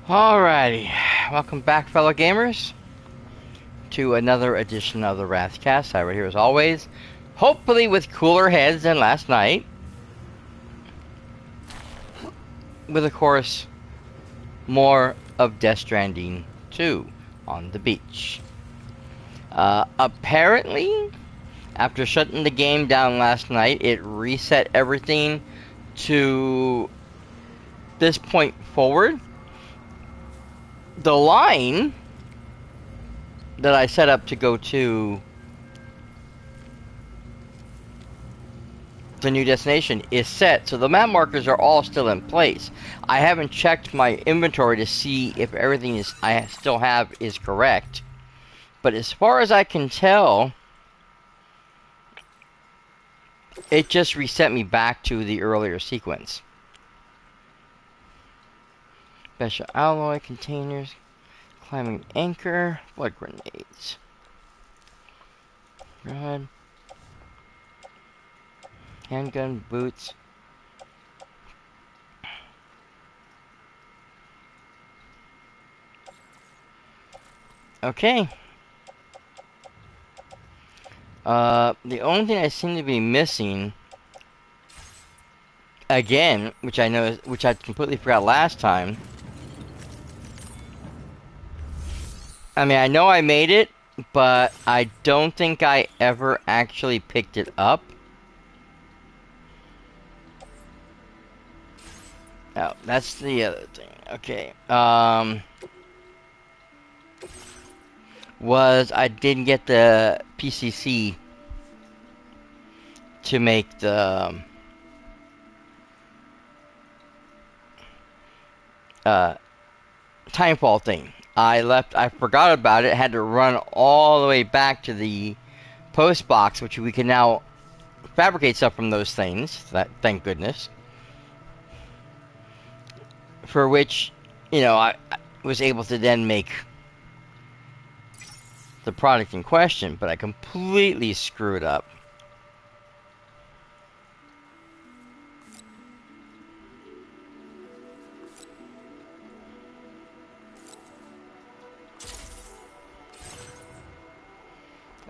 Alrighty, welcome back, fellow gamers, to another edition of the Wrathcast. I here as always, hopefully with cooler heads than last night, with of course more of Death Stranding 2 on the beach. Apparently, after shutting the game down last night, it reset everything to this point forward. The line that I set up to go to the new destination is set, so the map markers are all still in place. I haven't checked my inventory to see if everything I still have is correct, but as far as I can tell, it just reset me back to the earlier sequence. Special alloy containers, climbing anchor, blood grenades. Rod. Handgun, boots. Okay. The only thing I seem to be missing, again, which I completely forgot last time. I mean, I know I made it, but I don't think I ever actually picked it up. Oh, that's the other thing. Okay. Was I didn't get the PCC to make the timefall thing. I forgot about it, had to run all the way back to the post box, which we can now fabricate stuff from those things, thank goodness. For which, I was able to then make the product in question, but I completely screwed up.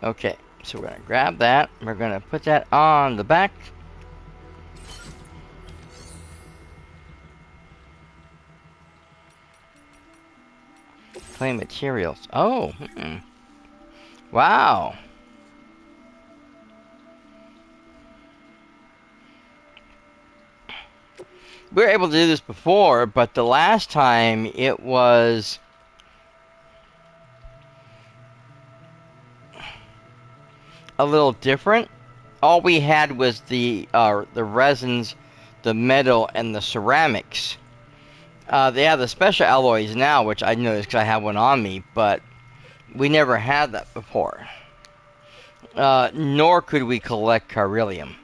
Okay, so we're going to grab that. We're going to put that on the back. Claim materials. Oh, wow. We were able to do this before, but the last time it was a little different. All we had was the resins, the metal, and the ceramics. They have the special alloys now, which I noticed because I have one on me, but we never had that before. Nor could we collect Carilium,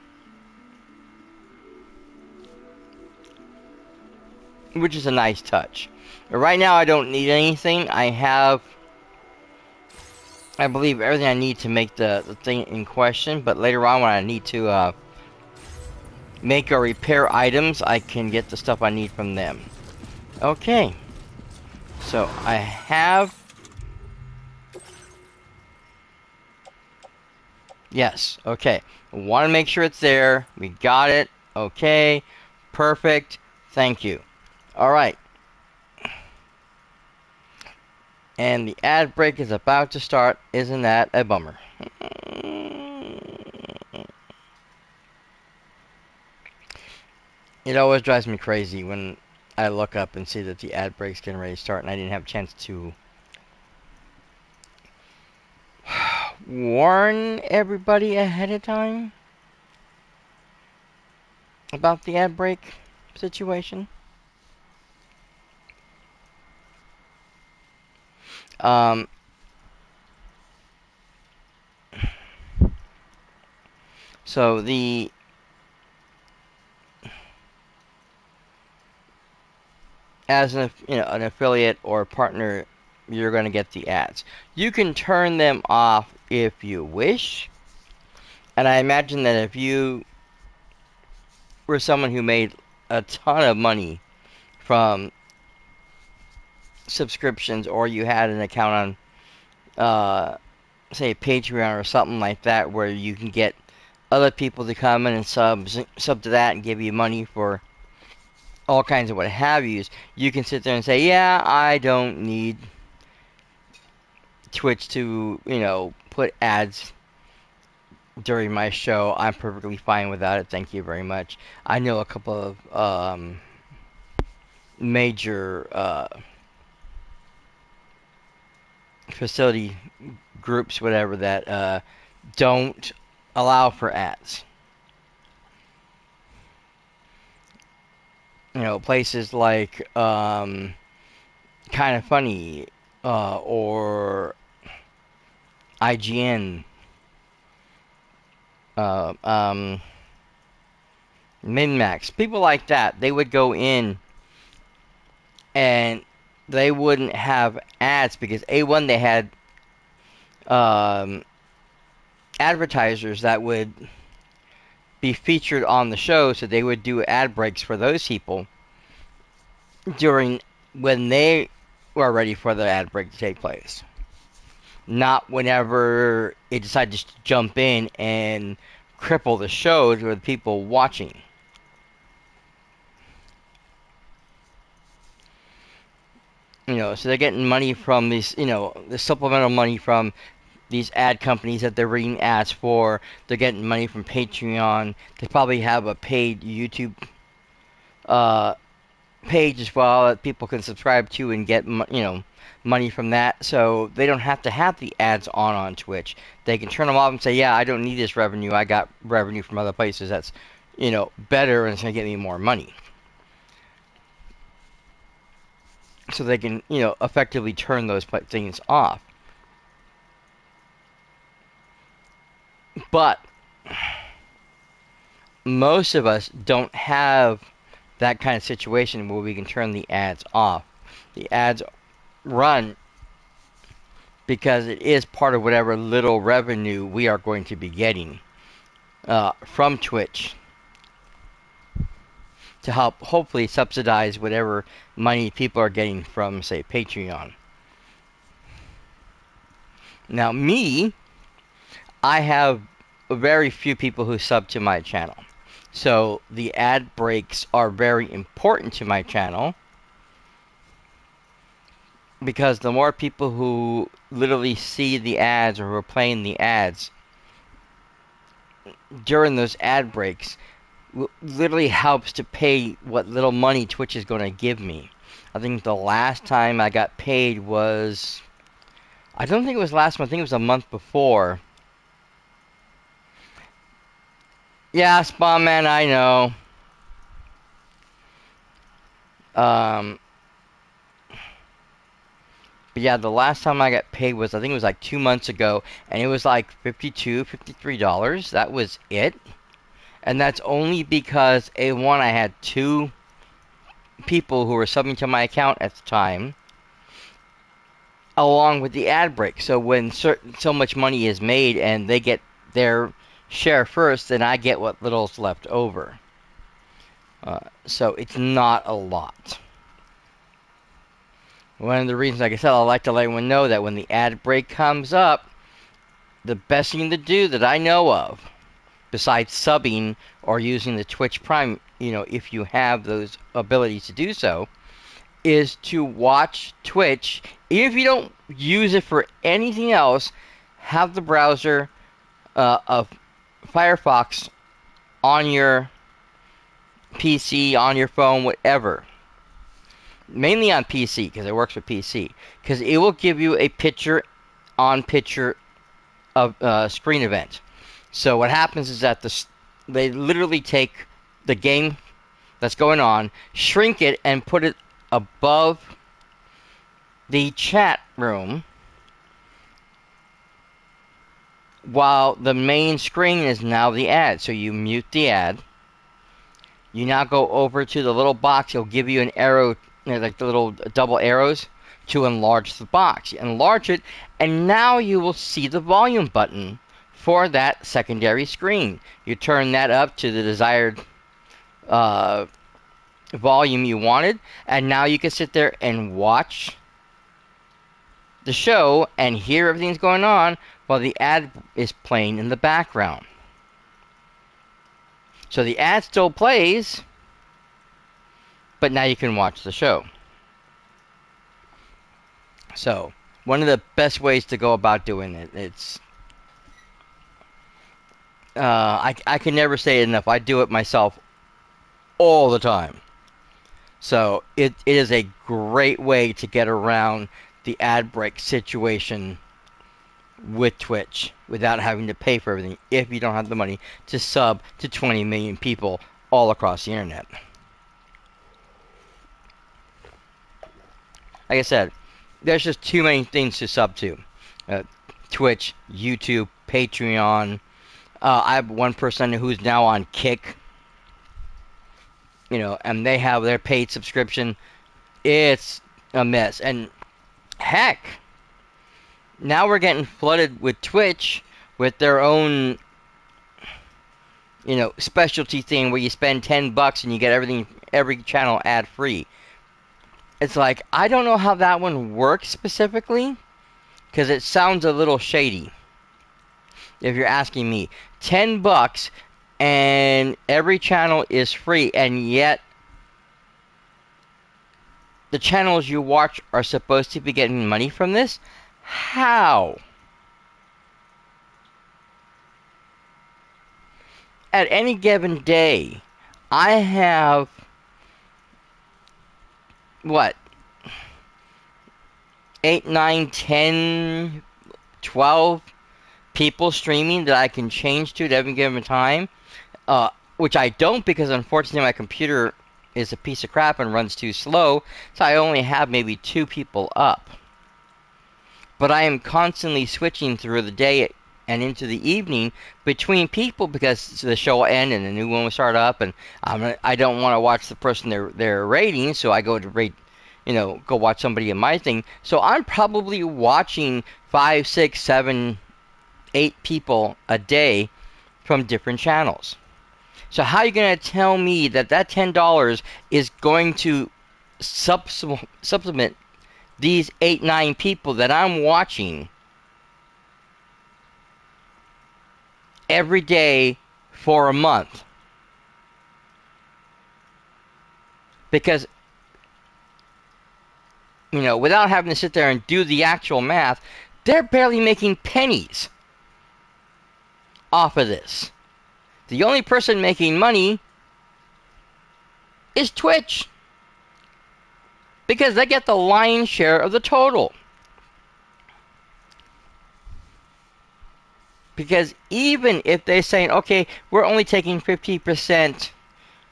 which is a nice touch. But right now I don't need anything. I believe, everything I need to make the thing in question, but later on when I need to make or repair items, I can get the stuff I need from them. Okay, so I have... Yes, okay. Want to make sure it's there. We got it. Okay, perfect. Thank you. Alright. And the ad break is about to start. Isn't that a bummer? It always drives me crazy when I look up and see that the ad break's getting ready to start and I didn't have a chance to warn everybody ahead of time about the ad break situation. So as an affiliate or partner, you're going to get the ads. You can turn them off if you wish. And I imagine that if you were someone who made a ton of money from subscriptions, or you had an account on, say, Patreon or something like that, where you can get other people to come in and sub to that and give you money for all kinds of what have yous, you can sit there and say, yeah, I don't need Twitch to, put ads during my show. I'm perfectly fine without it. Thank you very much. I know a couple of major facility groups, whatever, that don't allow for ads. Places like Kind of Funny or IGN, uh, um, MinMax, people like that. They would go in and they wouldn't have ads because A1, they had um, advertisers that would be featured on the show, so they would do ad breaks for those people during when they were ready for the ad break to take place. Not whenever it decided to jump in and cripple the shows with people watching. So they're getting money from these, the supplemental money from these ad companies that they're reading ads for. They're getting money from Patreon. They probably have a paid YouTube uh, page as well that people can subscribe to and get money from that. So they don't have to have the ads on Twitch. They can turn them off and say, yeah, I don't need this revenue. I got revenue from other places that's better, and it's going to get me more money. So they can effectively turn those things off. But most of us don't have that kind of situation where we can turn the ads off. The ads run because it is part of whatever little revenue we are going to be getting from Twitch to help hopefully subsidize whatever money people are getting from, say, Patreon. Now, I have very few people who sub to my channel. So the ad breaks are very important to my channel, because the more people who literally see the ads or who are playing the ads during those ad breaks literally helps to pay what little money Twitch is going to give me. I think the last time I got paid was, I don't think it was last month, I think it was a month before. Yeah, Spawn Man, I know. But yeah, the last time I got paid was, I think it was like 2 months ago, and it was like $52, $53. That was it. And that's only because, A1, I had 2 people who were subbing to my account at the time, along with the ad break. So when so much money is made and they get their share first, then I get what little's left over. So it's not a lot. One of the reasons, like I said, I like to let everyone know that when the ad break comes up, the best thing to do that I know of, besides subbing or using the Twitch Prime, if you have those abilities to do so, is to watch Twitch. Even if you don't use it for anything else, have the browser of Firefox on your PC, on your phone, whatever. Mainly on PC, because it works with PC. Because it will give you a picture-on-picture of screen event. So what happens is that they literally take the game that's going on, shrink it, and put it above the chat room, while the main screen is now the ad. So you mute the ad. You now go over to the little box. It'll give you an arrow, like the little double arrows, to enlarge the box. You enlarge it, and now you will see the volume button for that secondary screen. You turn that up to the desired volume you wanted, and now you can sit there and watch the show and hear everything's going on while the ad is playing in the background. So the ad still plays, but now you can watch the show. So one of the best ways to go about doing it. It's I can never say it enough. I do it myself all the time. So it is a great way to get around the ad break situation with Twitch without having to pay for everything if you don't have the money to sub to 20 million people all across the internet. Like I said, there's just too many things to sub to. Twitch, YouTube, Patreon. I have one person who's now on Kick, and they have their paid subscription. It's a mess. And heck, now we're getting flooded with Twitch with their own, specialty thing where you spend $10 and you get every channel ad free. It's like, I don't know how that one works specifically, because it sounds a little shady. If you're asking me, $10 and every channel is free, and yet the channels you watch are supposed to be getting money from this? How? At any given day, I have, 8, 9, 10, 12 people streaming that I can change to at any given time, which I don't, because unfortunately my computer is a piece of crap and runs too slow, so I only have maybe 2 people up. But I am constantly switching through the day and into the evening between people, because the show will end and a new one will start up, and I don't want to watch the person they're rating, so I go to rate, go watch somebody in my thing. So I'm probably watching 5, 6, 7, 8 people a day from different channels. So how are you going to tell me that $10 is going to supplement these 8, 9 people that I'm watching every day for a month? Because, without having to sit there and do the actual math, they're barely making pennies off of this. The only person making money is Twitch, because they get the lion's share of the total. Because even if they're saying, okay, we're only taking 50%,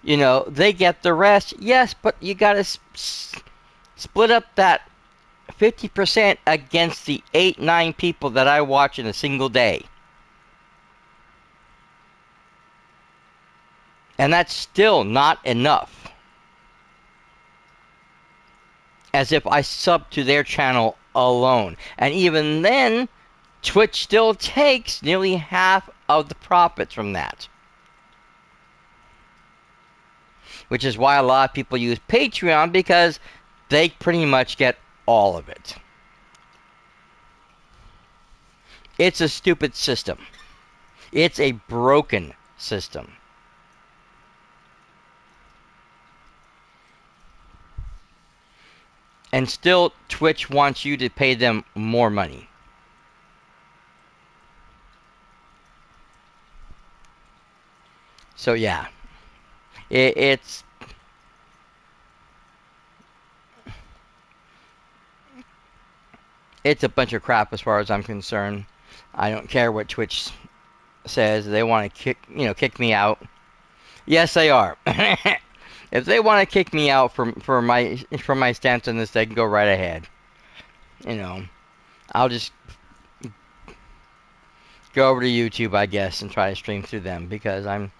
they get the rest. Yes, but you got to split up that 50% against the 8, 9 people that I watch in a single day. And that's still not enough. As if I sub to their channel alone. And even then, Twitch still takes nearly half of the profits from that. Which is why a lot of people use Patreon, because they pretty much get all of it. It's a stupid system. It's a broken system. And still, Twitch wants you to pay them more money. So yeah, it's a bunch of crap as far as I'm concerned. I don't care what Twitch says. They want to kick me out. Yes, they are. If they want to kick me out for my stance on this, they can go right ahead. I'll just go over to YouTube, I guess, and try to stream through them, because I'm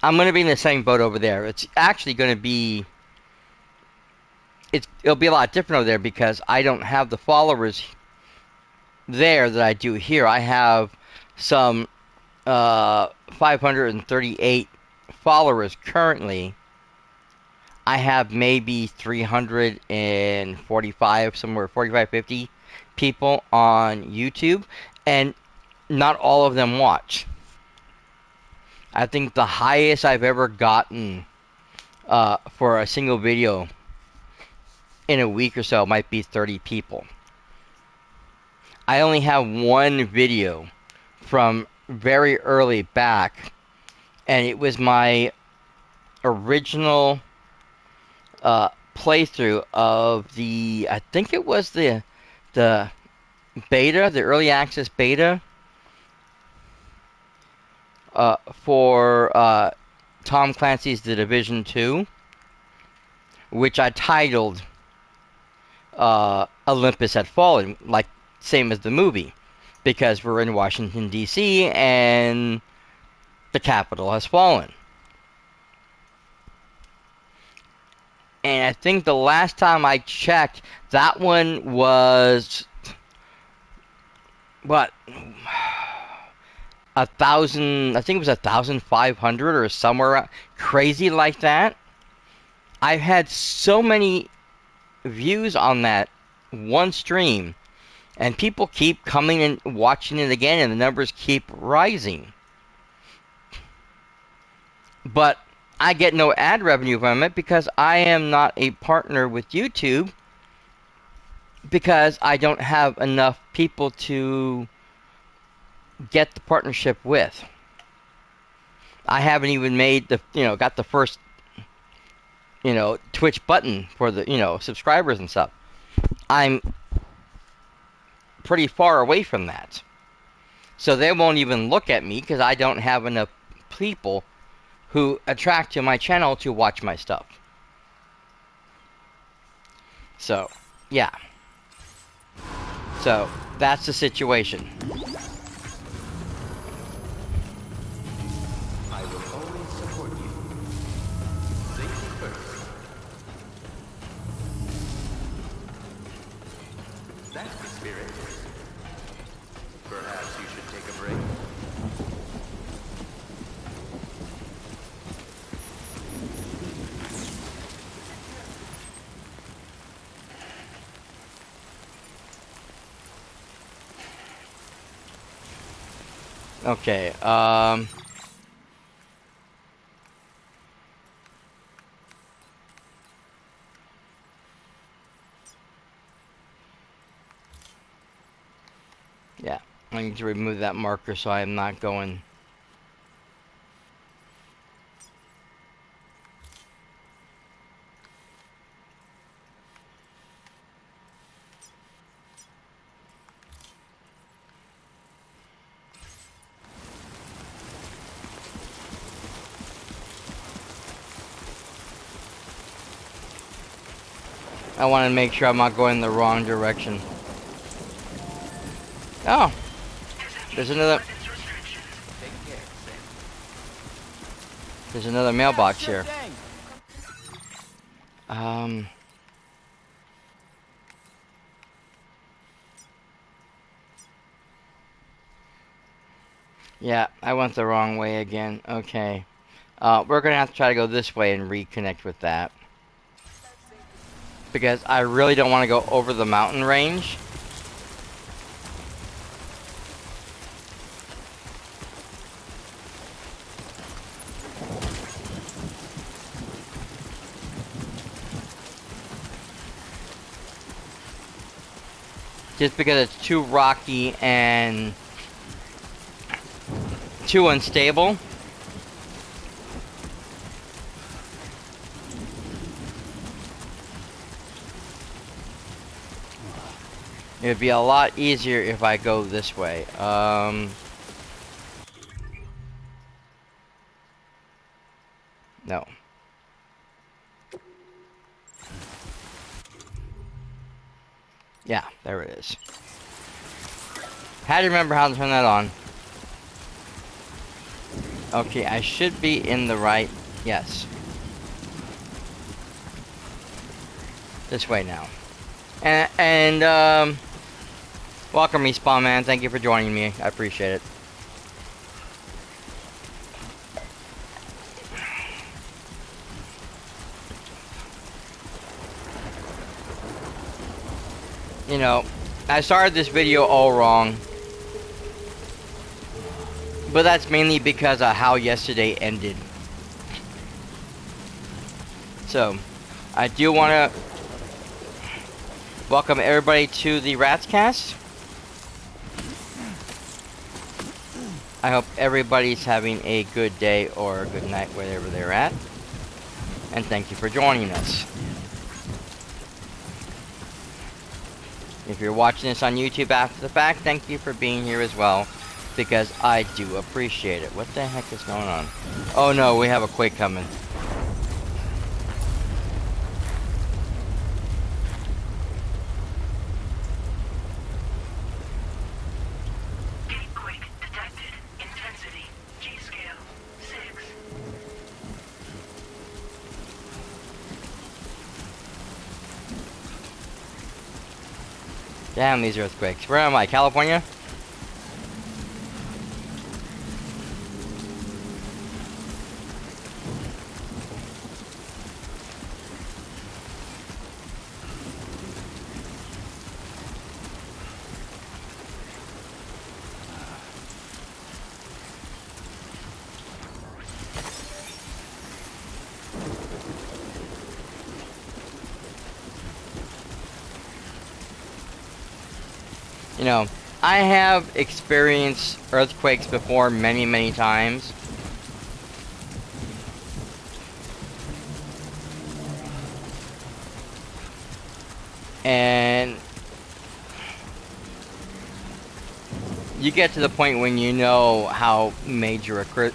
going to be in the same boat over there. It's actually going to be it'll be a lot different over there, because I don't have the followers there that I do here. I have some 538 followers currently. I have maybe 345, somewhere 45, 50 people on YouTube, and not all of them watch. I think the highest I've ever gotten for a single video in a week or so might be 30 people. I only have one video from very early back, and it was my original playthrough of I think it was the beta, the early access beta for Tom Clancy's The Division 2, which I titled Olympus Had Fallen, like same as the movie, because we're in Washington, D.C., and the Capitol has fallen. And I think the last time I checked, that one was, what, 1,000, I think it was 1,500 or somewhere crazy like that. I've had so many views on that one stream, and people keep coming and watching it again, and the numbers keep rising. But I get no ad revenue from it because I am not a partner with YouTube, because I don't have enough people to get the partnership with. I haven't even made got the first, Twitch button for the, subscribers and stuff. I'm pretty far away from that. So they won't even look at me because I don't have enough people who attract to my channel to watch my stuff. So, yeah. So, that's the situation. I will always support you. Safety first. That's the spirit. Perhaps you should take a break. Okay, yeah, I need to remove that marker so I am not going. I want to make sure I'm not going the wrong direction. Oh, there's another. There's another mailbox here. Yeah, I went the wrong way again. Okay. We're gonna have to try to go this way and reconnect with that. Because I really don't want to go over the mountain range. Just because it's too rocky and too unstable. It would be a lot easier if I go this way. No. Yeah, there it is. Had to remember how to turn that on. Okay, I should be in the right. Yes. This way now. And welcome, Respawn Man. Thank you for joining me. I appreciate it. You know, I started this video all wrong. But that's mainly because of how yesterday ended. So, I do want to welcome everybody to the Ratscast. I hope everybody's having a good day or a good night wherever they're at. And thank you for joining us. If you're watching this on YouTube after the fact, thank you for being here as well, because I do appreciate it. What the heck is going on? Oh no, we have a quake coming. Quake detected. Intensity. G-scale. 6. Damn these earthquakes. Where am I? California? You know, I have experienced earthquakes before many, many times. And you get to the point when you know how major a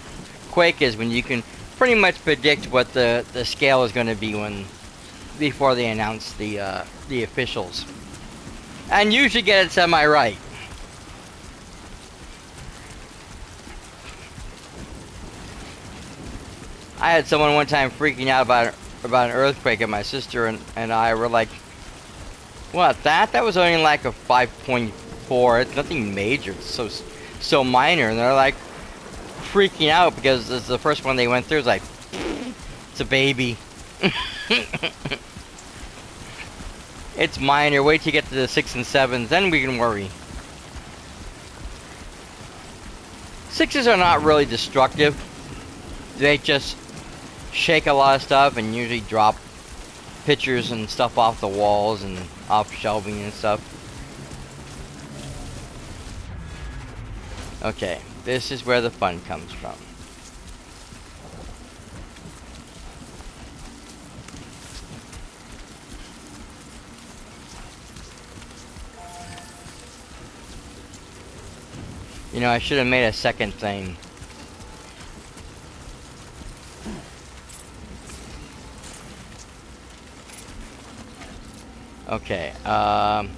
quake is, when you can pretty much predict what the scale is going to be before they announce the officials. And usually get it semi-right. I had someone one time freaking out about an earthquake, and my sister and I were like, "What? That was only like a 5.4. It's nothing major. It's so minor." And they're like freaking out because this is the first one they went through. It's like, it's a baby. It's minor. Wait till you get to the 6 and 7s, then we can worry. 6s are not really destructive. They just shake a lot of stuff and usually drop pictures and stuff off the walls and off shelving and stuff. Okay, this is where the fun comes from. You know, I should have made a second thing. Okay, oh,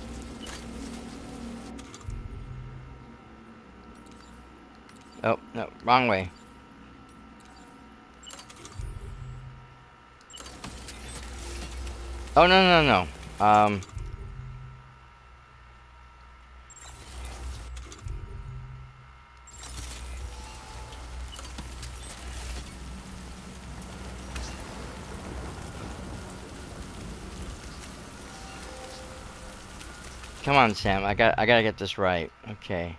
no, wrong way. Oh, no. Come on, Sam. I gotta get this right. Okay.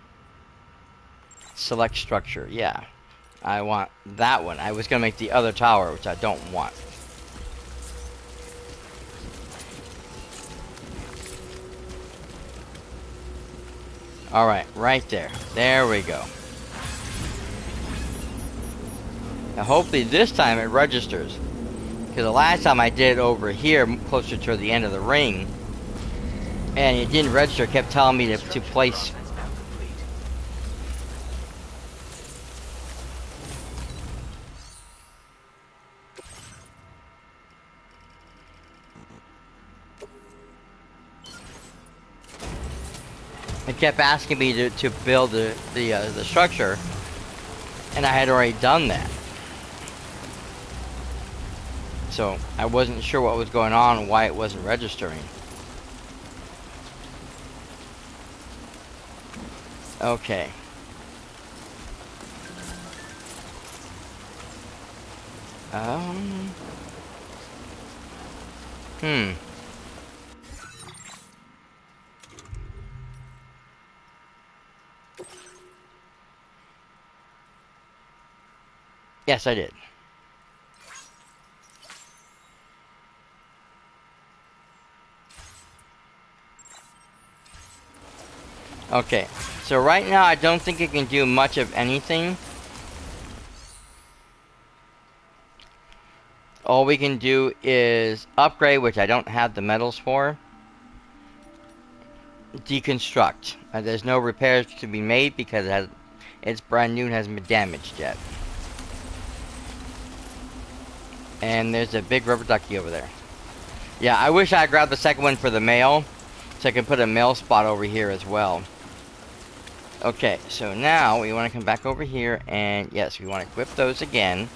Select structure. Yeah. I want that one. I was gonna make the other tower, which I don't want. Alright, right there. There we go. Now hopefully this time it registers. Because the last time I did it over here, closer to the end of the ring, and it didn't register, it kept telling me to place. It kept asking me to build the structure, and I had already done that. So I wasn't sure what was going on and why it wasn't registering. Okay. Yes, I did. Okay, so right now I don't think it can do much of anything. All we can do is upgrade, which I don't have the metals for. Deconstruct. There's no repairs to be made because it's brand new and hasn't been damaged yet. And there's a big rubber ducky over there. Yeah, I wish I grabbed the second one for the mail, so I can put a mail spot over here as well. Okay, so now we want to come back over here, and yes, we want to equip those again.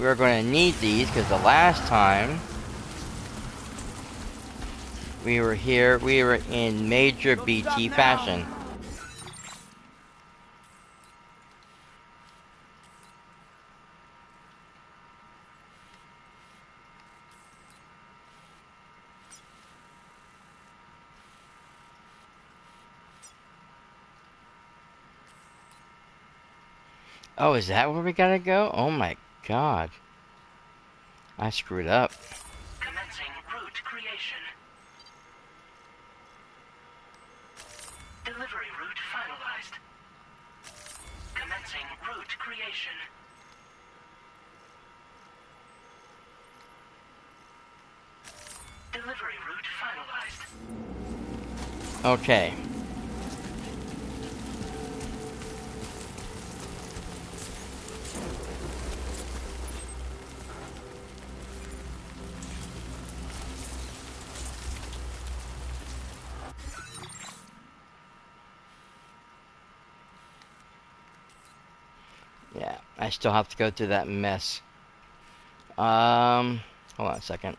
We're going to need these, because the last time we were here, we were in major BT fashion. Oh, is that where we gotta go? Oh my god. I screwed up. Commencing route creation. Delivery route finalized. Commencing route creation. Delivery route finalized. Okay. Yeah, I still have to go through that mess. Hold on a second.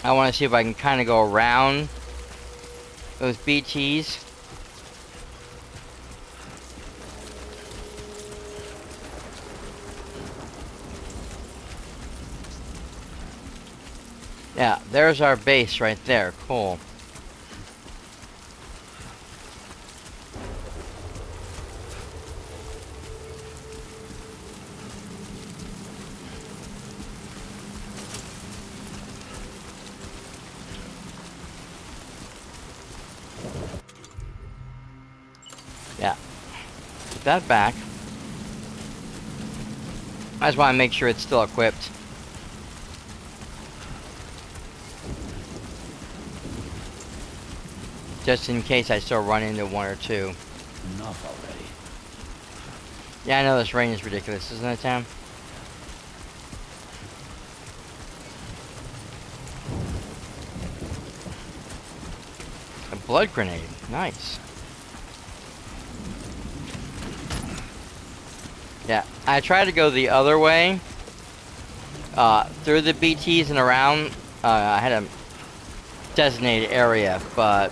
I want to see if I can kind of go around those BTs. Yeah, there's our base right there. Cool. Yeah. Put that back. I just want to make sure it's still equipped. Just in case I still run into one or two. Enough already. Yeah, I know this rain is ridiculous, isn't it, Tam? A blood grenade. Nice. Yeah, I tried to go the other way. Through the BTs and around. I had a designated area, but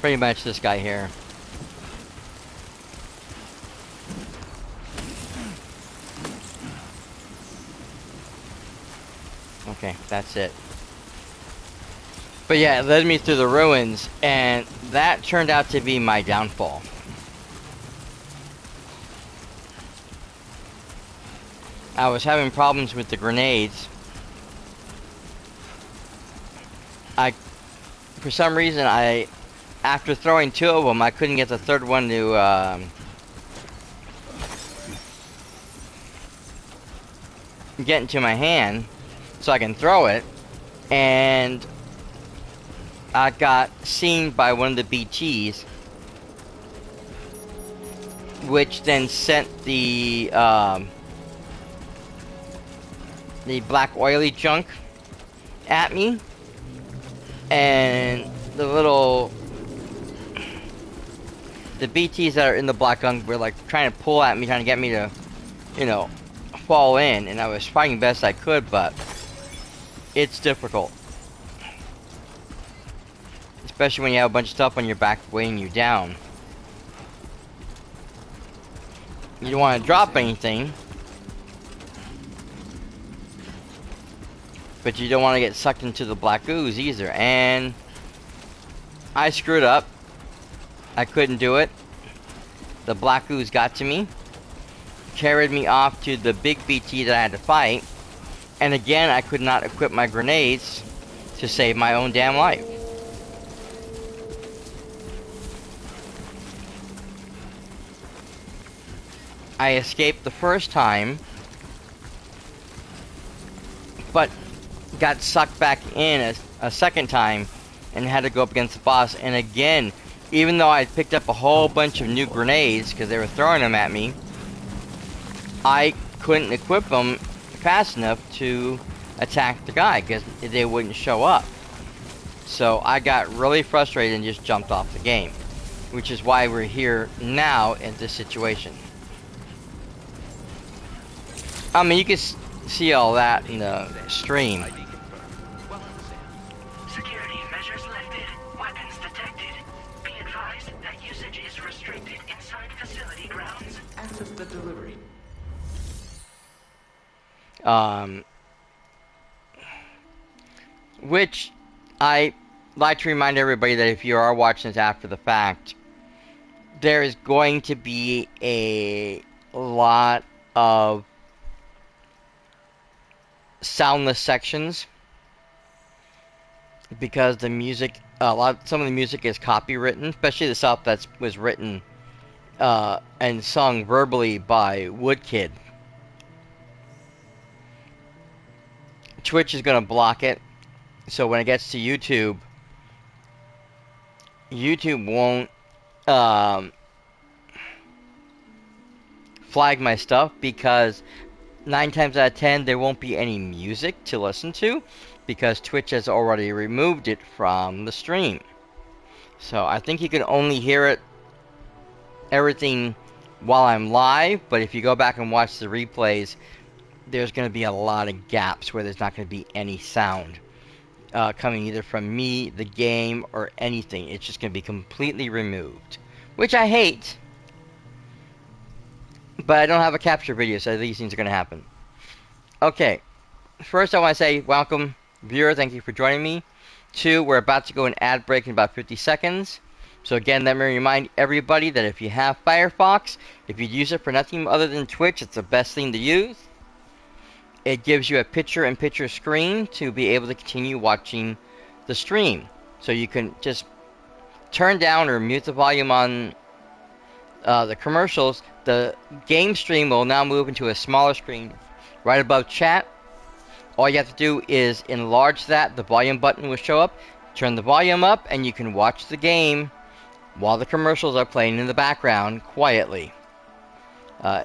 pretty much this guy here. Okay, that's it. But yeah, it led me through the ruins, and that turned out to be my downfall. I was having problems with the grenades. For some reason, after throwing two of them, I couldn't get the third one to, get into my hand, so I can throw it, and I got seen by one of the BTs which then sent the black oily junk at me, and the BTs that are in the black gunk were like trying to pull at me, trying to get me to, you know, fall in, and I was fighting best I could, but it's difficult. Especially when you have a bunch of stuff on your back weighing you down. You don't want to drop anything, but you don't want to get sucked into the black ooze either. And I screwed up. I couldn't do it. The black ooze got to me, carried me off to the big BT that I had to fight, and again I could not equip my grenades to save my own damn life. I escaped the first time, but got sucked back in a second time and had to go up against the boss. And again, even though I picked up a whole bunch of new grenades because they were throwing them at me, I couldn't equip them fast enough to attack the guy because they wouldn't show up. So I got really frustrated and just jumped off the game, which is why we're here now in this situation. I mean, you can see all that in the stream. Security measures lifted. Weapons detected. Be advised that usage is restricted inside facility grounds. Access the delivery. Which I like to remind everybody that if you are watching this after the fact, there is going to be a lot of soundless sections because the music, some of the music is copywritten, especially the stuff that was written and sung verbally by Woodkid. Twitch is going to block it, so when it gets to YouTube, YouTube won't flag my stuff because 9 times out of 10 there won't be any music to listen to because Twitch has already removed it from the stream. So I think you can only hear everything while I'm live, but if you go back and watch the replays, there's going to be a lot of gaps where there's not going to be any sound coming either from me, the game, or anything. It's just going to be completely removed, which I hate. But I don't have a capture video, so these things are going to happen. Okay, first I want to say welcome, viewer. Thank you for joining me. 2, we're about to go an ad break in about 50 seconds. So again, let me remind everybody that if you have Firefox, if you use it for nothing other than Twitch, it's the best thing to use. It gives you a picture-in-picture screen to be able to continue watching the stream. So you can just turn down or mute the volume on the commercials. The game stream will now move into a smaller screen right above chat. All you have to do is enlarge that. The volume button will show up. Turn the volume up and you can watch the game while the commercials are playing in the background quietly.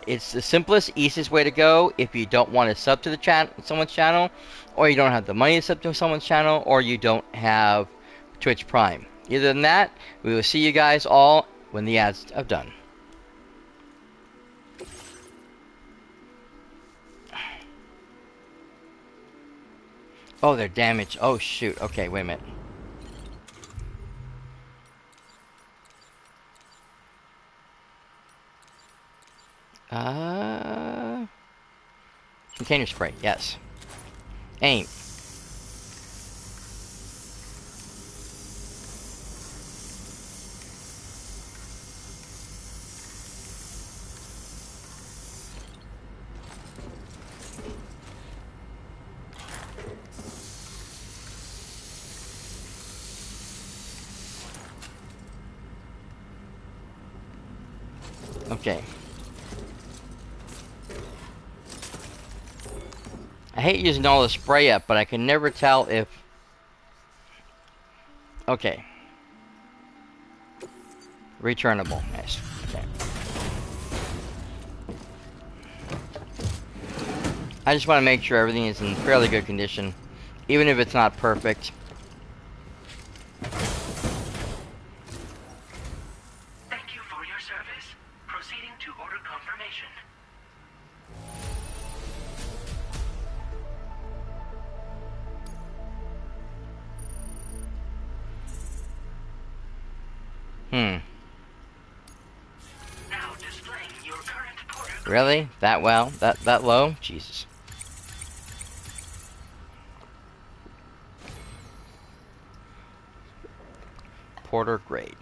It's the simplest, easiest way to go if you don't want to sub to someone's channel, or you don't have the money to sub to someone's channel, or you don't have Twitch Prime. Other than that, we will see you guys all when the ads are done. Oh, they're damaged. Oh, shoot. Okay, wait a minute. Container spray, yes. Aim. Okay. I hate using all the spray up, but I can never tell if... Okay. Returnable. Nice. Okay. I just want to make sure everything is in fairly good condition, even if it's not perfect. Thank you for your service. Proceeding to order confirmation. Now displaying your current order. Really? That well? That low? Jesus. Porter grade.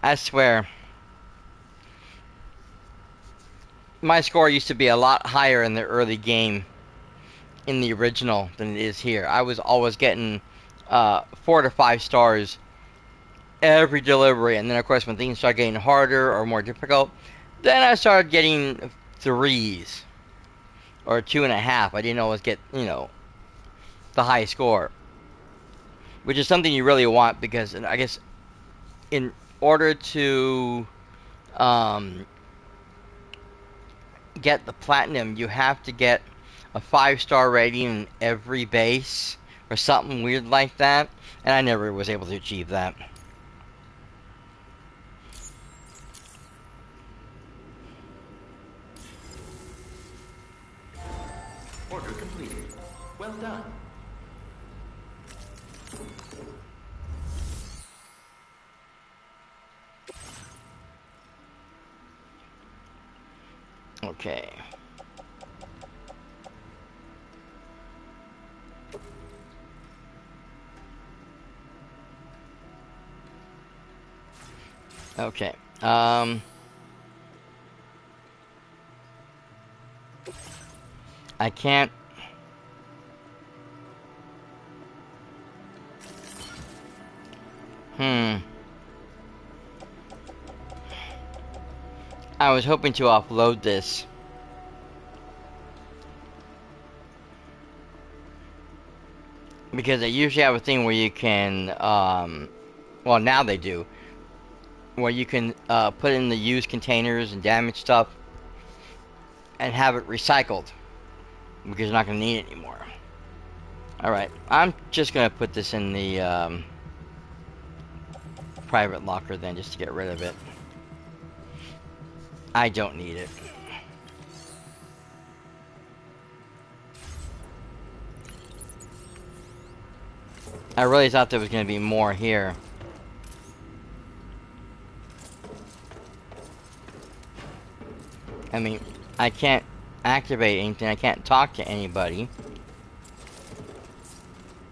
I swear, my score used to be a lot higher in the early game in the original than it is here. I was always getting 4 to 5 stars every delivery, and then of course when things started getting harder or more difficult, then I started getting 3s or 2.5. I didn't always get, the high score, which is something you really want because I guess in order to get the platinum, you have to get a 5-star rating in every base or something weird like that, and I never was able to achieve that. Order completed. Well done. Okay. Okay. I can't. I was hoping to offload this. Because they usually have a thing where you can, well, now they do, where you can put in the used containers and damaged stuff and have it recycled because you're not going to need it anymore. Alright, I'm just going to put this in the private locker then, just to get rid of it. I don't need it. I really thought there was going to be more here. I mean, I can't activate anything. I can't talk to anybody.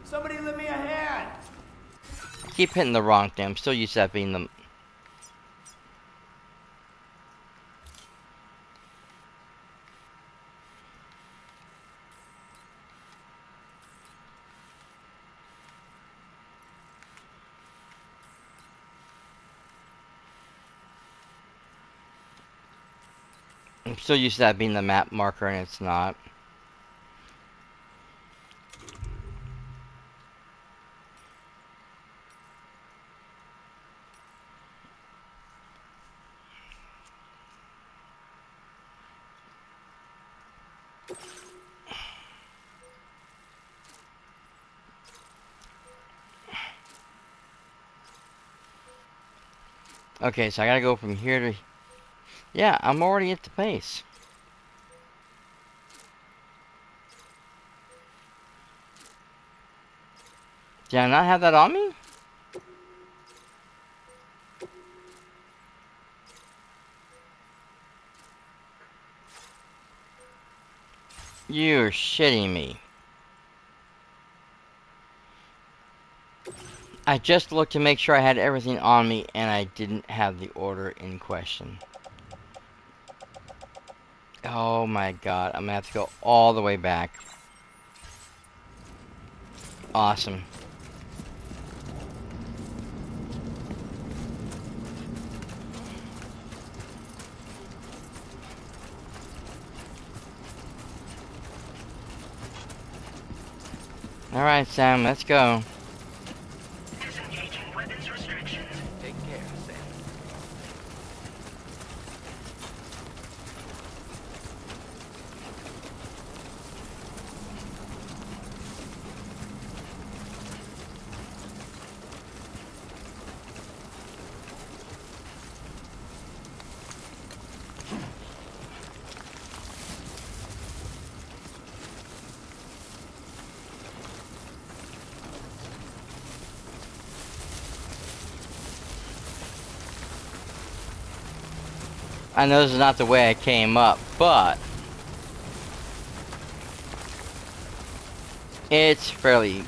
Somebody lend me a hand! I keep hitting the wrong thing. I'm still used to that being the... I'm still used to that being the map marker, and it's not. Okay, so I gotta go from here to... Yeah, I'm already at the base. Did I not have that on me? You're shitting me. I just looked to make sure I had everything on me, and I didn't have the order in question. Oh my god, I'm gonna have to go all the way back. Awesome. Alright, Sam, let's go. Disengaging weapons restrictions. Take care, Sam. I know this is not the way I came up, but it's fairly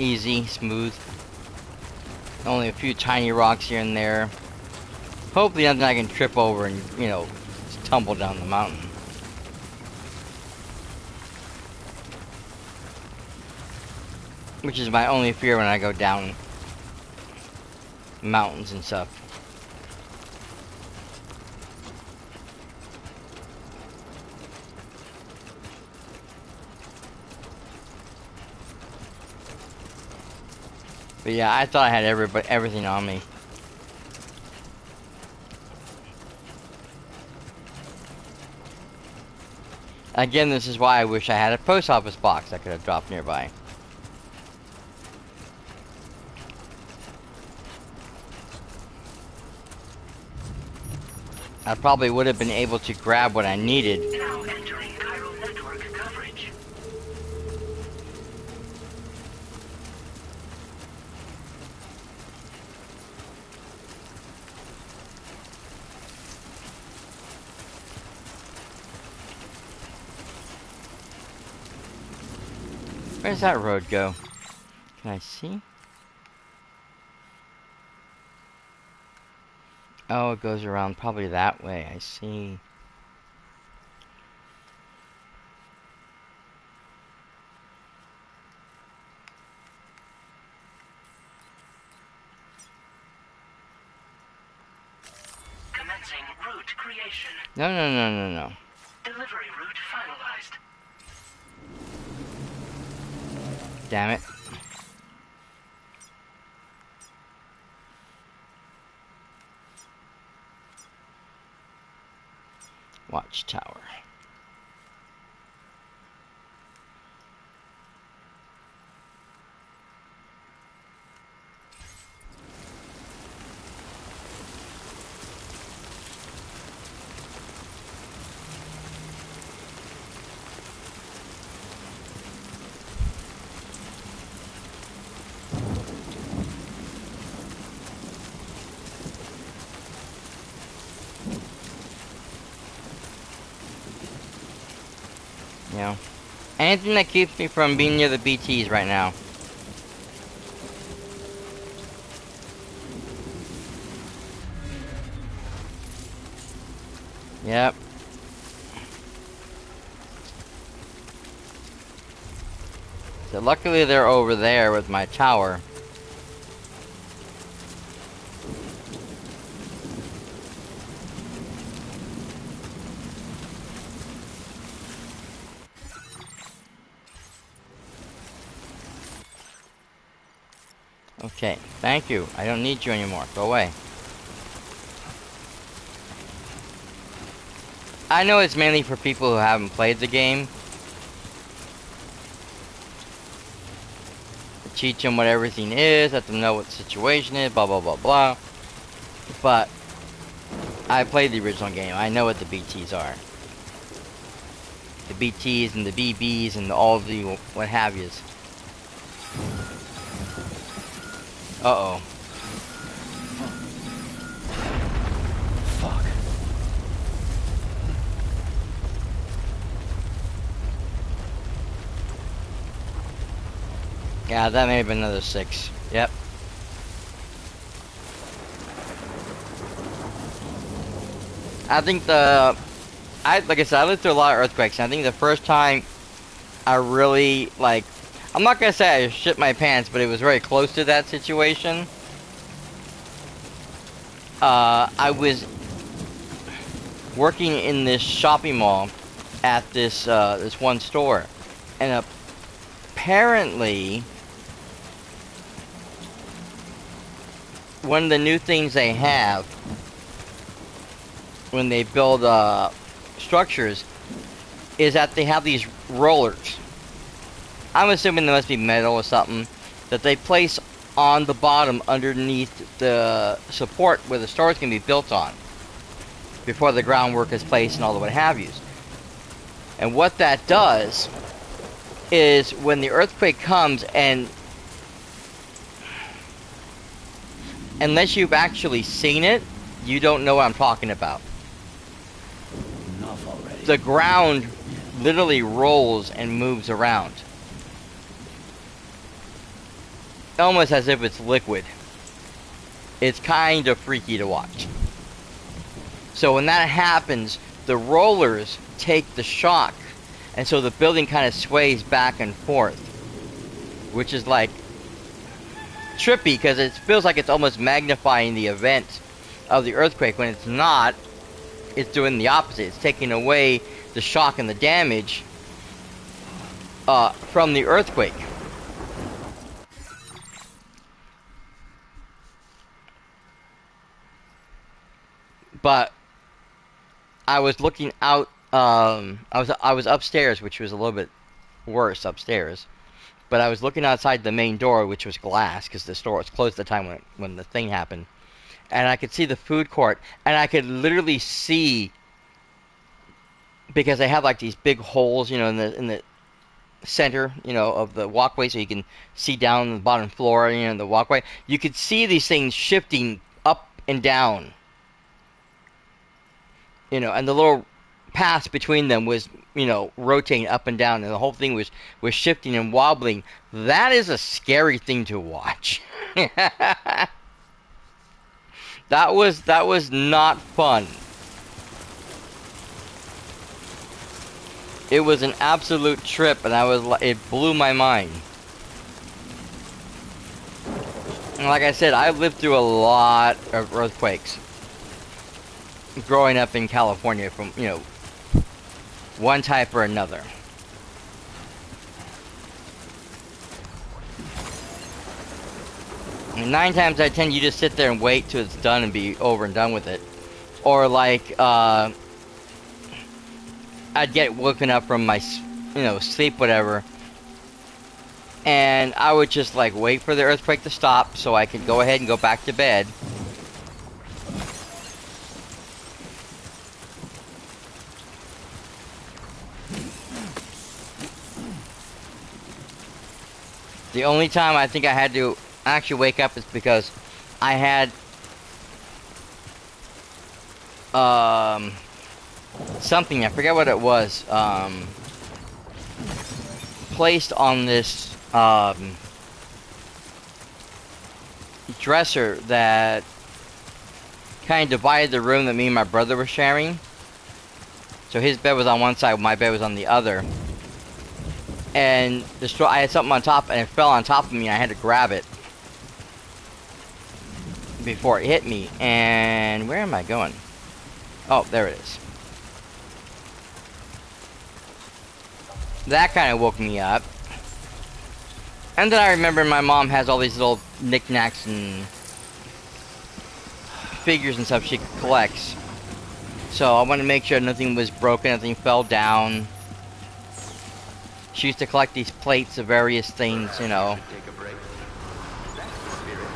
easy, smooth. Only a few tiny rocks here and there. Hopefully nothing I can trip over and, you know, tumble down the mountain. Which is my only fear when I go down mountains and stuff. But yeah, I thought I had everything on me. Again, this is why I wish I had a post office box I could have dropped nearby. I probably would have been able to grab what I needed. Now entering chiral network coverage. Where's that road go? Can I see? Oh, it goes around probably that way. I see. Commencing route creation. No, no, no, no, no. Delivery route finalized. Damn it. Watchtower. You know, anything that keeps me from being near the BTs right now. Yep. So luckily they're over there with my tower. Okay, thank you. I don't need you anymore. Go away. I know it's mainly for people who haven't played the game. Teach them what everything is, let them know what the situation is, blah blah blah blah. But I played the original game. I know what the BTs are. The BTs and the BBs and all the what have yous. Uh-oh. Fuck. Yeah, that may have been another 6. Yep. I think like I said, I lived through a lot of earthquakes, and I think the first time I really, like, I'm not gonna say I shit my pants, but it was very close to that situation. I was working in this shopping mall at this this one store, and apparently one of the new things they have when they build structures is that they have these rollers. I'm assuming they must be metal or something that they place on the bottom underneath the support where the store's can be built on before the groundwork is placed and all the what have yous. And what that does is when the earthquake comes, and unless you've actually seen it, you don't know what I'm talking about. Enough already. The ground literally rolls and moves around. Almost as if it's liquid. It's kind of freaky to watch. So when that happens, the rollers take the shock, and so the building kind of sways back and forth, which is like trippy because it feels like it's almost magnifying the event of the earthquake when it's not. It's doing the opposite. It's taking away the shock and the damage from the earthquake. But I was looking out. I was upstairs, which was a little bit worse upstairs. But I was looking outside the main door, which was glass, because the store was closed at the time when the thing happened. And I could see the food court, and I could literally see, because they have like these big holes, you know, in the center, you know, of the walkway, so you can see down the bottom floor, you know, the walkway. You could see these things shifting up and down, you know, and the little path between them was, you know, rotating up and down, and the whole thing was shifting and wobbling. That is a scary thing to watch. That was not fun. It was an absolute trip, and it blew my mind. And like I said, I lived through a lot of earthquakes growing up in California, from, you know, one type or another. And 9 times out of 10, you just sit there and wait till it's done and be over and done with it. Or like, I'd get woken up from my, you know, sleep, whatever, and I would just like wait for the earthquake to stop so I could go ahead and go back to bed. The only time I think I had to actually wake up is because I had something, I forget what it was, placed on this dresser that kind of divided the room that me and my brother were sharing. So his bed was on one side, my bed was on the other. And I had something on top, and it fell on top of me, and I had to grab it before it hit me. And where am I going? Oh, there it is. That kind of woke me up. And then I remember my mom has all these little knickknacks and figures and stuff she collects. So I wanted to make sure nothing was broken, nothing fell down. She used to collect these plates of various things, you know. Take a break. That's the spirit.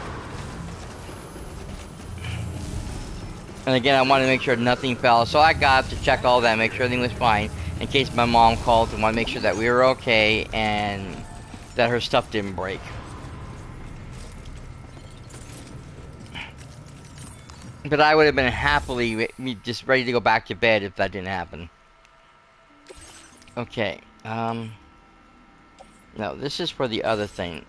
And again, I wanted to make sure nothing fell. So I got up to check all that, make sure everything was fine, in case my mom called and wanted to make sure that we were okay and that her stuff didn't break. But I would have been happily just ready to go back to bed if that didn't happen. Okay, no, this is for the other thing.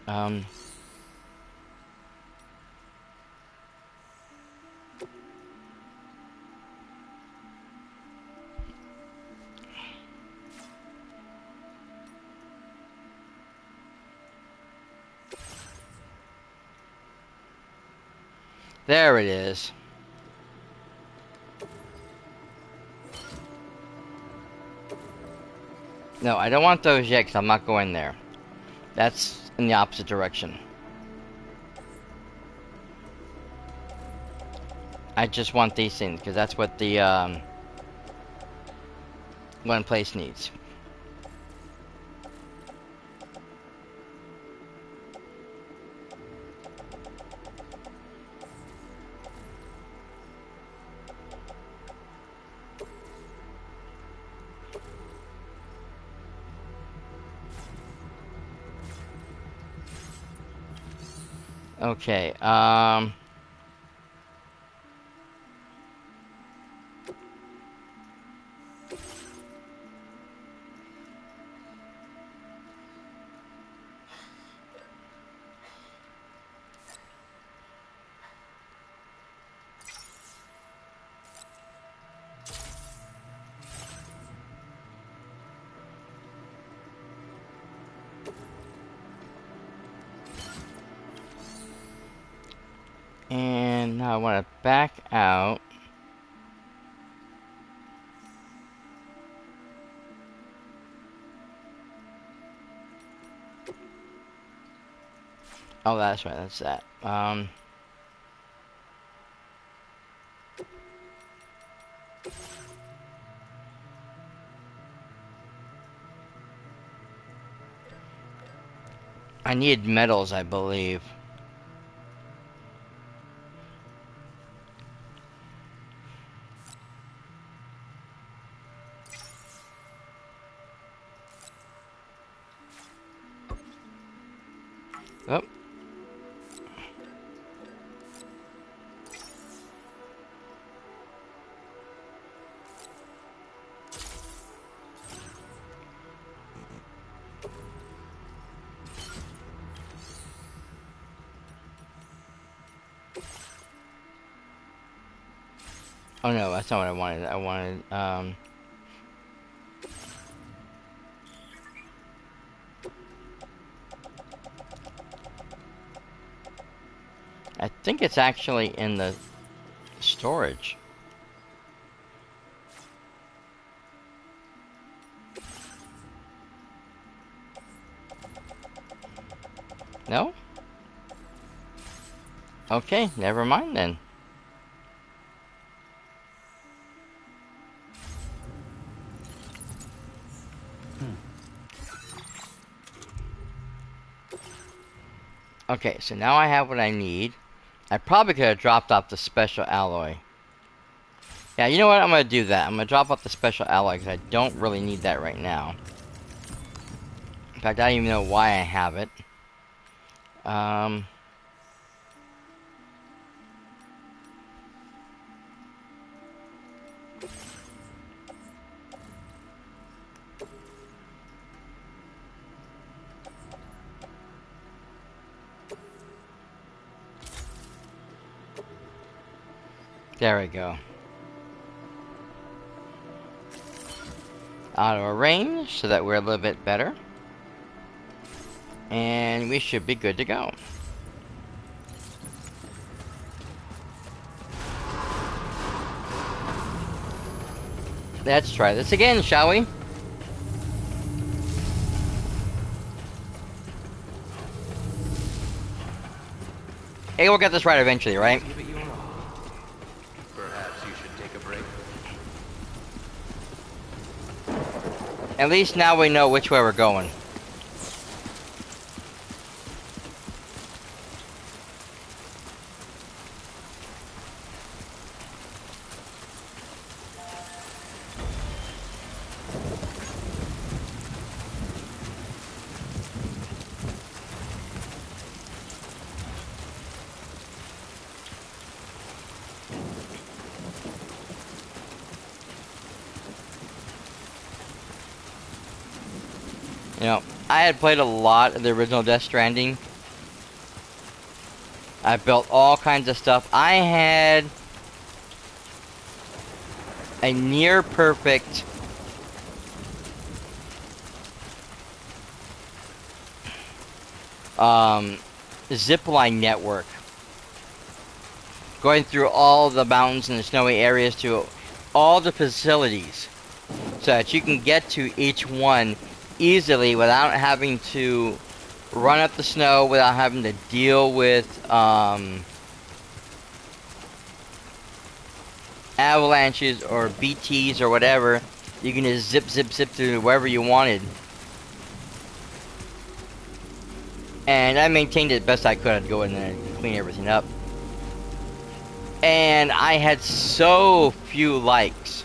There it is. No, I don't want those yet, 'cause I'm not going there. That's in the opposite direction. I just want these things, because that's what the one place needs. Okay, And now I want to back out. Oh, that's right, that's that. I need metals, I believe. Oh. Oh no, that's not what I wanted. I wanted, I think it's actually in the storage. No? Okay, never mind then. Okay, so now I have what I need. I probably could have dropped off the special alloy. Yeah, you know what? I'm going to do that. I'm going to drop off the special alloy because I don't really need that right now. In fact, I don't even know why I have it. There we go. Auto range so that we're a little bit better. And we should be good to go. Let's try this again, shall we? Hey, we'll get this right eventually, right? Give it your all. Perhaps you should take a break. At least now we know which way we're going. You know, I had played a lot of the original Death Stranding. I built all kinds of stuff. I had a near perfect zipline network going through all the mountains and the snowy areas to all the facilities so that you can get to each one easily without having to run up the snow, without having to deal with avalanches or BTs or whatever. You can just zip through wherever you wanted. And I maintained it best I could. I'd go in there and clean everything up. And I had so few likes.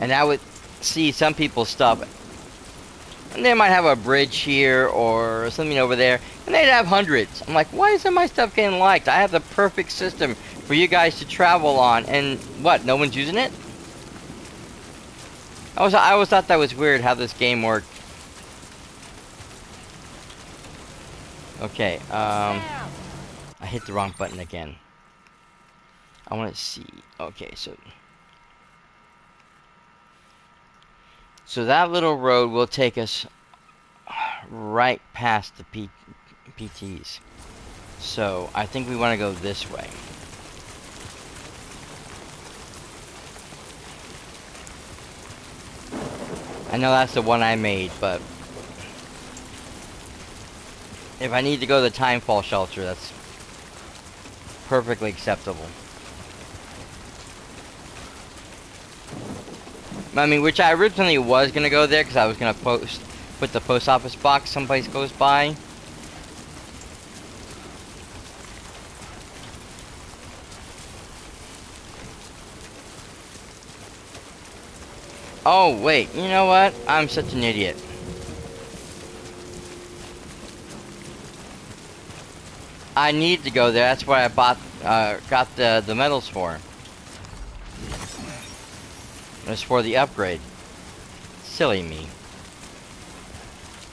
And I would see some people's stuff. And they might have a bridge here or something over there. And they'd have hundreds. I'm like, why isn't my stuff getting liked? I have the perfect system for you guys to travel on. And what, no one's using it? I always thought that was weird how this game worked. Okay, I hit the wrong button again. I want to see. Okay, so that little road will take us right past the PTs. So I think we want to go this way. I know that's the one I made, but if I need to go to the timefall shelter, that's perfectly acceptable. I mean, which I originally was gonna go there because I was gonna put the post office box someplace close by. Oh wait, you know what? I'm such an idiot. I need to go there. That's what I got the medals for. It's for the upgrade. Silly me.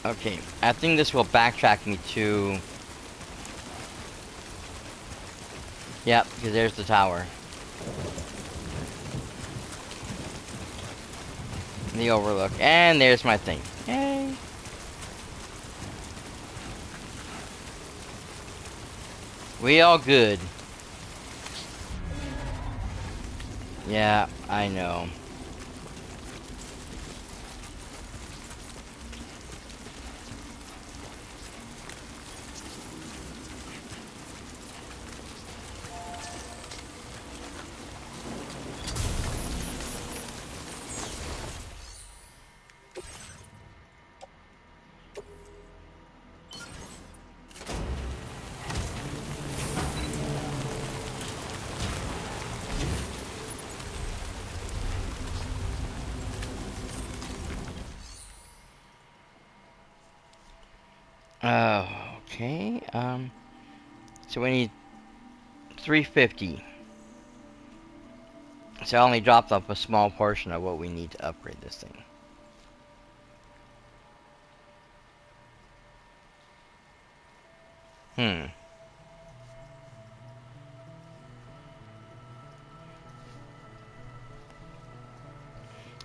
Okay, I think this will backtrack me to... Yep, because there's the tower. The overlook. And there's my thing. Yay! We all good. Yeah, I know. Okay, so we need 350. So I only dropped off a small portion of what we need to upgrade this thing.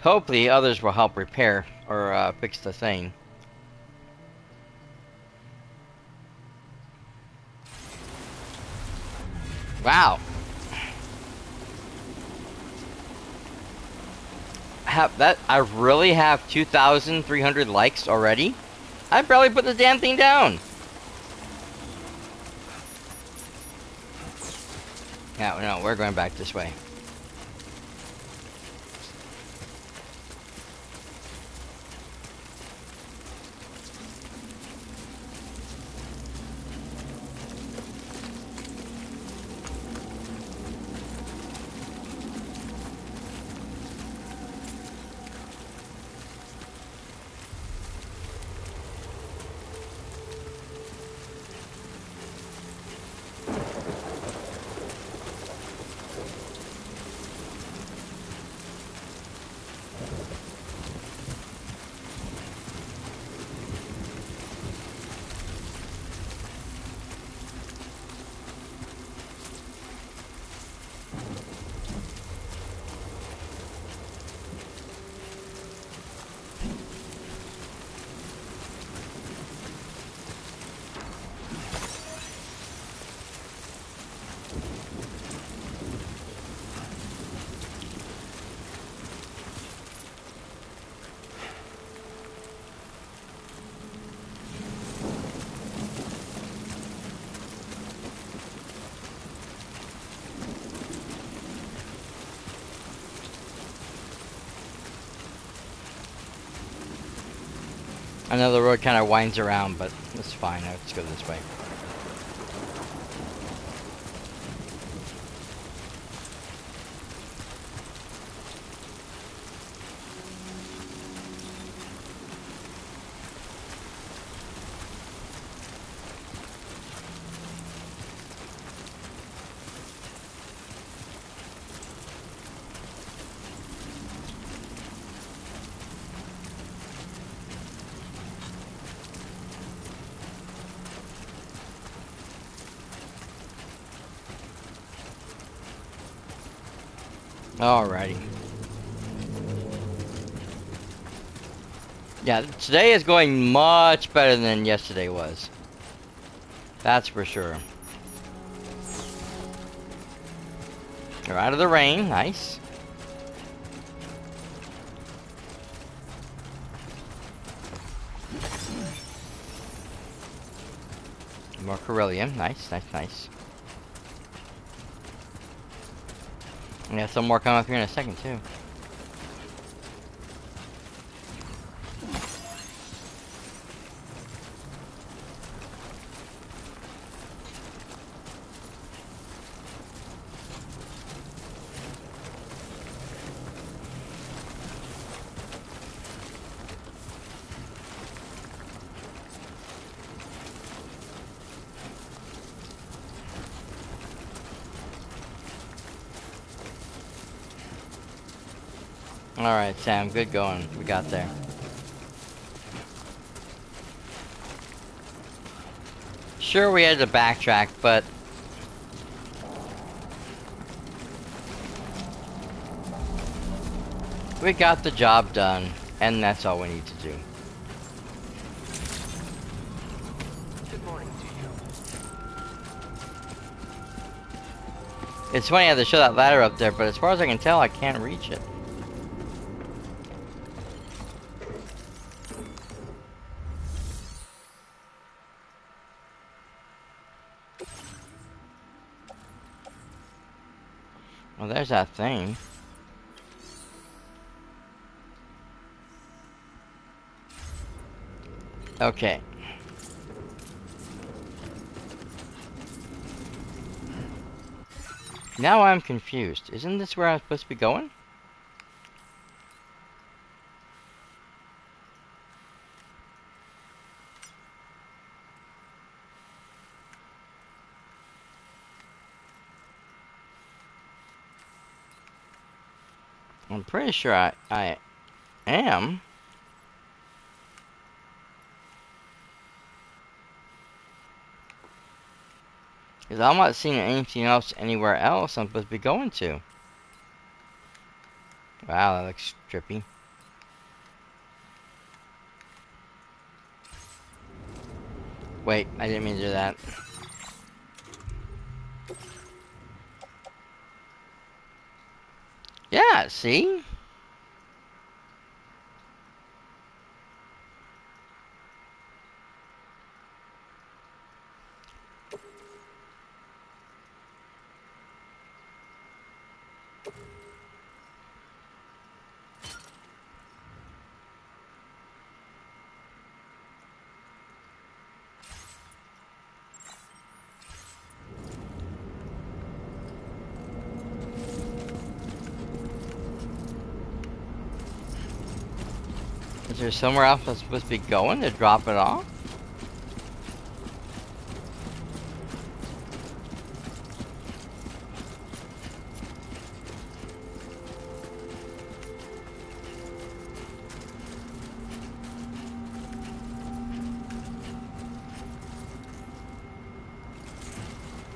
Hopefully others will help repair or fix the thing. Wow. I really have 2,300 likes already? I barely put the damn thing down. No, we're going back this way. I know the road kind of winds around, but it's fine. Let's go this way. Alrighty. Yeah, today is going much better than yesterday was. That's for sure. We're out of the rain. Nice. More beryllium. Nice, nice, nice. We have some more coming up here in a second, too. Alright, Sam, good going. We got there. Sure, we had to backtrack, but we got the job done, and that's all we need to do. Good morning to you. It's funny I have to show that ladder up there, but as far as I can tell, I can't reach it. Well, there's that thing. Okay. Now I'm confused. Isn't this where I'm supposed to be going? I'm pretty sure I am. Because I'm not seeing anything else anywhere else I'm supposed to be going to. Wow, that looks trippy. Wait, I didn't mean to do that. Yeah, see? Is there somewhere else I'm supposed to be going to drop it off?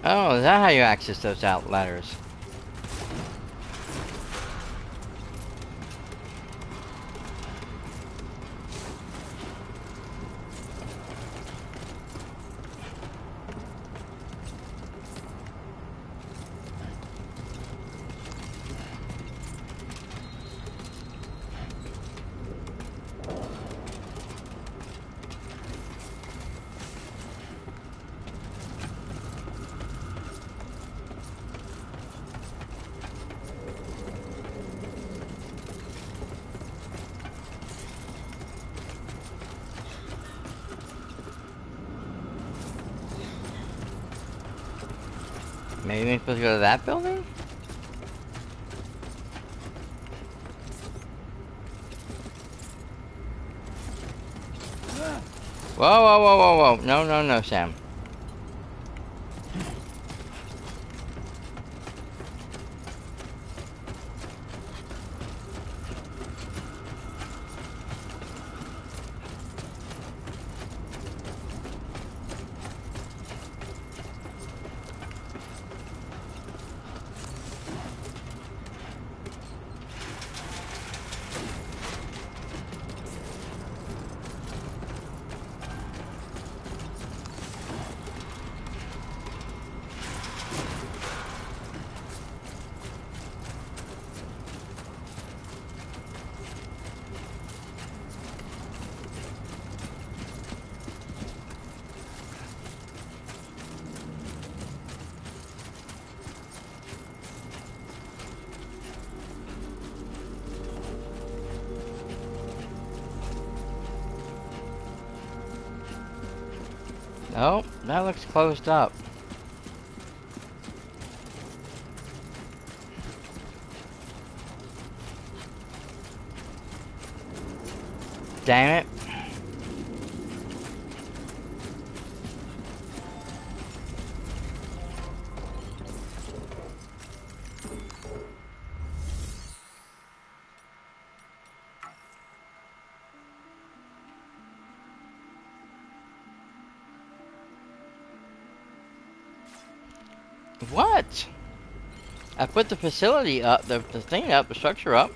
Oh, is that how you access those out ladders? Maybe I'm supposed to go to that building? Whoa, whoa, whoa, whoa, whoa. No, no, no, Sam. Oh, that looks closed up. Damn it. What? I put the facility up, the thing up, the structure up.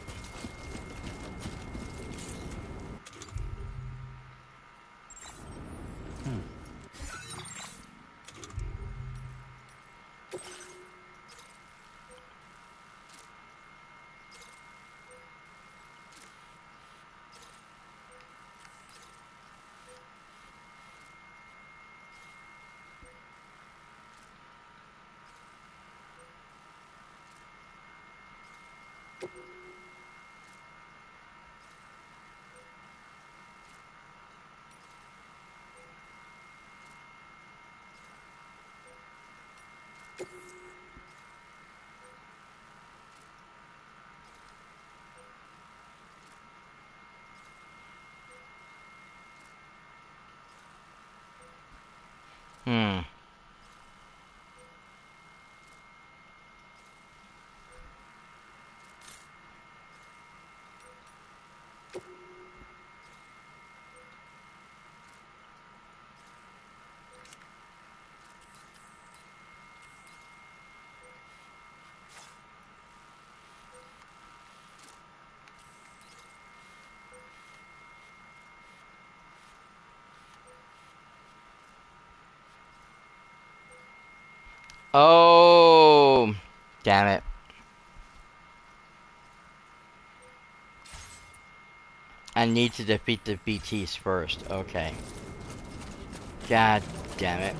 Hmm. Oh, damn it. I need to defeat the BTs first. Okay. God damn it.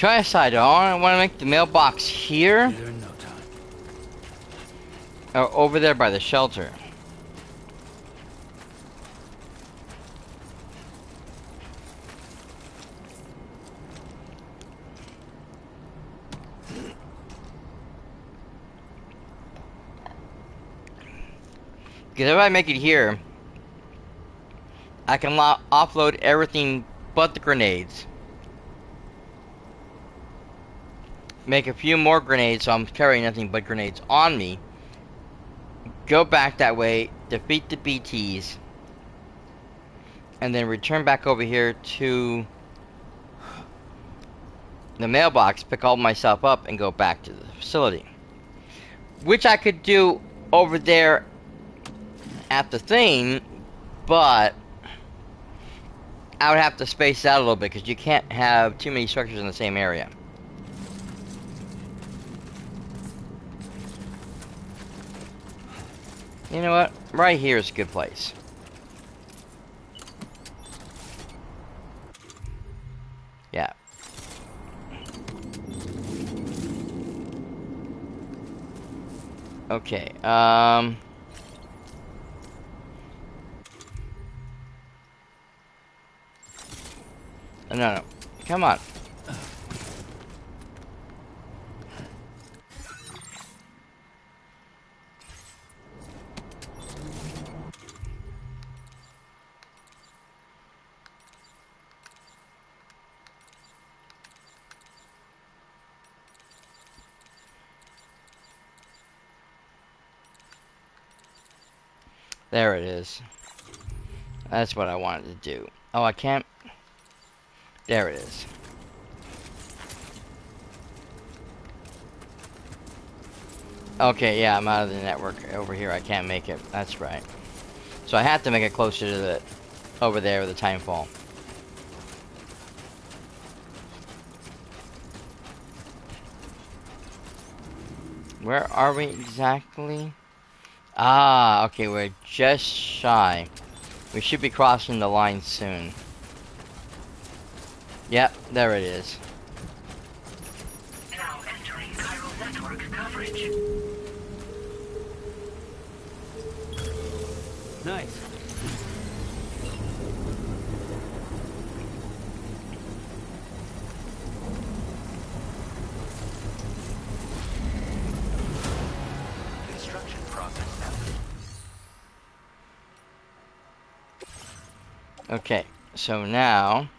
Try a side. I want to make the mailbox here. Be there in no time. Or over there by the shelter. Because if I make it here, I can offload everything but the grenades. Make a few more grenades so I'm carrying nothing but grenades on me. Go back that way, defeat the BTs, and then return back over here to the mailbox, pick all myself up, and go back to the facility. Which I could do over there at the thing, but I would have to space out a little bit because you can't have too many structures in the same area. You know what? Right here is a good place. Yeah. Okay, No, no. Come on. There it is. That's what I wanted to do. Oh, I can't. There it is. Okay, yeah, I'm out of the network over here. I can't make it. That's right. So I have to make it closer to the over there with the timefall. Where are we exactly? Ah, okay, we're just shy. We should be crossing the line soon. Yep, there it is. Now entering chiral network coverage. Nice. Construction process happening. Okay, so now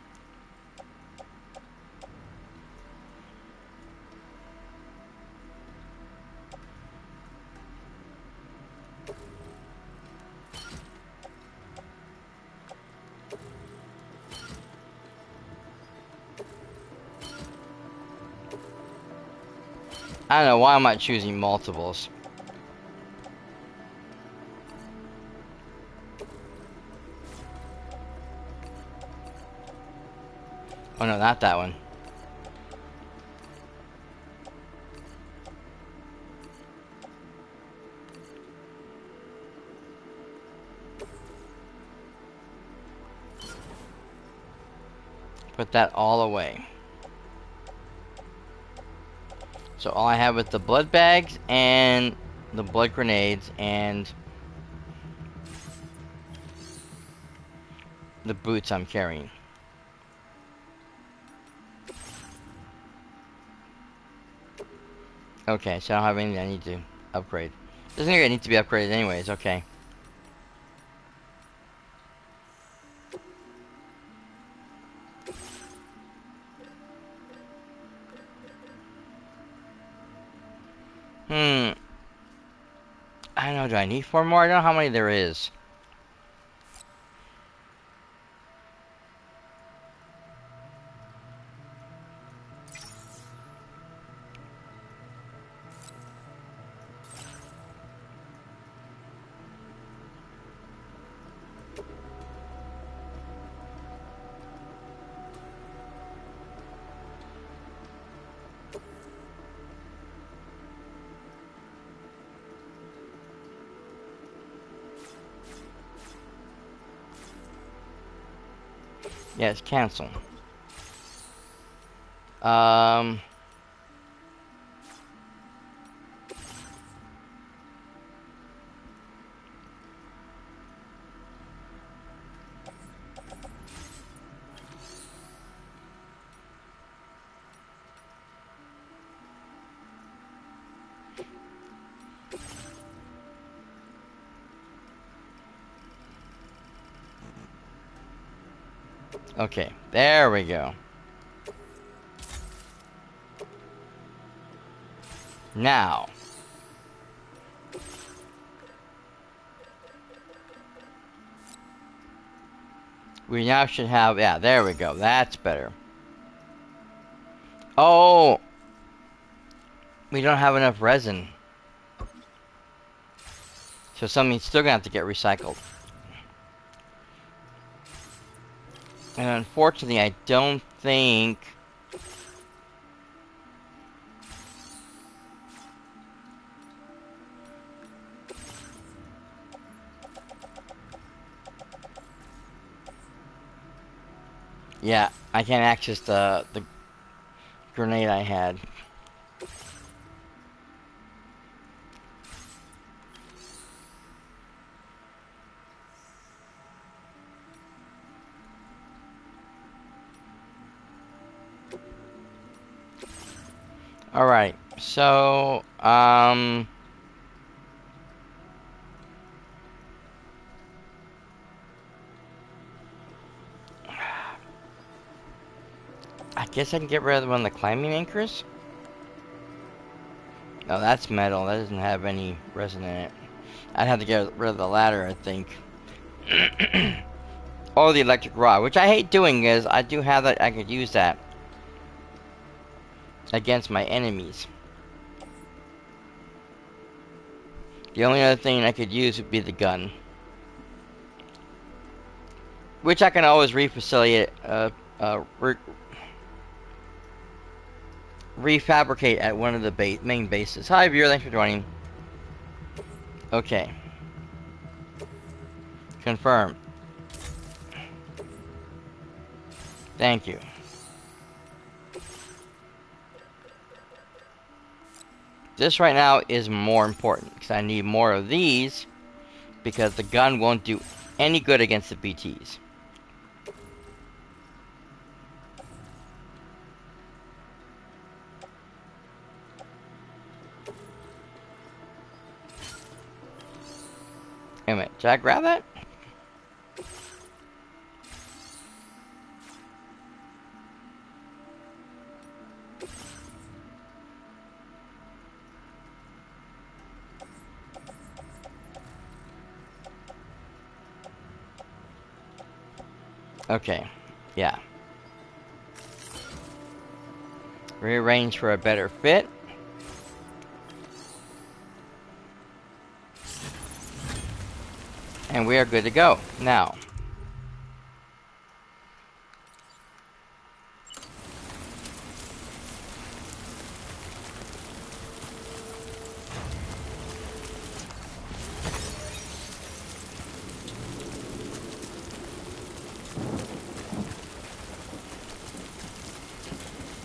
I don't know why am I choosing multiples. Oh no, not that one. Put that all away. So all I have is the blood bags and the blood grenades and the boots I'm carrying. Okay, so I don't have anything I need to upgrade. Doesn't really need to be upgraded anyways, okay. I don't know, do I need 4 more? I don't know how many there is. Yes, cancel. Um... Okay, there we go. Now. We now should have, yeah, there we go. That's better. Oh! We don't have enough resin. So something's still gonna have to get recycled. And unfortunately, I don't think... Yeah, I can't access the grenade I had. All right. So, I guess I can get rid of one of the climbing anchors. No, that's metal. That doesn't have any resin in it. I'd have to get rid of the ladder, I think. Or the electric rod, which I hate doing, is I do have that. I could use that against my enemies. The only other thing I could use would be the gun, which I can always refabricate at one of the main bases. Hi, viewer. Thanks for joining. Okay. Confirm. Thank you. This right now is more important because I need more of these because the gun won't do any good against the BTs. Wait a minute, did I grab that? Okay, yeah. Rearrange for a better fit. And we are good to go. Now.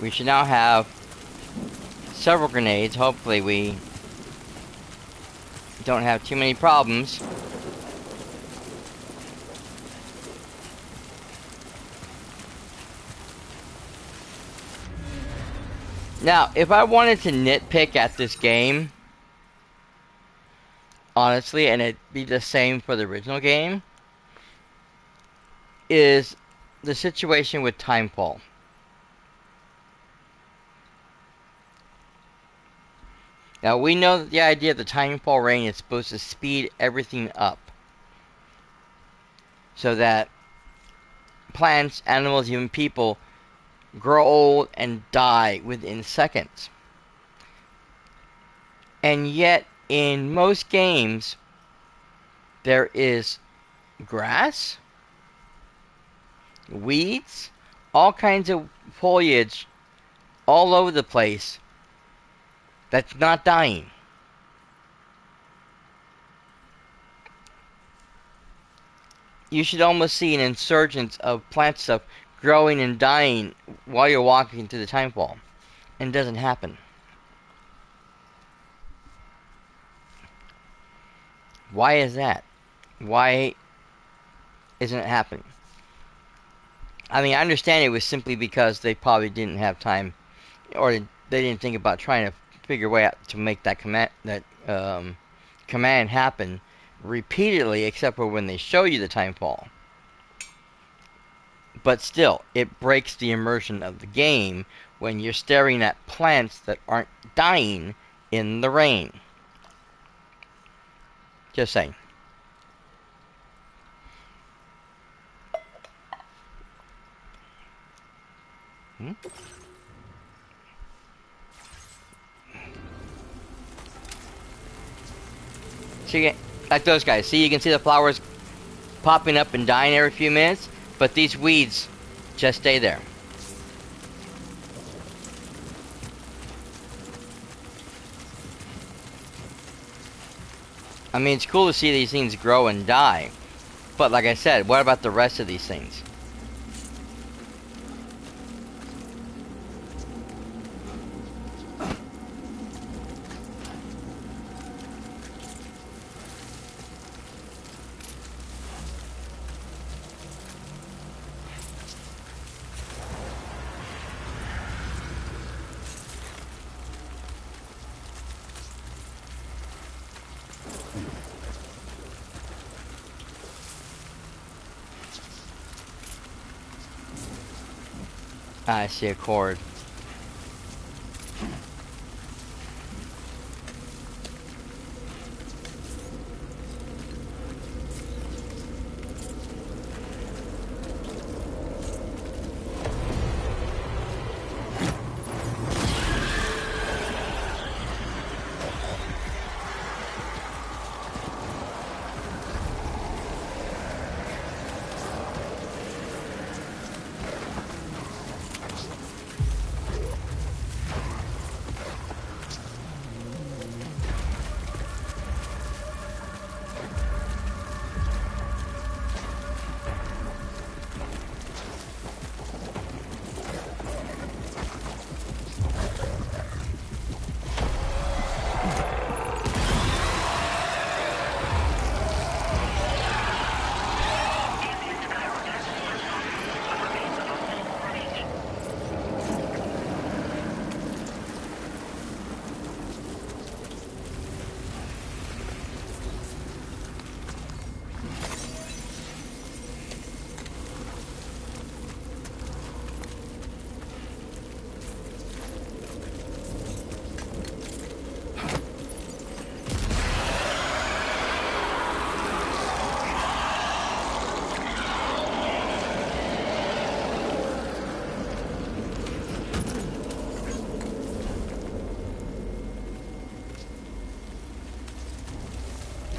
We should now have several grenades. Hopefully we don't have too many problems. Now, if I wanted to nitpick at this game, honestly, and it'd be the same for the original game, is the situation with timefall. Now, we know that the idea of the timefall rain is supposed to speed everything up so that plants, animals, even people grow old and die within seconds. And yet, in most games, there is grass, weeds, all kinds of foliage all over the place that's not dying. You should almost see an insurgence of plant stuff growing and dying while you're walking through the timefall. And it doesn't happen. Why is that? Why isn't it happening? I mean, I understand it was simply because they probably didn't have time, or they didn't think about trying to figure a way out to make that command happen repeatedly, except for when they show you the timefall. But still, it breaks the immersion of the game when you're staring at plants that aren't dying in the rain. Just saying. See, like those guys. See, you can see the flowers popping up and dying every few minutes, but these weeds just stay there. I mean, it's cool to see these things grow and die, but like I said, what about the rest of these things? I see a cord.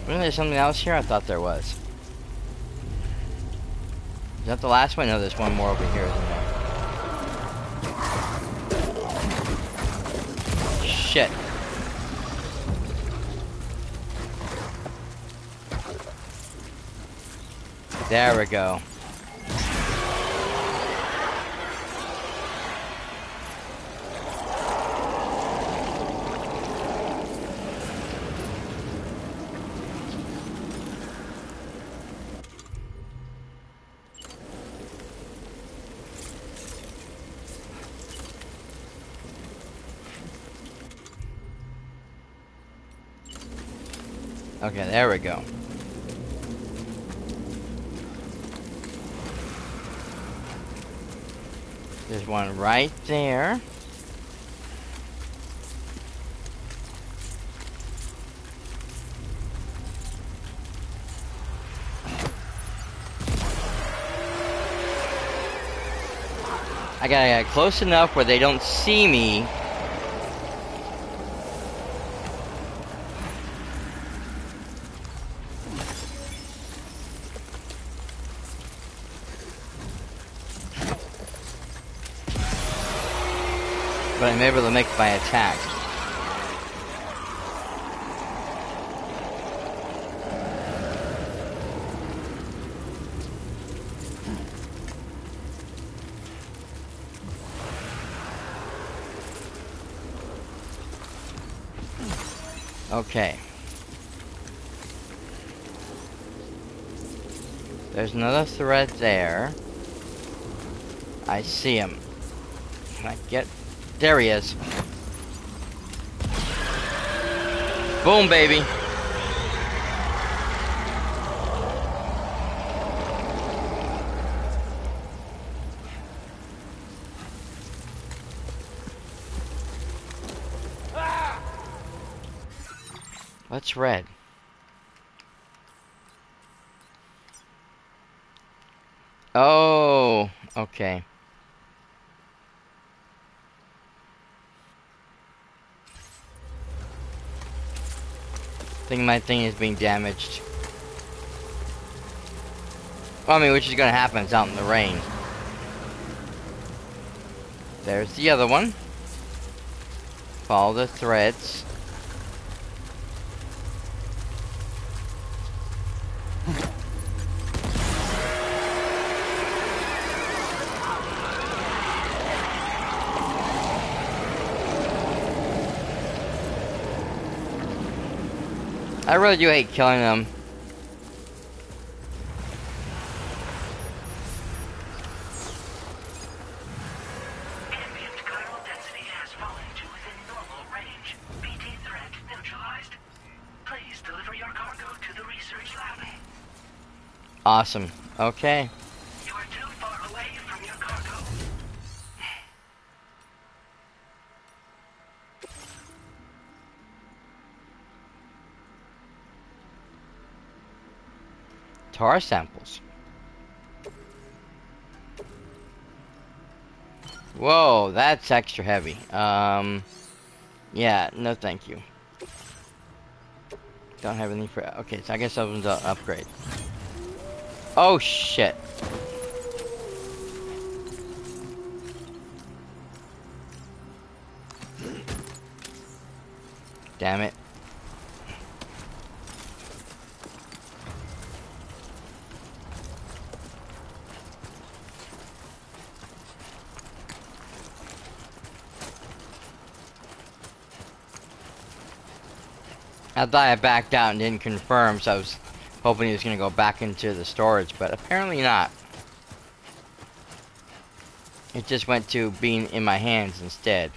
Wasn't there something else here? I thought there was. Is that the last one? No, there's one more over here, isn't there? Shit. There we go. Okay, there we go. There's one right there. I gotta get close enough where they don't see me. But I'm able to make my attack. Okay. There's another thread there. I see him. Can I get... There he is. Boom, baby. What's red? Oh, okay. I think my thing is being damaged. Well, I mean, which is gonna happen, it's out in the rain. There's the other one. Follow the threads. I really do hate killing them. Ambient chiral density has fallen to within normal range. BT threat neutralized. Please deliver your cargo to the research lab. Awesome. Okay. You are too far away from your cargo. guitar samples. Whoa, that's extra heavy. Yeah, no thank you. Don't have any for... Okay, so I guess that was an upgrade. Oh, shit. Damn it. I thought I backed out and didn't confirm, so I was hoping he was going to go back into the storage, but apparently not. It just went to being in my hands instead.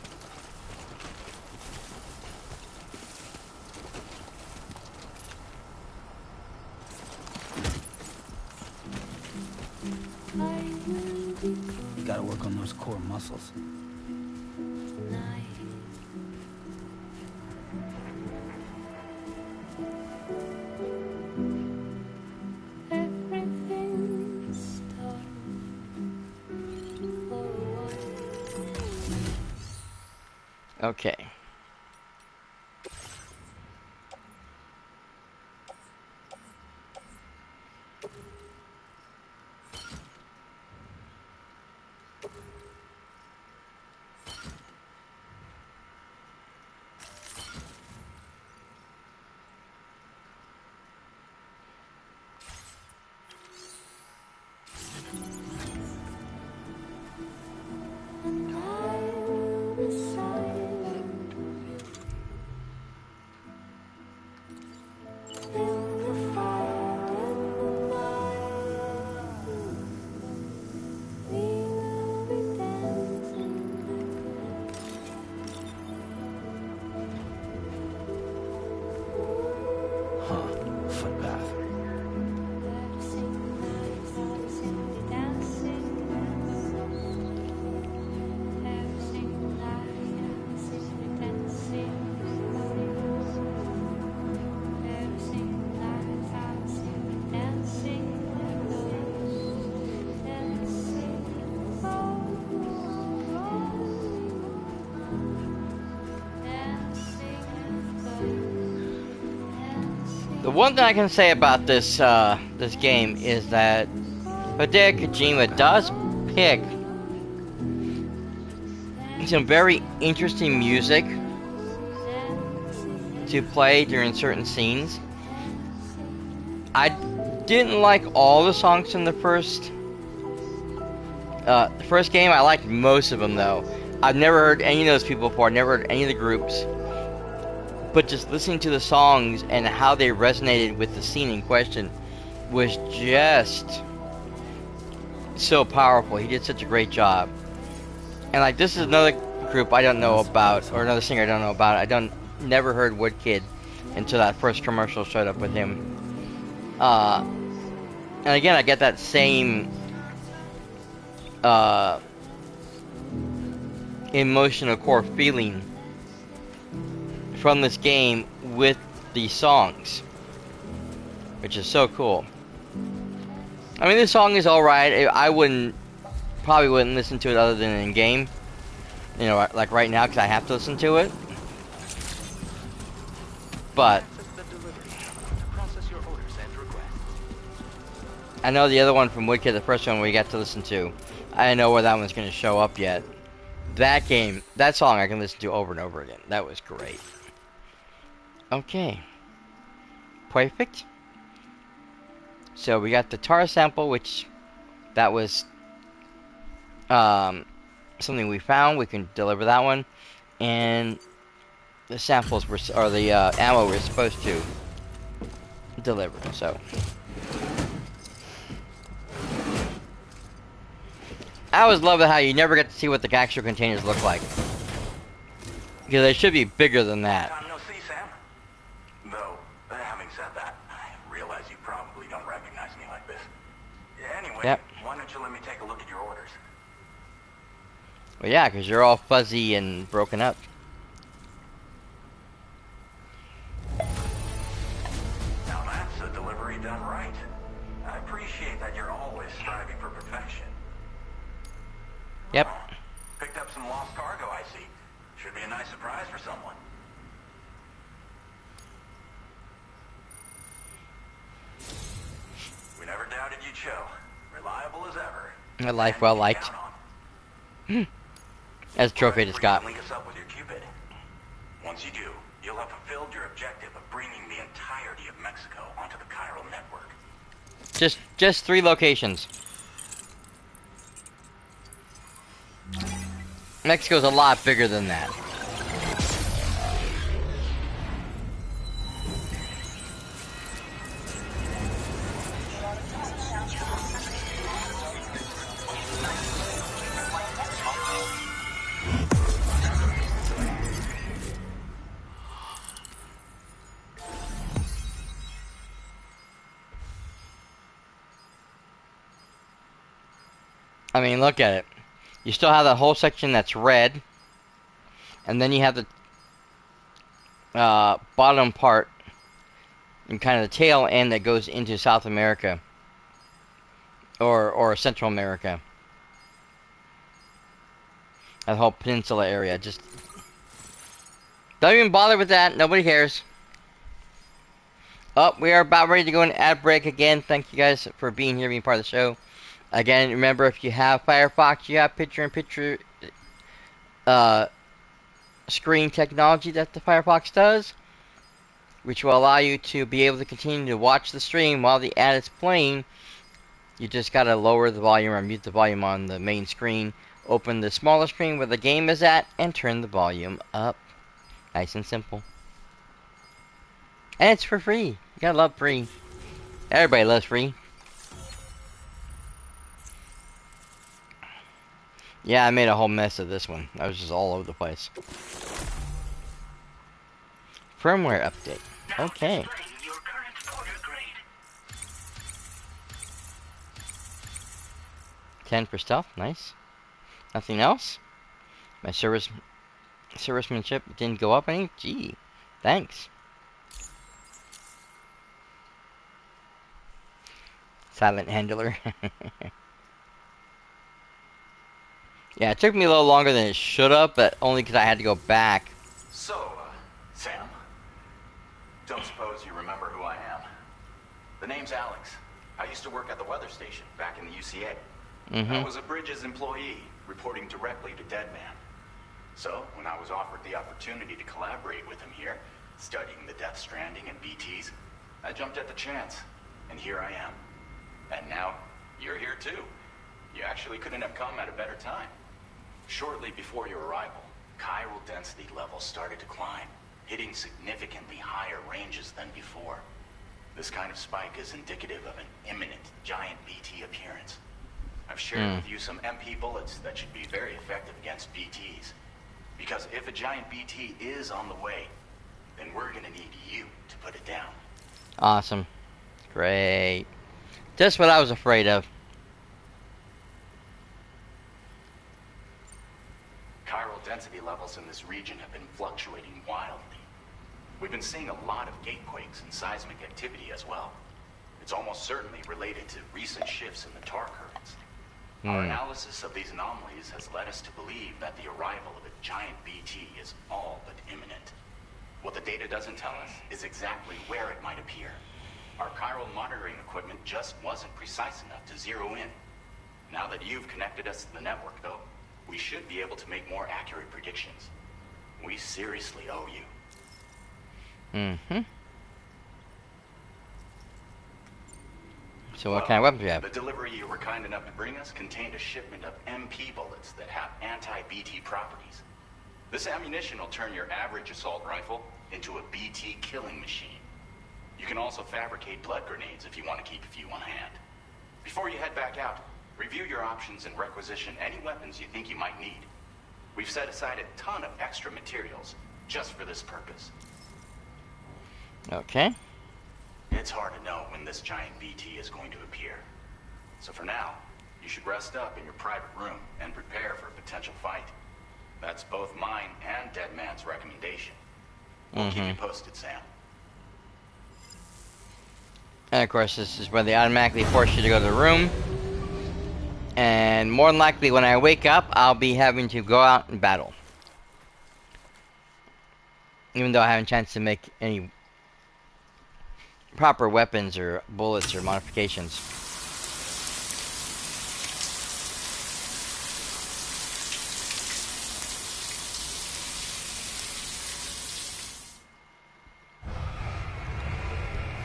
You gotta work on those core muscles. Okay. The one thing I can say about this this game is that Hideo Kojima does pick some very interesting music to play during certain scenes. I didn't like all the songs in the first game. I liked most of them though. I've never heard any of those people before. I've never heard any of the groups. But just listening to the songs and how they resonated with the scene in question was just so powerful. He did such a great job. And like, this is another group I don't know about, or another singer I don't know about. Never heard Woodkid until that first commercial showed up with him. And again, I get that same emotional core feeling from this game with the songs, which is so cool. I mean, this song is alright. I probably wouldn't listen to it other than in game, you know, like right now, because I have to listen to it. But I know the other one from Woodkid, the first one we got to listen to, I don't know where that one's going to show up yet. That song I can listen to over and over again. That was great. Okay. Perfect. So we got the tar sample, which that was something we found. We can deliver that one. And the samples or the ammo we're supposed to deliver. So I always love how you never get to see what the actual containers look like, because they should be bigger than that. Time no see, Sam. Though, having said that, I realize you probably don't recognize me like this. Anyway, Yep. why don't you let me take a look at your orders? Well, yeah, because you're all fuzzy and broken up. Now that's a delivery done right. I Yep. Picked up some lost cargo, I see. Should be a nice surprise for someone. We never doubted you'd show. Reliable as ever. A life well liked. As a trophy to Scott. Link us up with your Cupid. Once you do, you'll have fulfilled your objective of bringing the entirety of Mexico onto the chiral network. Just 3 locations. Mexico's a lot bigger than that. I mean, look at it. You still have that whole section that's red, and then you have the bottom part and kind of the tail end that goes into South America or Central America. That whole peninsula area. Just don't even bother with that. Nobody cares. Oh, we are about ready to go in ad break again. Thank you guys for being here, being part of the show. Again, remember, if you have Firefox, you have picture-in-picture screen technology that the Firefox does, which will allow you to be able to continue to watch the stream while the ad is playing. You just gotta lower the volume or mute the volume on the main screen, open the smaller screen where the game is at, and turn the volume up. Nice and simple. And it's for free. You gotta love free. Everybody loves free. Yeah, I made a whole mess of this one. I was just all over the place. Firmware update. Okay. 10 for stealth. Nice. Nothing else? My servicemanship didn't go up any? Gee. Thanks. Silent handler. Yeah, it took me a little longer than it should have, but only because I had to go back. So, Sam, don't suppose you remember who I am. The name's Alex. I used to work at the weather station back in the UCA. I was a Bridges employee, reporting directly to Deadman. So, when I was offered the opportunity to collaborate with him here, studying the Death Stranding and BTs, I jumped at the chance, and here I am. And now, you're here too. You actually couldn't have come at a better time. Shortly before your arrival, chiral density levels started to climb, hitting significantly higher ranges than before. This kind of spike is indicative of an imminent giant BT appearance. I've shared with you some MP bullets that should be very effective against BTs. Because if a giant BT is on the way, then we're gonna need you to put it down. Awesome. Great. Just what I was afraid of. Chiral density levels in this region have been fluctuating wildly. We've been seeing a lot of gatequakes and seismic activity as well. It's almost certainly related to recent shifts in the tar currents. Our analysis of these anomalies has led us to believe that the arrival of a giant BT is all but imminent. What the data doesn't tell us is exactly where it might appear. Our chiral monitoring equipment just wasn't precise enough to zero in. Now that you've connected us to the network, though, we should be able to make more accurate predictions. We seriously owe you. So what kind of weapons do you have? The delivery you were kind enough to bring us contained a shipment of MP bullets that have anti-BT properties. This ammunition will turn your average assault rifle into a BT killing machine. You can also fabricate blood grenades if you want to keep a few on hand. Before you head back out, review your options and requisition any weapons you think you might need. We've set aside a ton of extra materials just for this purpose. Okay. It's hard to know when this giant BT is going to appear. So for now, you should rest up in your private room and prepare for a potential fight. That's both mine and Deadman's recommendation. We'll keep you posted, Sam. And of course, this is where they automatically force you to go to the room. And more than likely, when I wake up, I'll be having to go out and battle. Even though I haven't a chance to make any proper weapons or bullets or modifications.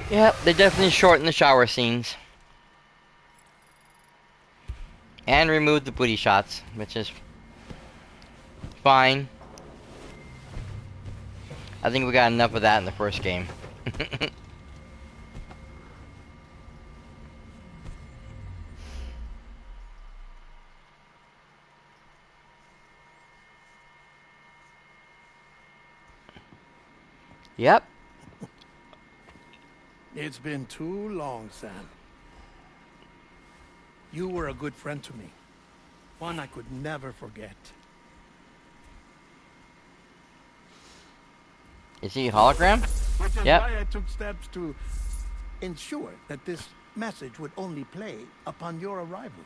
Yep, they definitely shortened the shower scenes. And removed the booty shots, which is fine. I think we got enough of that in the first game. Yep. It's been too long, Sam. You were a good friend to me. One I could never forget. Is he a hologram? Which is Yep. why I took steps to ensure that this message would only play upon your arrival.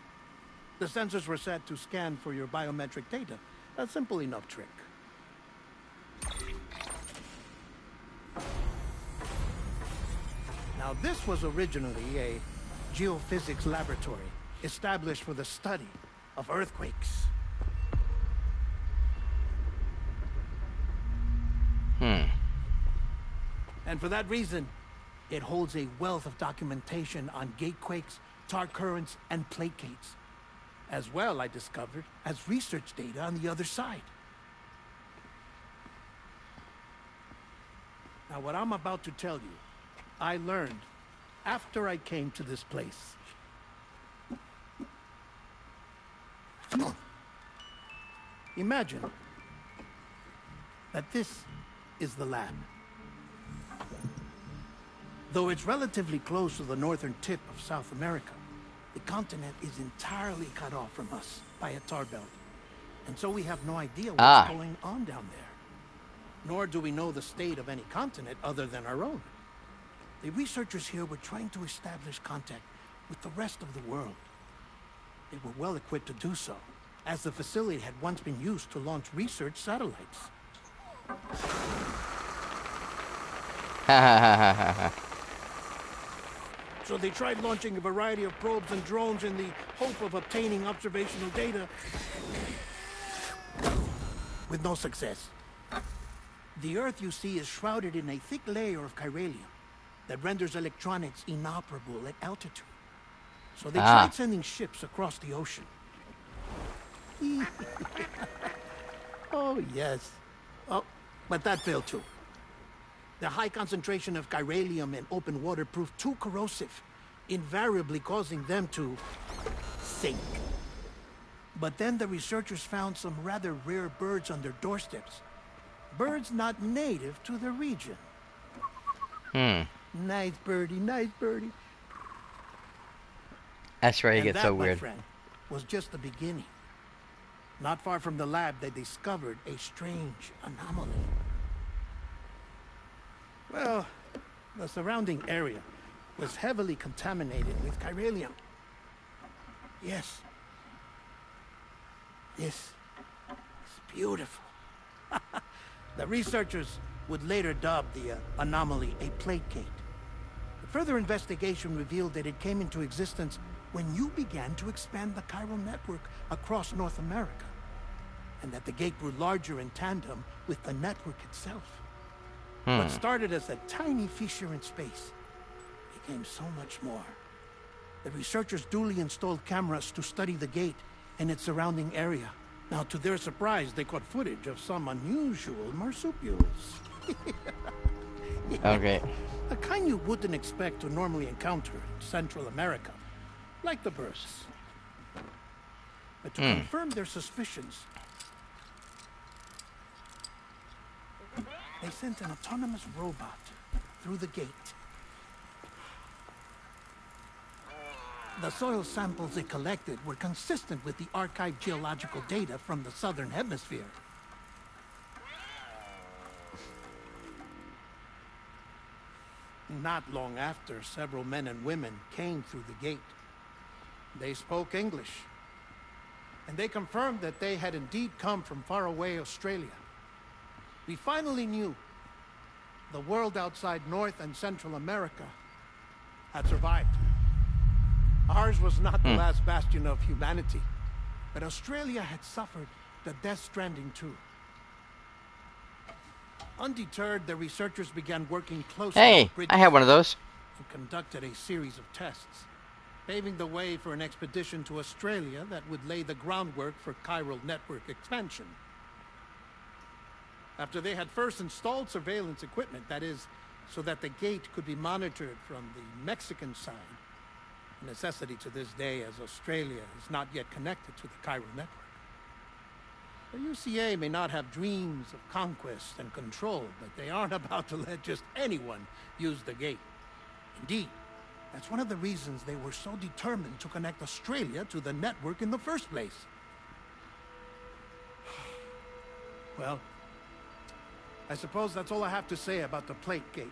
The sensors were set to scan for your biometric data. A simple enough trick. Now, this was originally a geophysics laboratory established for the study of earthquakes. And for that reason, it holds a wealth of documentation on gatequakes, tar currents, and placates. As well, I discovered, as research data on the other side. Now, what I'm about to tell you, I learned after I came to this place. Imagine that this is the lab. Though it's relatively close to the northern tip of South America, the continent is entirely cut off from us by a tar belt. And so we have no idea what's going on down there. Nor do we know the state of any continent other than our own. The researchers here were trying to establish contact with the rest of the world. They were well equipped to do so, as the facility had once been used to launch research satellites. So they tried launching a variety of probes and drones in the hope of obtaining observational data, with no success. The Earth, you see, is shrouded in a thick layer of chiralium that renders electronics inoperable at altitude. So they tried sending ships across the ocean. Oh, yes. Oh, but that failed too. The high concentration of chiralium in open water proved too corrosive, invariably causing them to sink. But then the researchers found some rather rare birds on their doorsteps. Birds not native to the region. Nice birdie, nice birdie. That's where it And gets that, so my weird. friend, was just the beginning. Not far from the lab, they discovered a strange anomaly. Well, the surrounding area was heavily contaminated with chiralium. Yes. This is beautiful. The researchers would later dub the anomaly a placate. The further investigation revealed that it came into existence when you began to expand the chiral network across North America, and that the gate grew larger in tandem with the network itself. What started as a tiny fissure in space became so much more. The researchers duly installed cameras to study the gate and its surrounding area. Now, to their surprise, they caught footage of some unusual marsupials. Okay. A kind you wouldn't expect to normally encounter in Central America, like the birds. But to confirm their suspicions, they sent an autonomous robot through the gate. The soil samples it collected were consistent with the archived geological data from the southern hemisphere. Not long after, several men and women came through the gate. They spoke English, and they confirmed that they had indeed come from faraway Australia. We finally knew the world outside North and Central America had survived. Ours was not the last bastion of humanity, but Australia had suffered the Death Stranding too. Undeterred, the researchers began working closely Hey, with I have one of those. and conducted a series of tests, paving the way for an expedition to Australia that would lay the groundwork for chiral network expansion. After they had first installed surveillance equipment, that is, so that the gate could be monitored from the Mexican side, a necessity to this day as Australia is not yet connected to the chiral network. The UCA may not have dreams of conquest and control, but they aren't about to let just anyone use the gate. Indeed, that's one of the reasons they were so determined to connect Australia to the network in the first place. Well, I suppose that's all I have to say about the plate gate.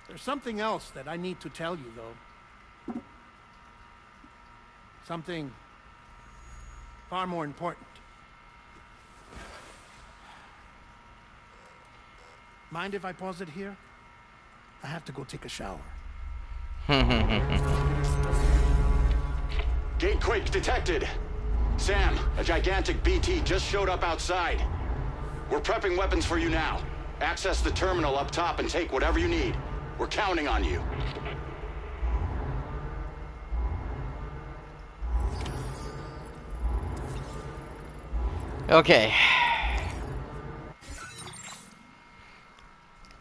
There's something else that I need to tell you, though. Something far more important. Mind if I pause it here? I have to go take a shower. Gate quake detected. Sam, a gigantic BT just showed up outside. We're prepping weapons for you now. Access the terminal up top and take whatever you need. We're counting on you. Okay.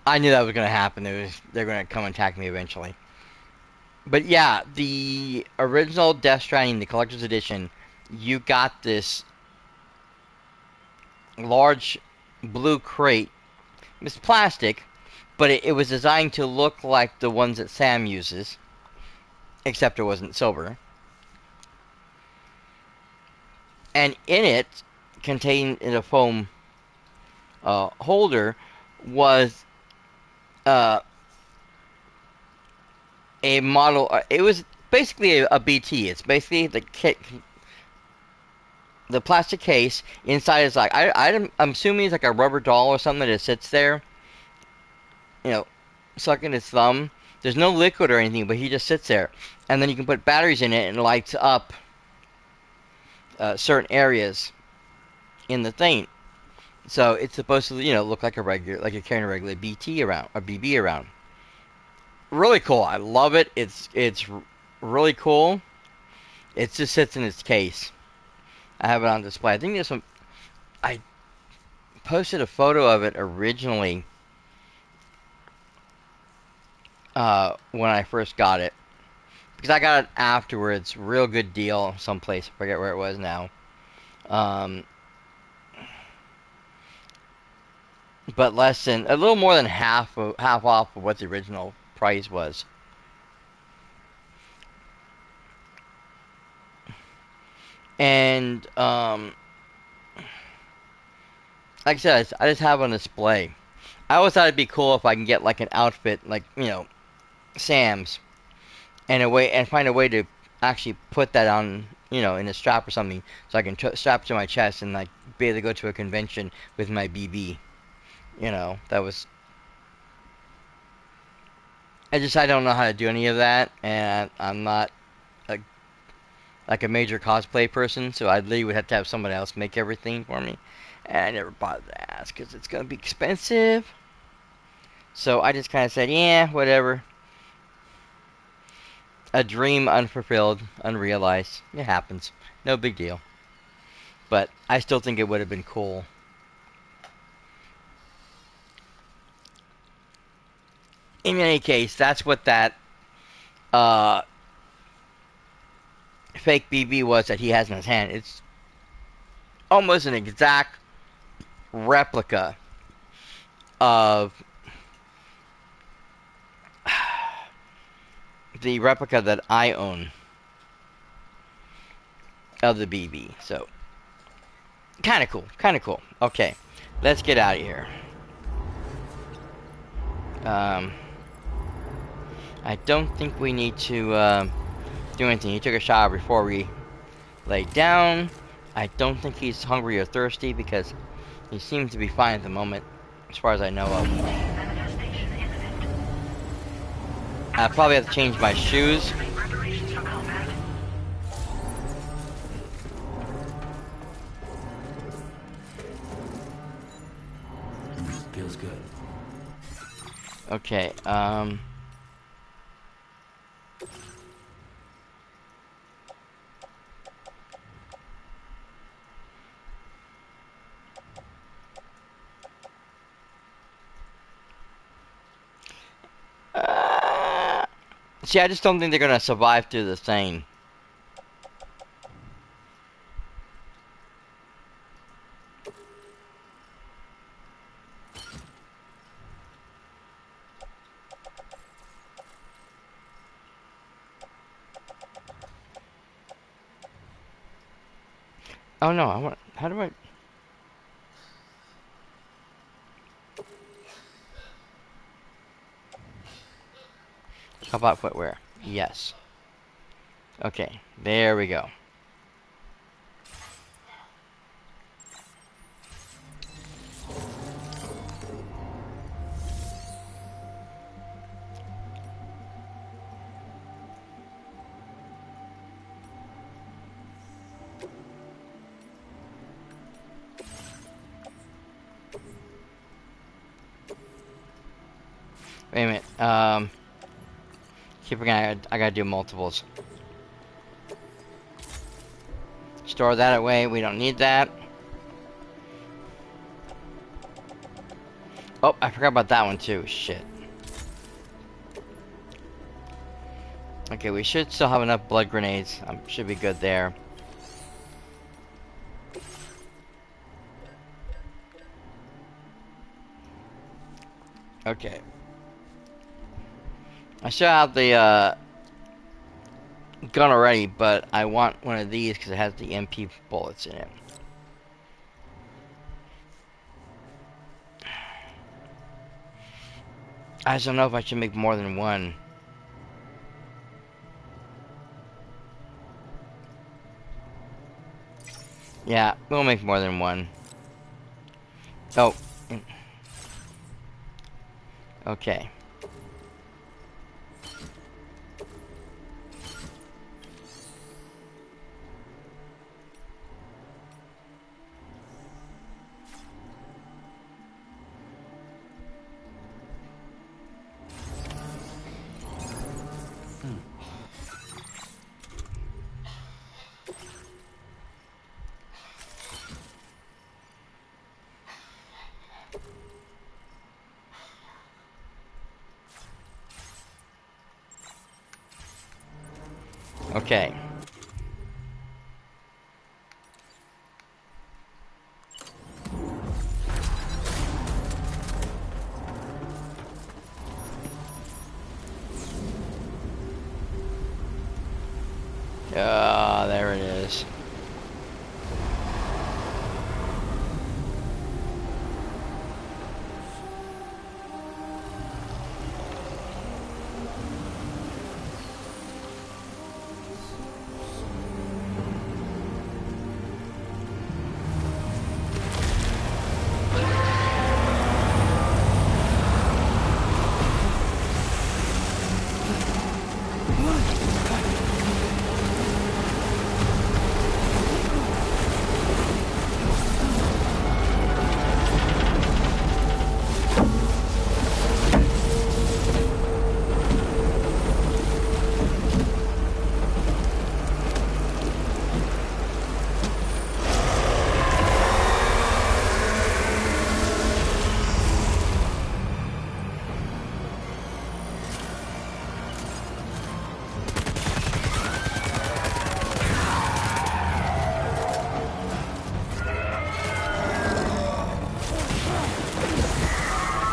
I knew that was going to happen. They're going to come and attack me eventually. But yeah, the original Death Stranding, the collector's edition, you got this large blue crate. It's plastic, but it was designed to look like the ones that Sam uses, except it wasn't silver. And in it, contained in a foam holder, was a model. It was basically a BT. It's basically the plastic case. Inside is like I'm assuming it's like a rubber doll or something that sits there, sucking his thumb. There's no liquid or anything, but he just sits there, and then you can put batteries in it and it lights up certain areas in the thing. So it's supposed to, look like like you're carrying a regular BT around, or BB around. Really cool. I love it. It's really cool. It just sits in its case. I have it on display. I think there's some. I posted a photo of it originally when I first got it, because I got it afterwards. Real good deal, someplace. I forget where it was now. But a little more than half off of what the original price was. And like I said, I just have it on display. I always thought it'd be cool if I can get like an outfit, like Sam's, and find a way to actually put that on, in a strap or something, so I can strap it to my chest and like be able to go to a convention with my BB. That was. I don't know how to do any of that, and I'm not a major cosplay person, so I literally would have to have someone else make everything for me, and I never bothered to ask because it's gonna be expensive. So I just kind of said, yeah, whatever. A dream unfulfilled, unrealized. It happens. No big deal. But I still think it would have been cool. In any case, that's what that fake BB was that he has in his hand. It's almost an exact replica of the replica that I own of the BB. So, kind of cool. Okay, let's get out of here. I don't think we need to do anything. He took a shower before we laid down. I don't think he's hungry or thirsty because he seems to be fine at the moment, as far as I know of. Manifestation imminent. I probably have to change my shoes. Make preparations for combat. Feels good. Okay, see, I just don't think they're gonna survive through the thing. Oh no, I want. How do I? How about footwear? Yes. Okay, there we go. Wait a minute. Keep forgetting I gotta do multiples. Store that away. We don't need that. Oh, I forgot about that one too. Shit. Okay, we should still have enough blood grenades. Should be good there. Okay. I still have the gun already, but I want one of these because it has the MP bullets in it. I just don't know if I should make more than one. Yeah, we'll make more than one. Oh. Okay. Okay. Ah, there it is.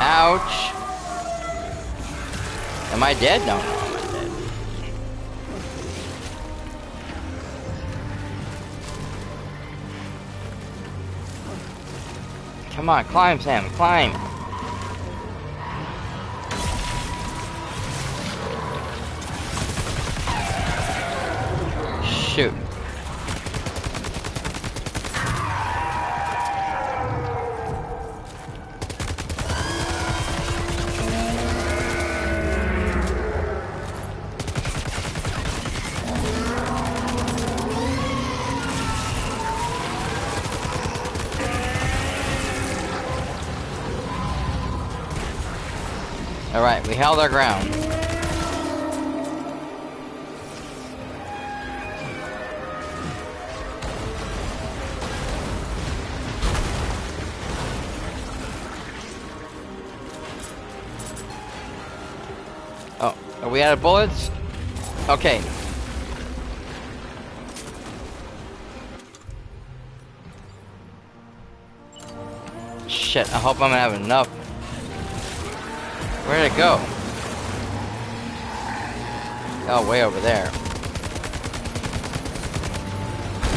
Ouch. Am I dead? No, no, I'm not dead. Come on, climb, Sam, climb. Alright, we held our ground. Oh, are we out of bullets? Okay. Shit, I hope I'm gonna have enough. Where'd it go? Oh, way over there.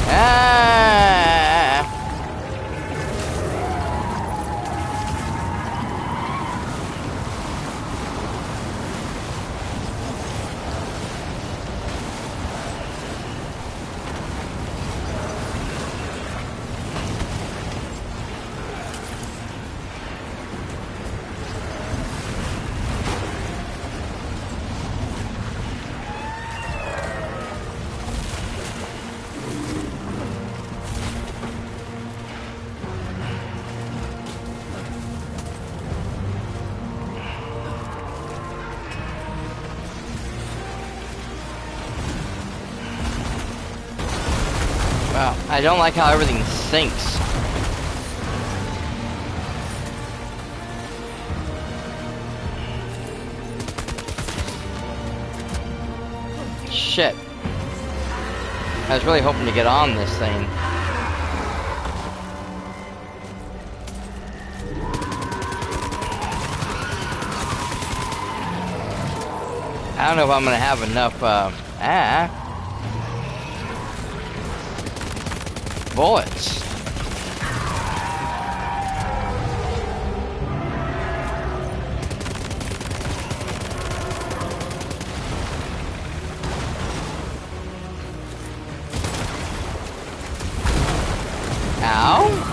Ah! Wow, I don't like how everything sinks. Shit. I was really hoping to get on this thing. I don't know if I'm gonna have enough, bullets. Ow.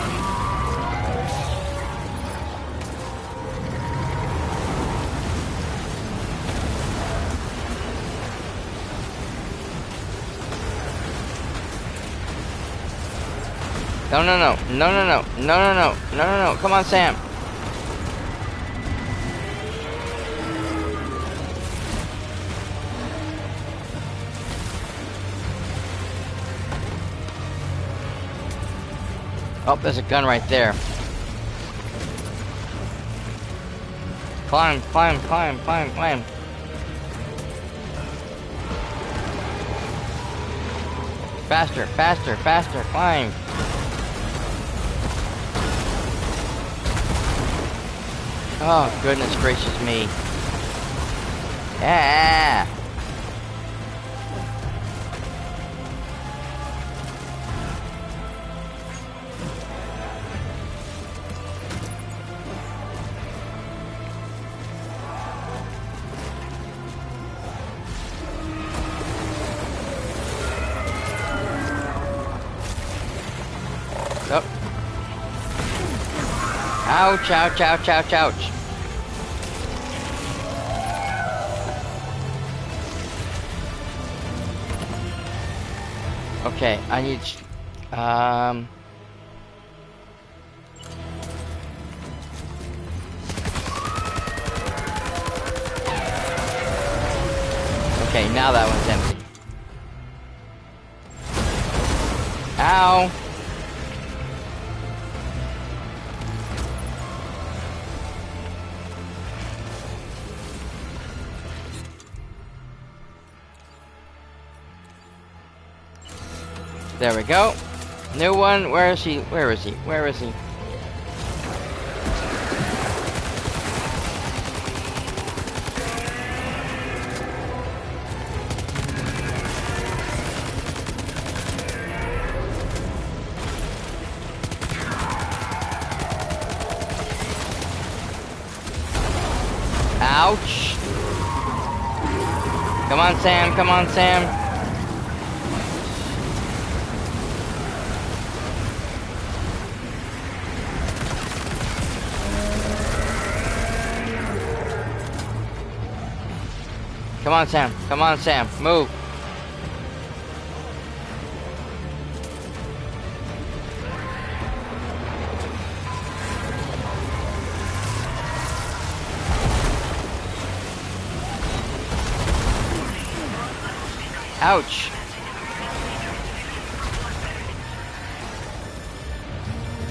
No, no, no, no, no, no, no, no, no, no, no, no, come on, Sam. Oh, there's a gun right there. Climb, climb, climb, climb, climb. Faster, faster, faster, climb. Oh, goodness gracious me. Yeah. Oh. Ouch, ouch, ouch, ouch, ouch. Okay, I need... Okay, now that one's empty. Ow! There we go. New one. Where is he? Where is he? Where is he? Ouch. Come on, Sam. Come on, Sam. Come on, Sam. Come on, Sam. Move. Ouch.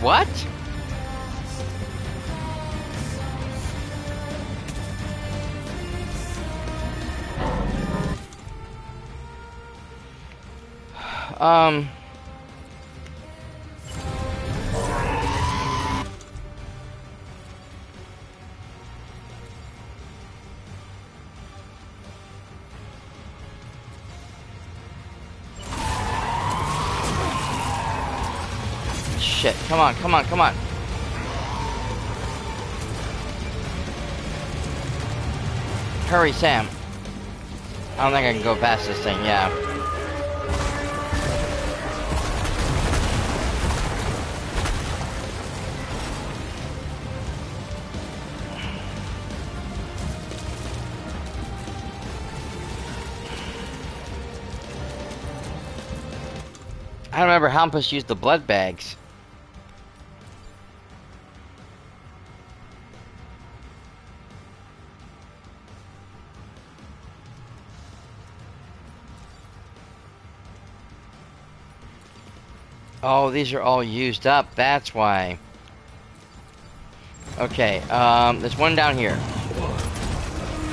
What? Shit, come on, come on, come on. Hurry, Sam. I don't think I can go past this thing, yeah. I don't remember how I'm supposed to use the blood bags. Oh, these are all used up, that's why. Okay, there's one down here.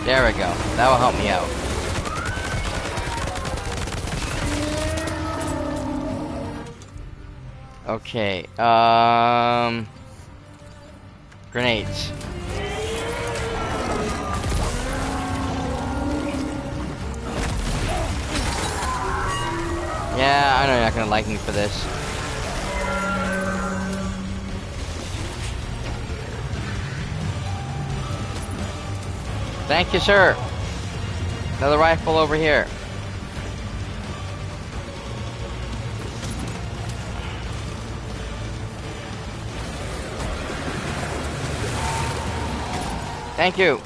There we go. That will help me out. Okay, grenades. Yeah, I know you're not gonna like me for this. Thank you, sir. Another rifle over here. Thank you.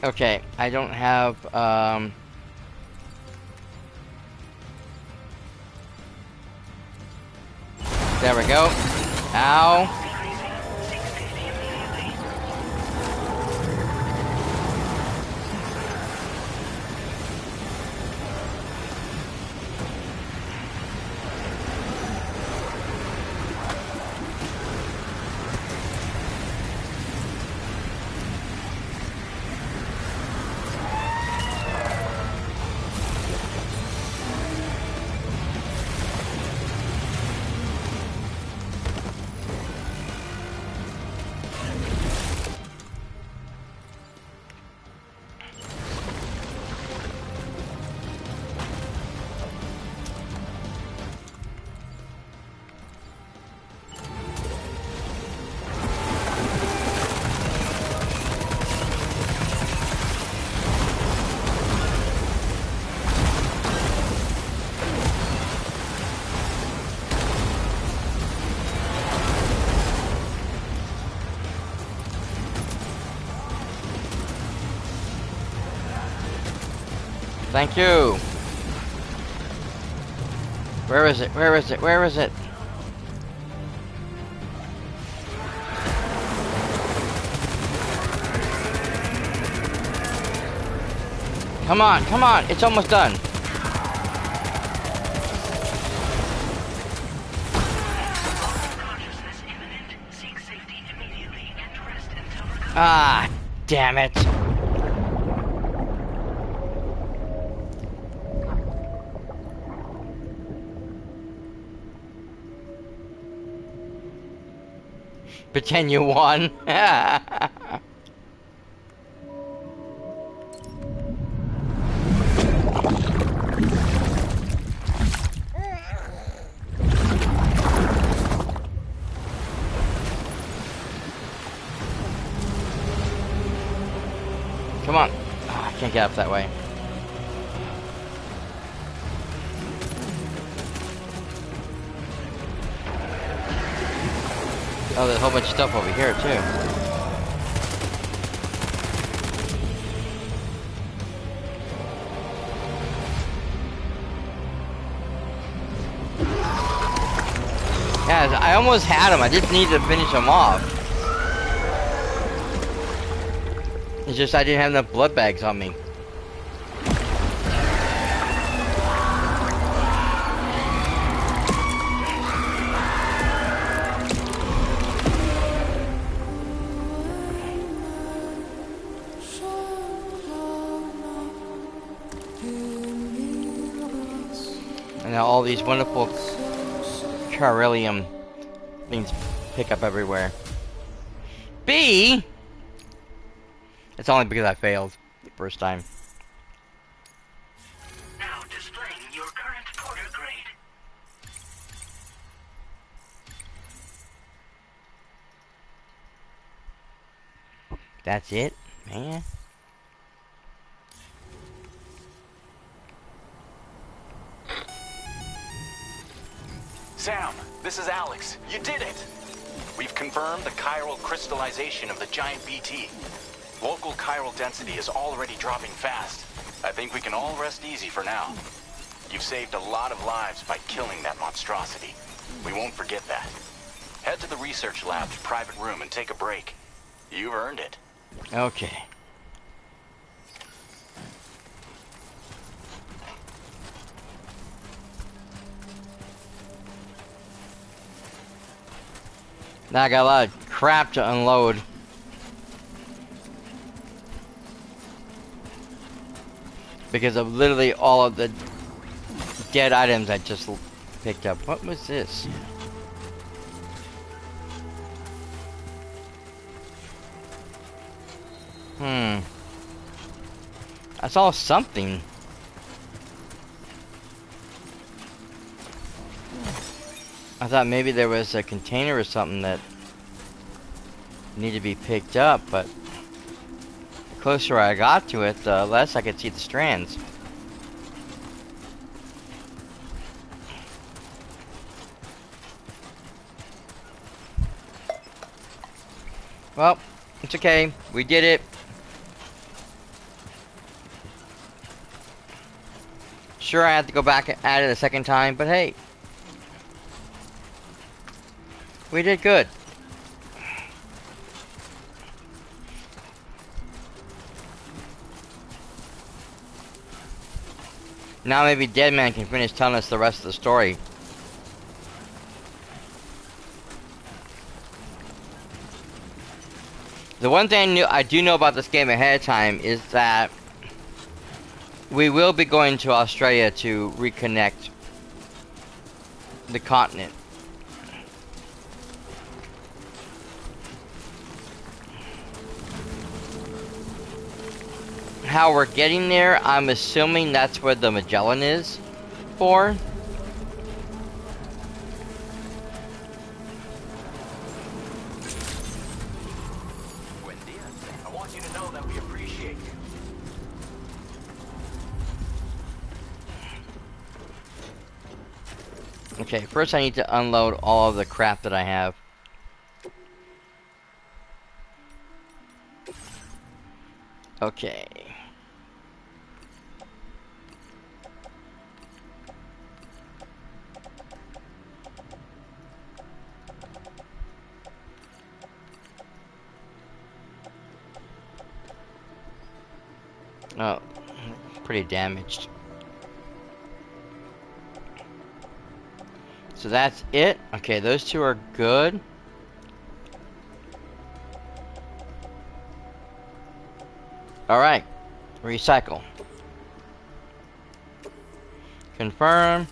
Okay, I don't have, there we go. Ow. Thank you. Where is it? Where is it? Where is it? Come on, come on. It's almost done. Ah, damn it. Pretend you won. Come on. Oh, I can't get up that way. Oh, there's a whole bunch of stuff over here, too. Yeah, I almost had him. I just need to finish him off. It's just I didn't have enough blood bags on me. And now all these wonderful Carilium things pick up everywhere. B! It's only because I failed the first time. Now displaying your current porter grade. That's it, man. Sam, this is Alex. You did it! We've confirmed the chiral crystallization of the giant BT. Local chiral density is already dropping fast. I think we can all rest easy for now. You've saved a lot of lives by killing that monstrosity. We won't forget that. Head to the research lab's private room and take a break. You've earned it. Okay. Now I got a lot of crap to unload. Because of literally all of the dead items I just picked up. What was this? I saw something. I thought maybe there was a container or something that needed to be picked up, but the closer I got to it, the less I could see the strands. Well, it's okay. We did it. Sure, I had to go back and add it a second time, but hey. We did good. Now maybe Deadman can finish telling us the rest of the story. The one thing I do know about this game ahead of time is that we will be going to Australia to reconnect the continent. How we're getting there, I'm assuming that's where the Magellan is for. I want you to know that we appreciate you. Okay, first I need to unload all of the crap that I have. Okay. Oh, pretty damaged. So that's it. Okay, those two are good. Alright. Recycle. Confirm.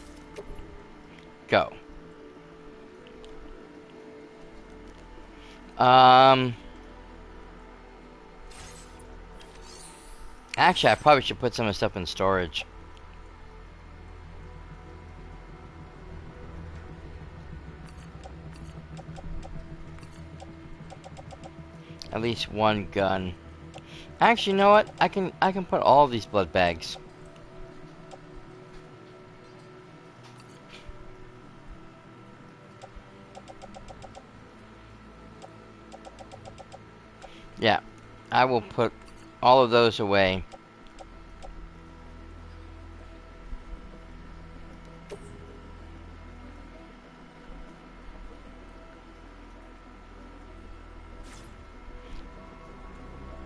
Go. Actually, I probably should put some of the stuff in storage. At least one gun. Actually, you know what? I can put all of these blood bags. Yeah, I will put all of those away.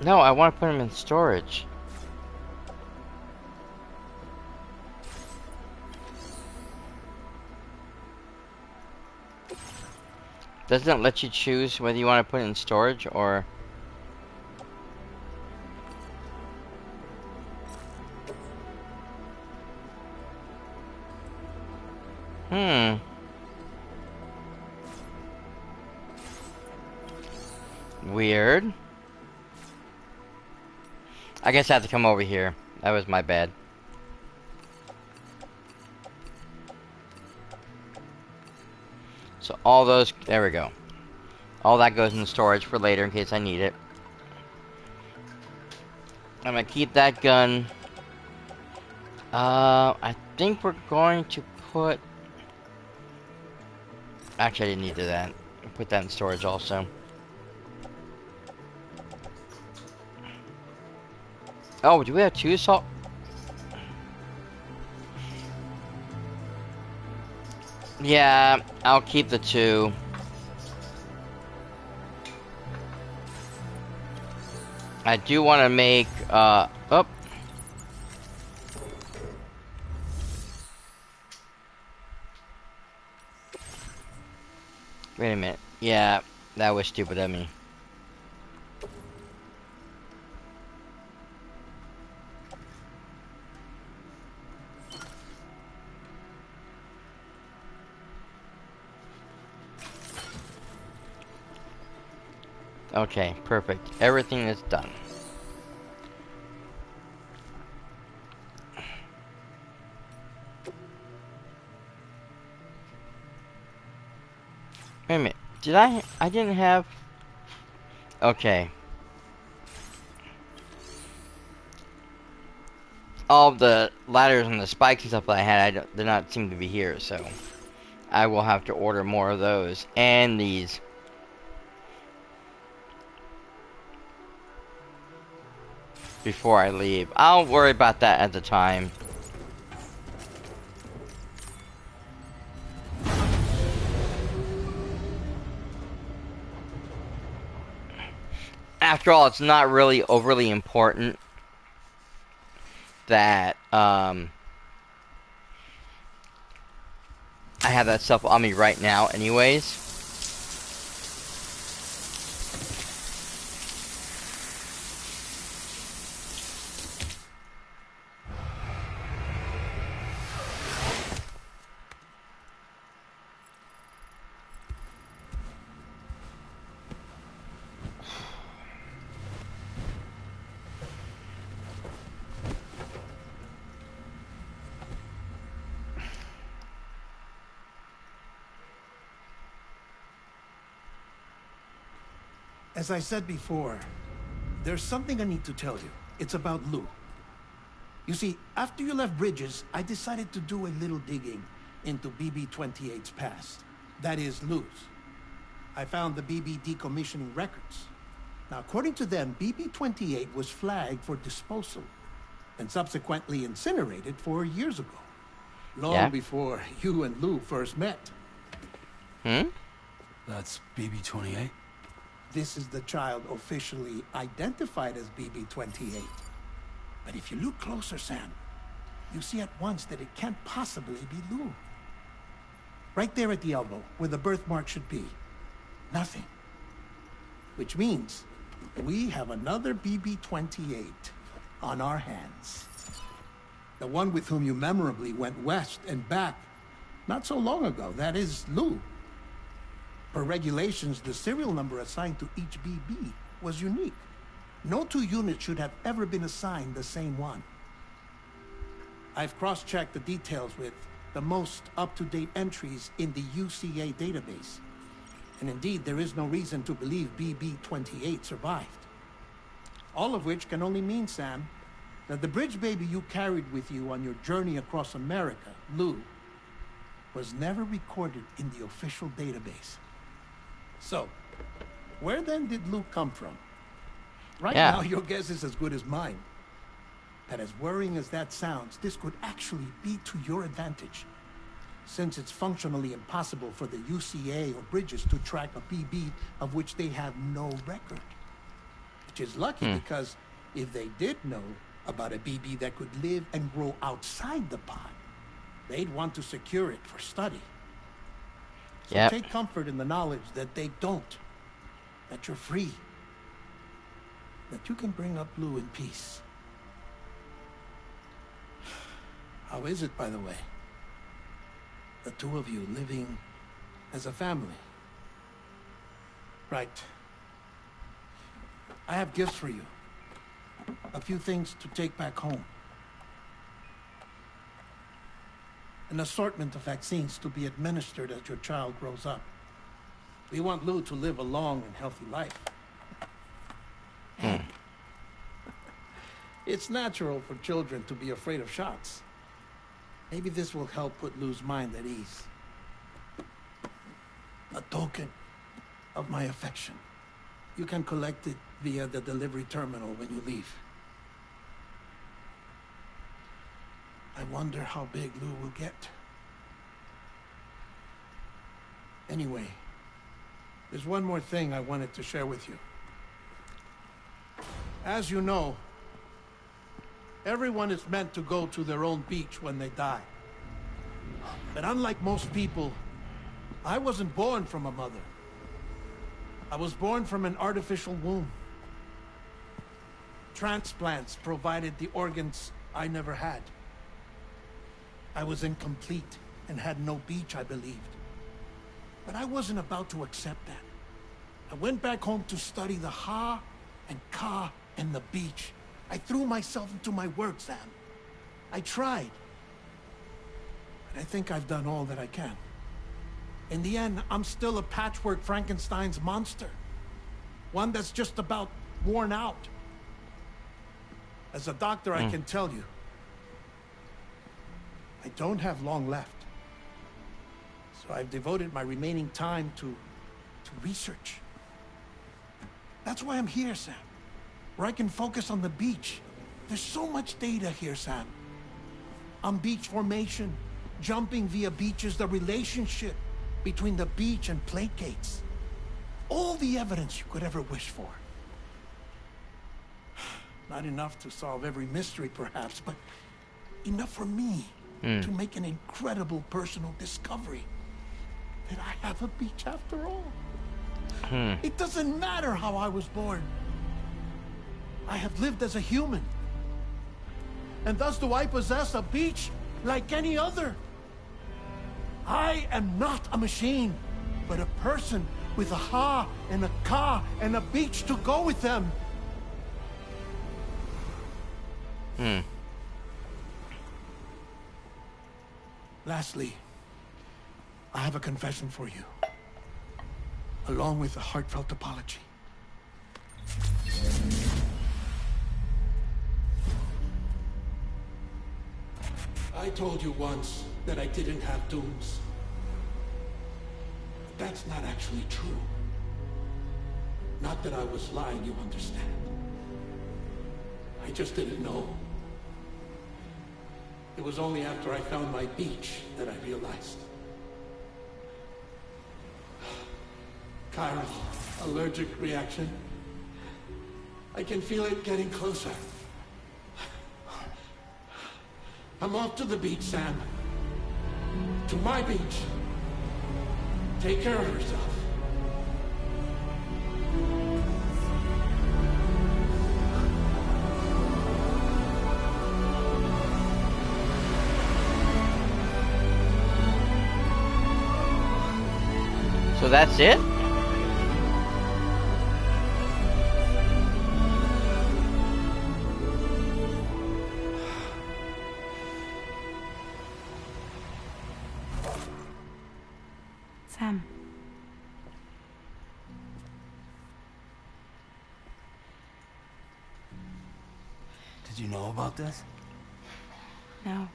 No, I want to put them in storage. Doesn't it let you choose whether you want to put it in storage or... Weird. I guess I have to come over here. That was my bad. So all those... There we go. All that goes in storage for later in case I need it. I'm gonna keep that gun. I think we're going to put... Actually, I didn't need to do that. Put that in storage also. Oh, do we have 2 assault? Yeah, I'll keep the 2. I do want to make, oh. Wait a minute. Yeah, that was stupid of me. Okay, perfect. Everything is done. Wait a minute. Did I didn't have... Okay. All the ladders and the spikes and stuff that I had, they're not seem to be here, so... I will have to order more of those. And these. Before I leave. I'll worry about that at the time. After all, it's not really overly important that I have that stuff on me right now anyways. As I said before, there's something I need to tell you. It's about Lou. You see, after you left Bridges, I decided to do a little digging into BB-28's past. That is, Lou's. I found the BB decommissioning records. Now, according to them, BB-28 was flagged for disposal and subsequently incinerated 4 years ago. Long before you and Lou first met. That's BB-28? This is the child officially identified as BB-28. But if you look closer, Sam, you see at once that it can't possibly be Lou. Right there at the elbow, where the birthmark should be. Nothing. Which means we have another BB-28 on our hands. The one with whom you memorably went west and back not so long ago. That is Lou. Per regulations, the serial number assigned to each BB was unique. No 2 units should have ever been assigned the same one. I've cross-checked the details with the most up-to-date entries in the UCA database. And indeed, there is no reason to believe BB-28 survived. All of which can only mean, Sam, that the bridge baby you carried with you on your journey across America, Lou, was never recorded in the official database. So, where then did Lou come from? Right now, your guess is as good as mine. That as worrying as that sounds, this could actually be to your advantage, since it's functionally impossible for the UCA or Bridges to track a BB of which they have no record. Which is lucky because if they did know about a BB that could live and grow outside the pod, they'd want to secure it for study. So Yep. take comfort in the knowledge that they don't. That you're free. That you can bring up Blue in peace. How is it, by the way? The two of you living as a family. Right. I have gifts for you. A few things to take back home. An assortment of vaccines to be administered as your child grows up. We want Lou to live a long and healthy life. It's natural for children to be afraid of shots. Maybe this will help put Lou's mind at ease. A token of my affection. You can collect it via the delivery terminal when you leave. I wonder how big Lou will get. Anyway, there's one more thing I wanted to share with you. As you know, everyone is meant to go to their own beach when they die. But unlike most people, I wasn't born from a mother. I was born from an artificial womb. Transplants provided the organs I never had. I was incomplete and had no beach, I believed. But I wasn't about to accept that. I went back home to study the Ha and Ka and the beach. I threw myself into my work, Sam. I tried. But I think I've done all that I can. In the end, I'm still a patchwork Frankenstein's monster. One that's just about worn out. As a doctor, I can tell you, I don't have long left. So I've devoted my remaining time to research. That's why I'm here, Sam. Where I can focus on the beach. There's so much data here, Sam. On beach formation, jumping via beaches, the relationship between the beach and plate gates. All the evidence you could ever wish for. Not enough to solve every mystery, perhaps, but enough for me to make an incredible personal discovery. That I have a beach after all. It doesn't matter how I was born. I have lived as a human. And thus do I possess a beach like any other. I am not a machine, but a person with a Ha and a Ka and a beach to go with them. Lastly, I have a confession for you, along with a heartfelt apology. I told you once that I didn't have dooms. But that's not actually true. Not that I was lying, you understand. I just didn't know. It was only after I found my beach that I realized. Chiral allergic reaction. I can feel it getting closer. I'm off to the beach, Sam. To my beach. Take care of yourself. So that's it? Sam. Did you know about this? No.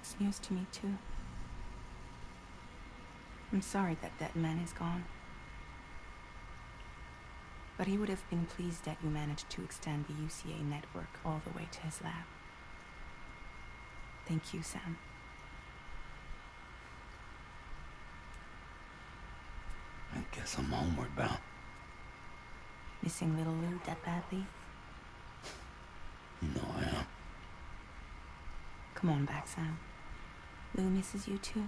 It's news to me, too. I'm sorry that man is gone. But he would have been pleased that you managed to extend the UCA network all the way to his lab. Thank you, Sam. I guess I'm homeward bound. Missing little Lou that badly? You know I am. Come on back, Sam. Lou misses you too.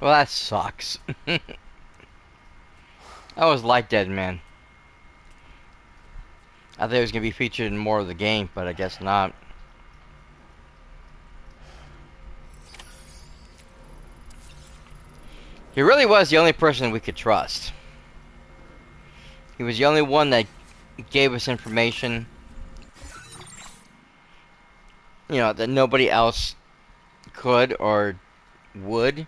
Well, that sucks. I always liked Dead Man. I thought it was going to be featured in more of the game, but I guess not. He really was the only person we could trust. He was the only one that gave us information, you know, that nobody else could or would.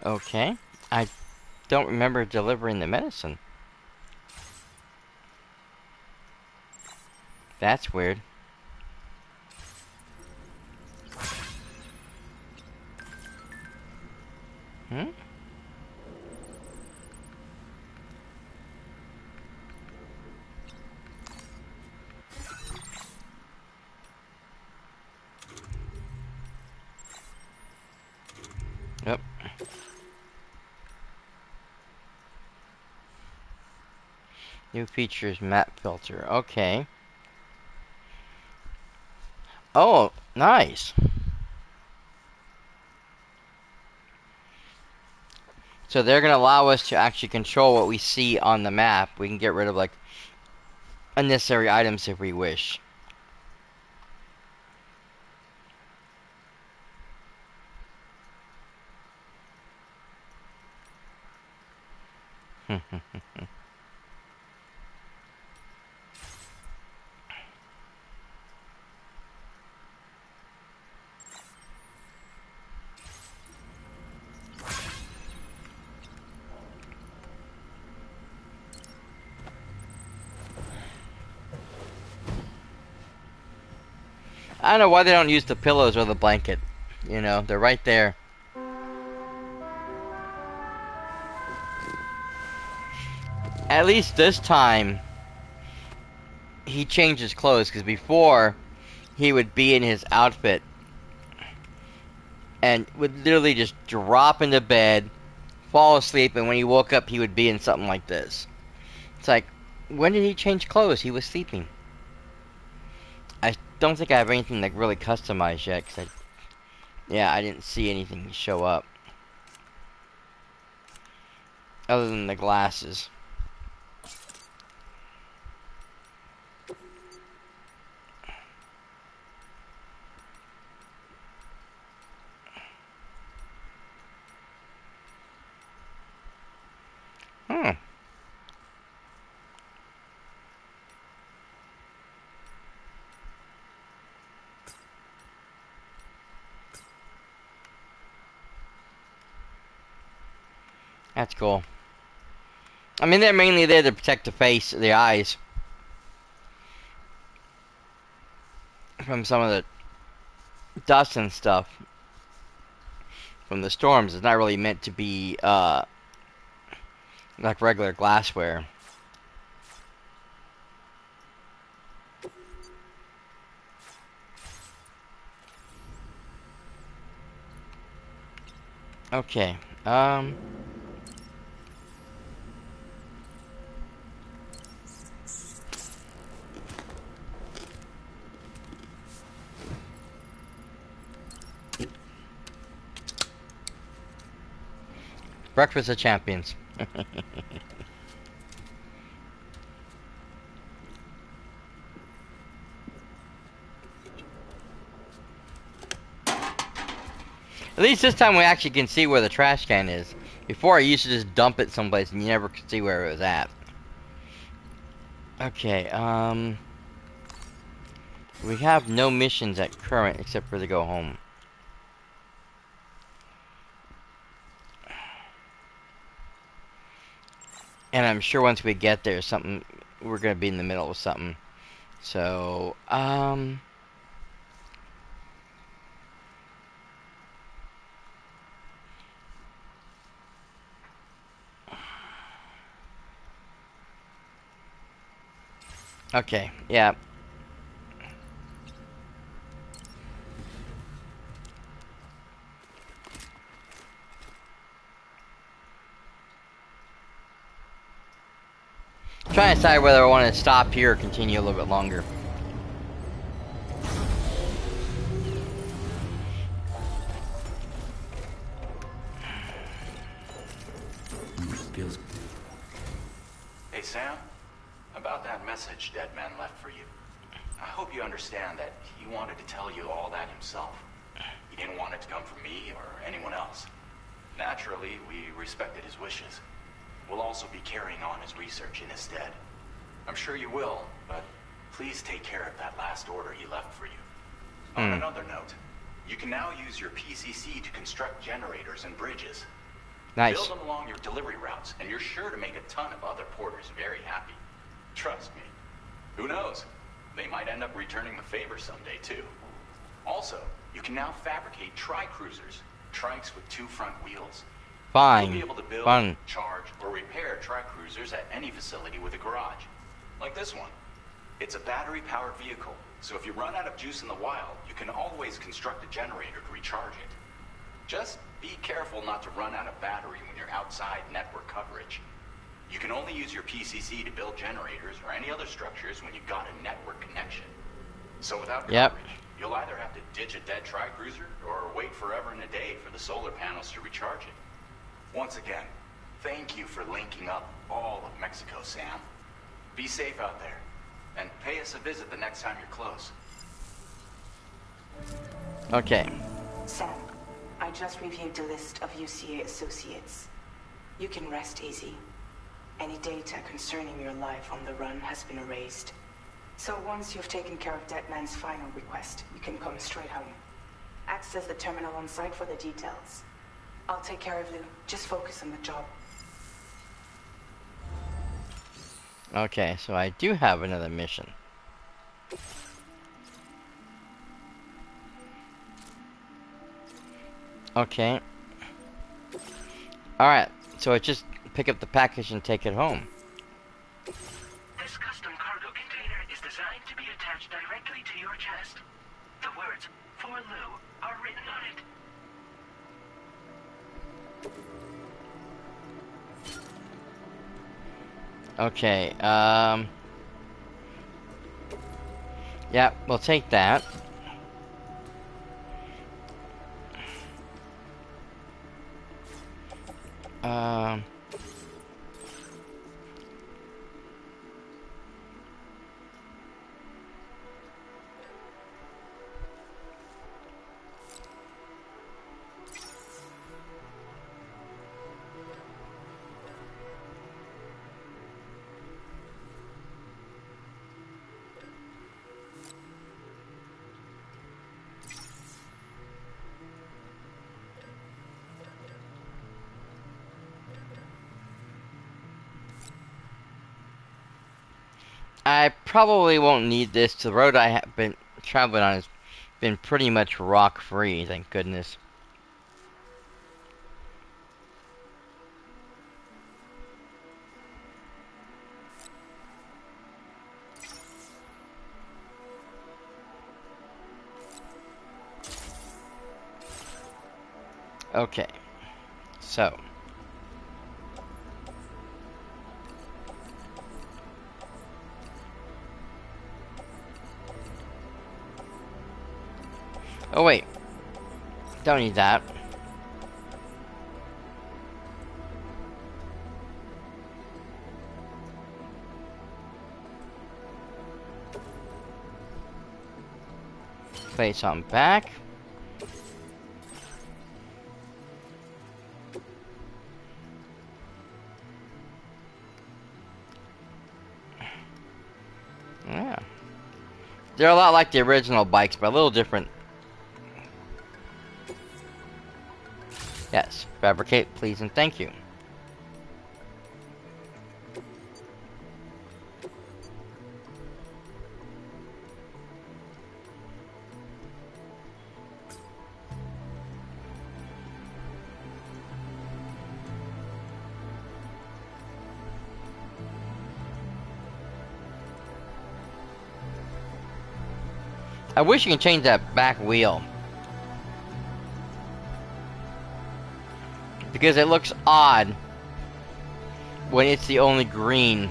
Okay. I don't remember delivering the medicine. That's weird. Hmm? Yep. New features map filter. Okay. Oh, nice. So they're going to allow us to actually control what we see on the map. We can get rid of, like, unnecessary items if we wish. I don't know why they don't use the pillows or the blanket. You know, they're right there. At least this time, he changed his clothes, because before, he would be in his outfit and would literally just drop into bed, fall asleep, and when he woke up, he would be in something like this. It's like, when did he change clothes? He was sleeping. I don't think I have anything like really customized yet, because I didn't see anything show up. Other than the glasses. Hmm. That's cool. I mean, they're mainly there to protect the face, the eyes, from some of the dust and stuff from the storms. It's not really meant to be like regular glassware. Okay. Breakfast of Champions. At least this time we actually can see where the trash can is. Before I used to just dump it someplace and you never could see where it was at. Okay, we have no missions at current except for to go home. And I'm sure once we get there, we're gonna be in the middle of something. So, okay, yeah. Trying to decide whether I want to stop here or continue a little bit longer. Feels. Hey, Sam. About that message Deadman left for you. I hope you understand that he wanted to tell you all that himself. He didn't want it to come from me or anyone else. Naturally, we respected his wishes. We'll also be carrying on his research in his stead. I'm sure you will, but please take care of that last order he left for you. On another note, you can now use your PCC to construct generators and bridges. Nice. Build them along your delivery routes, and you're sure to make a ton of other porters very happy. Trust me. Who knows? They might end up returning the favor someday, too. Also, you can now fabricate tri-cruisers, trikes with 2 front wheels. Fine. You'll be able to build, Fun. charge, or repair tri-cruisers at any facility with a garage. Like this one. It's a battery-powered vehicle, so if you run out of juice in the wild, you can always construct a generator to recharge it. Just be careful not to run out of battery when you're outside network coverage. You can only use your PCC to build generators or any other structures when you've got a network connection. So without coverage, you'll either have to ditch a dead tri-cruiser or wait forever and a day for the solar panels to recharge it. Once again, thank you for linking up all of Mexico, Sam. Be safe out there, and pay us a visit the next time you're close. Okay. Sam, I just reviewed the list of UCA associates. You can rest easy. Any data concerning your life on the run has been erased. So once you've taken care of Deadman's final request, you can come straight home. Access the terminal on site for the details. I'll take care of you. Just focus on the job. Okay, so I do have another mission. Okay. Alright, so I just pick up the package and take it home. This custom cargo container is designed to be attached directly to your chest. The words, "For Lou," are written on it. Okay, yeah, we'll take that. Um... I probably won't need this. The road I have been traveling on has been pretty much rock-free, thank goodness. Okay, so... Oh wait, don't need that. Place on back. Yeah. They're a lot like the original bikes, but a little different. Yes, fabricate, please, and thank you. I wish you can change that back wheel. Because it looks odd when it's the only green.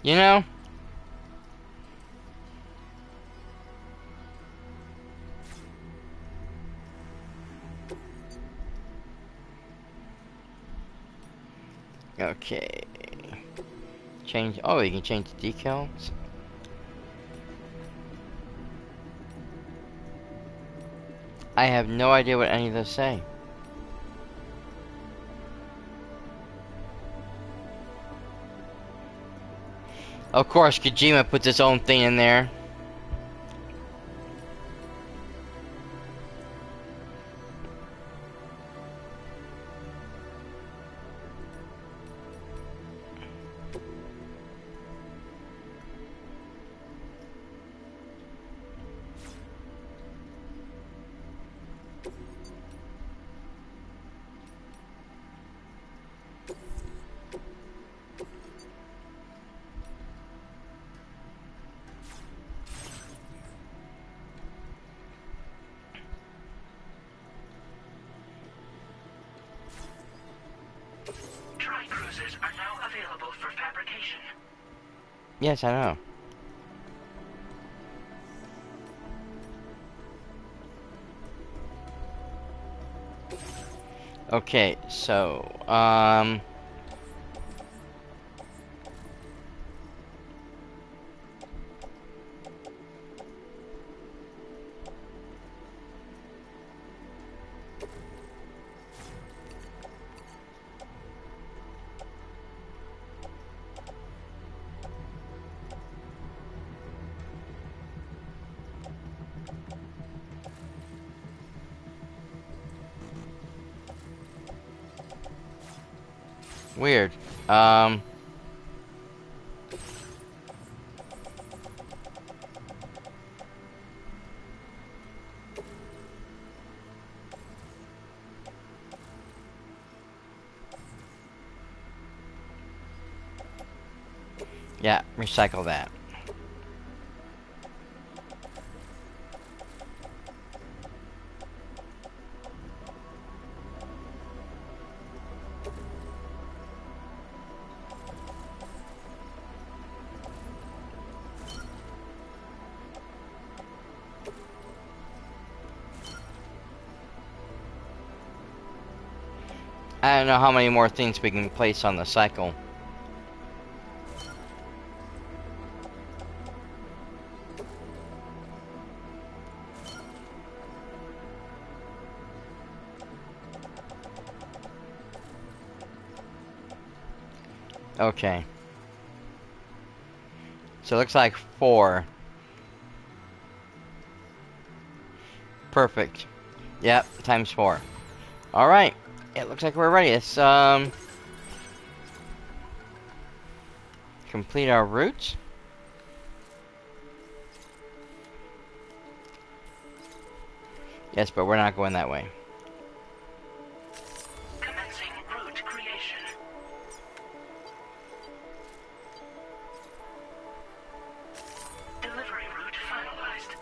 You know? Okay. Change. Oh, you can change the decals. I have no idea what any of those say. Of course, Kojima puts his own thing in there. Tri-cruisers are now available for fabrication. Yes, I know. Okay, so, weird. Yeah, recycle that. I don't know how many more things we can place on the cycle. Okay. So it looks like 4. Perfect. Yep, times 4. Alright. It looks like we're ready. Let's complete our route. Yes, but we're not going that way. Commencing route creation. Delivery route finalized.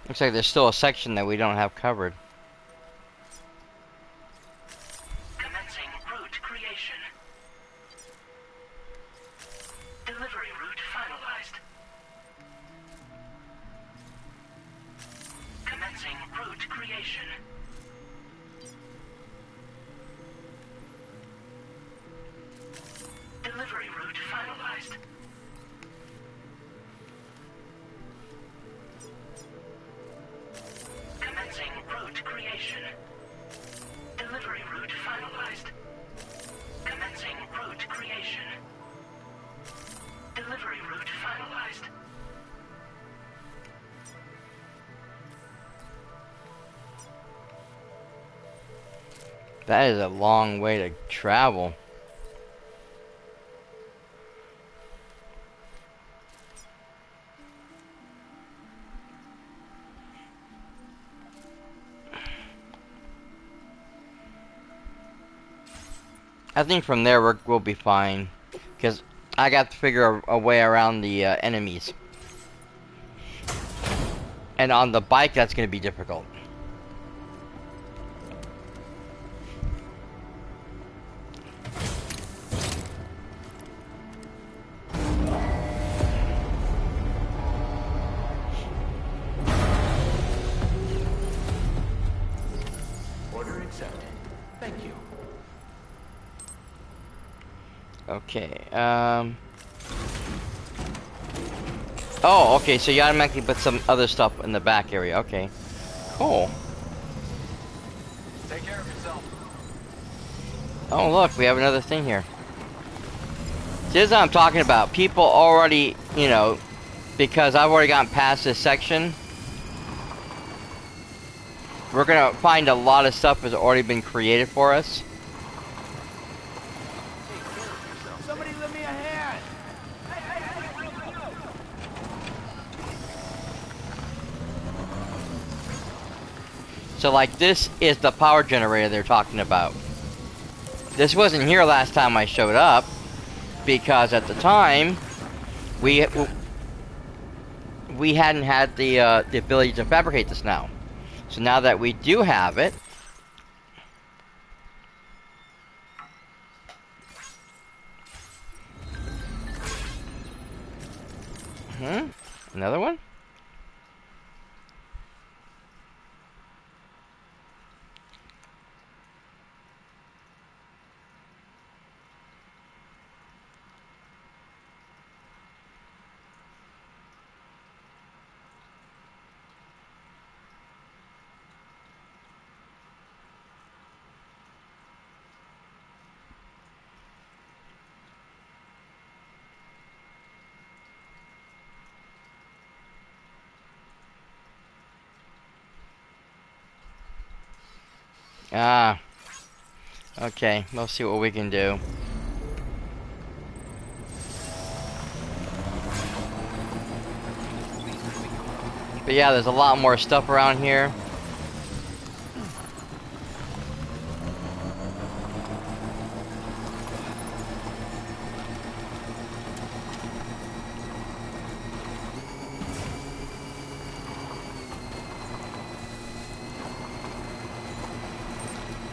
Looks like there's still a section that we don't have covered. Commencing route creation. Delivery route finalized. Commencing route creation. Delivery route finalized. Commencing route creation. Delivery route finalized. Commencing route creation. Delivery route finalized. That is a long way to travel. I think from there we'll be fine, because I got to figure a way around the enemies. And on the bike, that's going to be difficult. Order accepted. Thank you. Okay, oh, okay, so you automatically put some other stuff in the back area. Okay. Cool. Take care of yourself. Oh, look, we have another thing here. This is what I'm talking about. People already, you know, because I've already gotten past this section, we're gonna find a lot of stuff has already been created for us. Somebody lend me a hand! So, like, this is the power generator they're talking about. This wasn't here last time I showed up, because at the time, we hadn't had the ability to fabricate this now. So now that we do have it, another one? Ah, okay, we'll see what we can do. But yeah, there's a lot more stuff around here.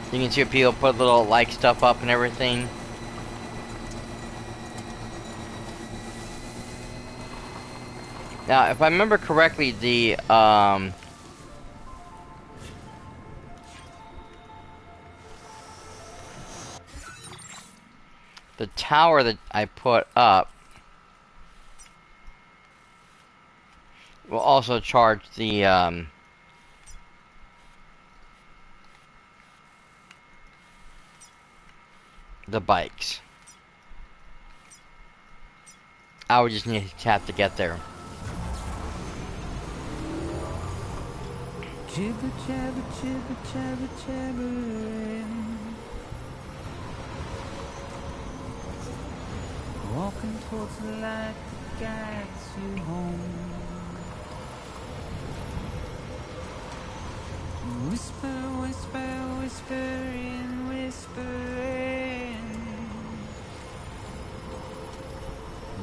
You can see people put little like stuff up and everything. Now, if I remember correctly, the tower that I put up will also charge the bikes. I would just need to have to get there. Jibber jabber jibber jabber jabbering, walking towards the light that guides you home. Whisper, whisper, whispering, whispering.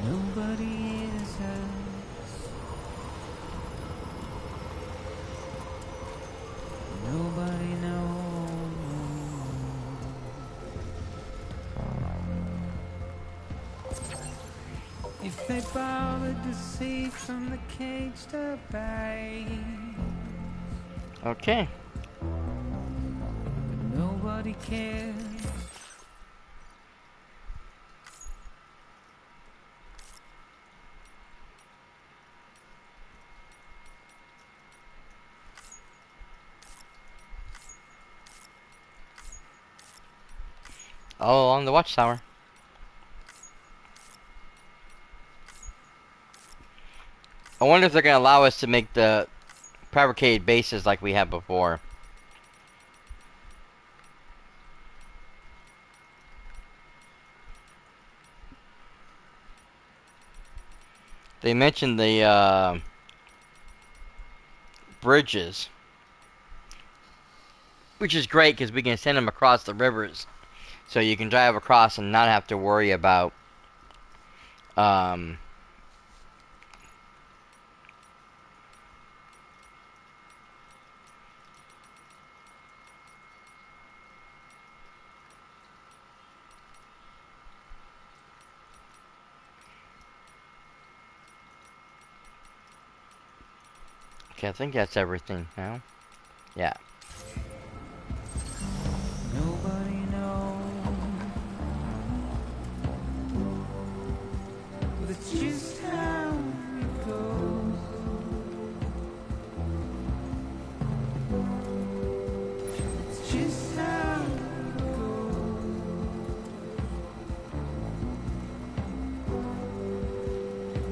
Nobody hears us. Nobody knows. If they bothered to see from the caged up eyes. Okay. But nobody cares. All along the watchtower. I wonder if they're going to allow us to make the fabricated bases like we had before. They mentioned the bridges, which is great because we can send them across the rivers So you can drive across and not have to worry about um, okay, I think that's everything now. Yeah. Nobody knows. That's just how it goes. It's just how it goes.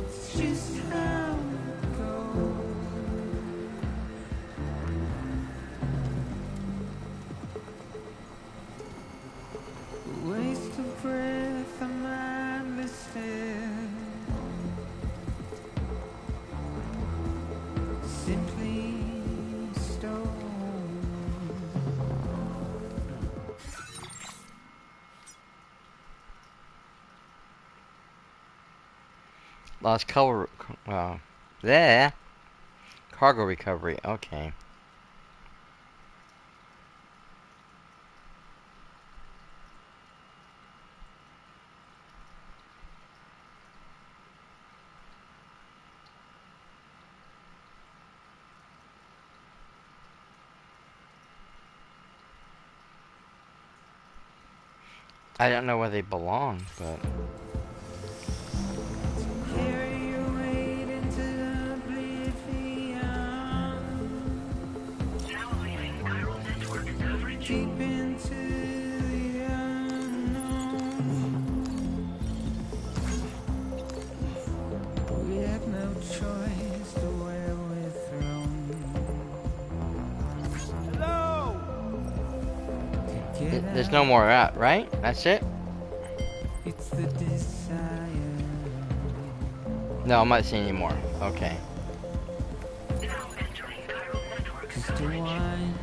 It's just how it goes. A waste of breath, a mindless stare. Simply stone. Lost cover. There. Cargo recovery. Okay. I don't know where they belong, but Carry your weight into oblivion. Now leaving chiral network coverage. Deep into the unknown. We have no choice to where we're thrown. Hello! there's no more out, right? That's it? It's the desire. No, I'm not seeing any more. Okay. Now entering chiral network Just a coverage. wine.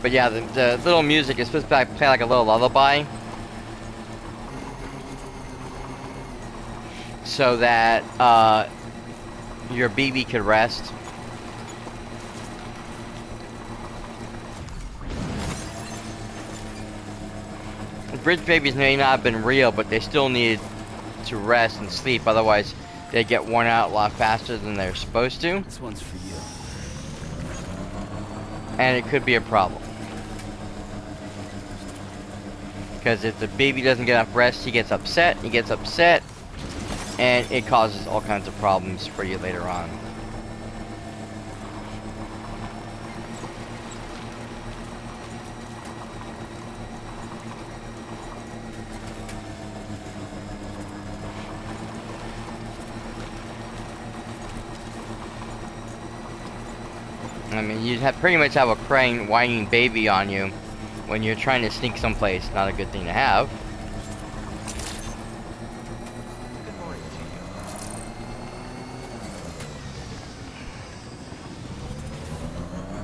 But yeah, the little music is supposed to play like a little lullaby. So that your BB could rest. The bridge babies may not have been real, but they still needed to rest and sleep. Otherwise, they get worn out a lot faster than they're supposed to. This one's for you. And it could be a problem. Because if the baby doesn't get enough rest, he gets upset, and it causes all kinds of problems for you later on. I mean, you'd pretty much have a crying, whining baby on you when you're trying to sneak someplace. Not a good thing to have. Good morning to you.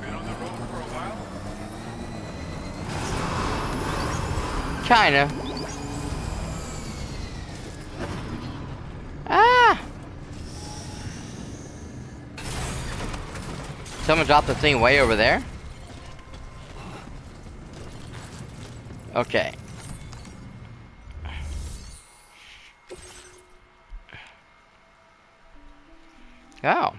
Been on the road for a while? Kinda. Ah! Someone dropped the thing way over there? Okay. Oh.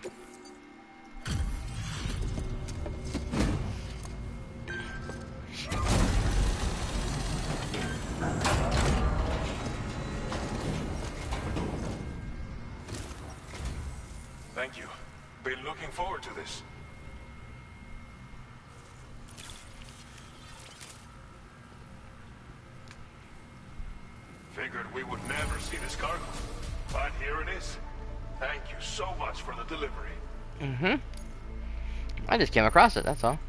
Thank you. Been looking forward to this. Figured we would never see this cargo. But here it is. Thank you so much for the delivery. Mm-hmm. I just came across it, that's all.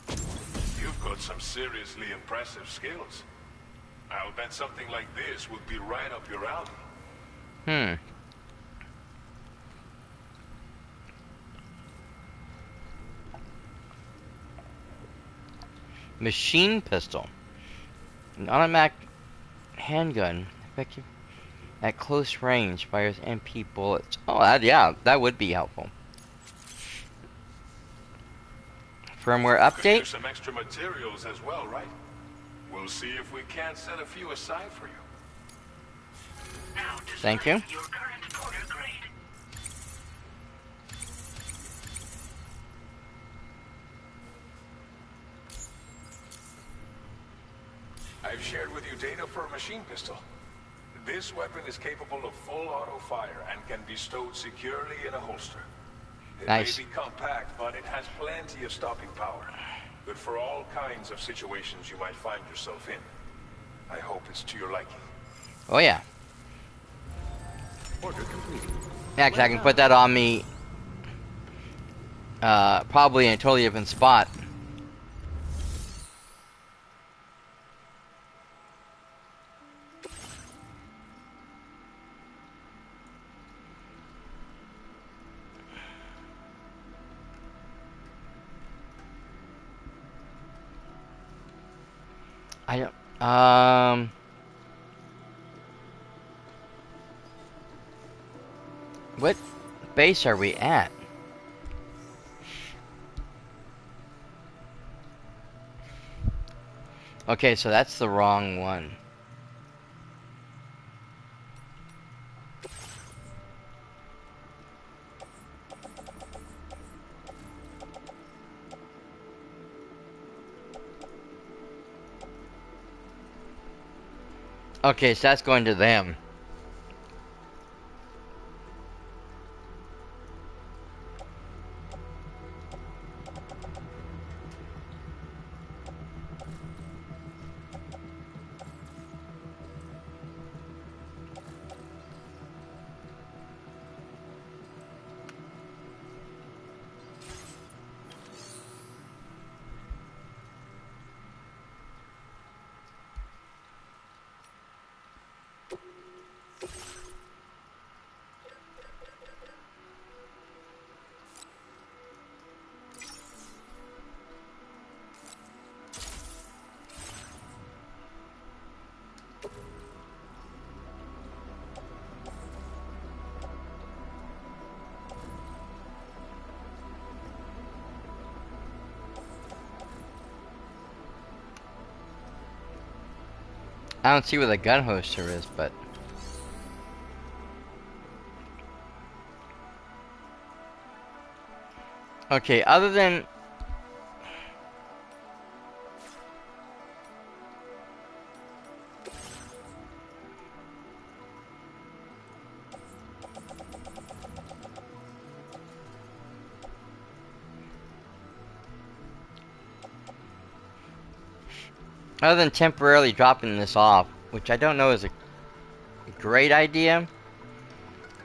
You've got some seriously impressive skills. I'll bet something like this would be right up your alley. Machine pistol. An automatic handgun. Effective at close range. Fires MP bullets. Oh, yeah, that would be helpful. Firmware Could update. use some extra materials as well, right? We'll see if we can't set a few aside for you. Now Thank you. display your current Porter grade. I've shared with you data for a machine pistol. This weapon is capable of full auto fire and can be stowed securely in a holster. It Nice. may be compact, but it has plenty of stopping power. Good for all kinds of situations you might find yourself in. I hope it's to your liking. Oh, yeah. Order completed. Yeah, 'cause I can put that on me probably in a totally different spot. I don't, what base are we at? Okay, so that's the wrong one. Okay, so that's going to them. I don't see where the gun holster is, but... Okay, other than... Other than temporarily dropping this off, which I don't know is a great idea,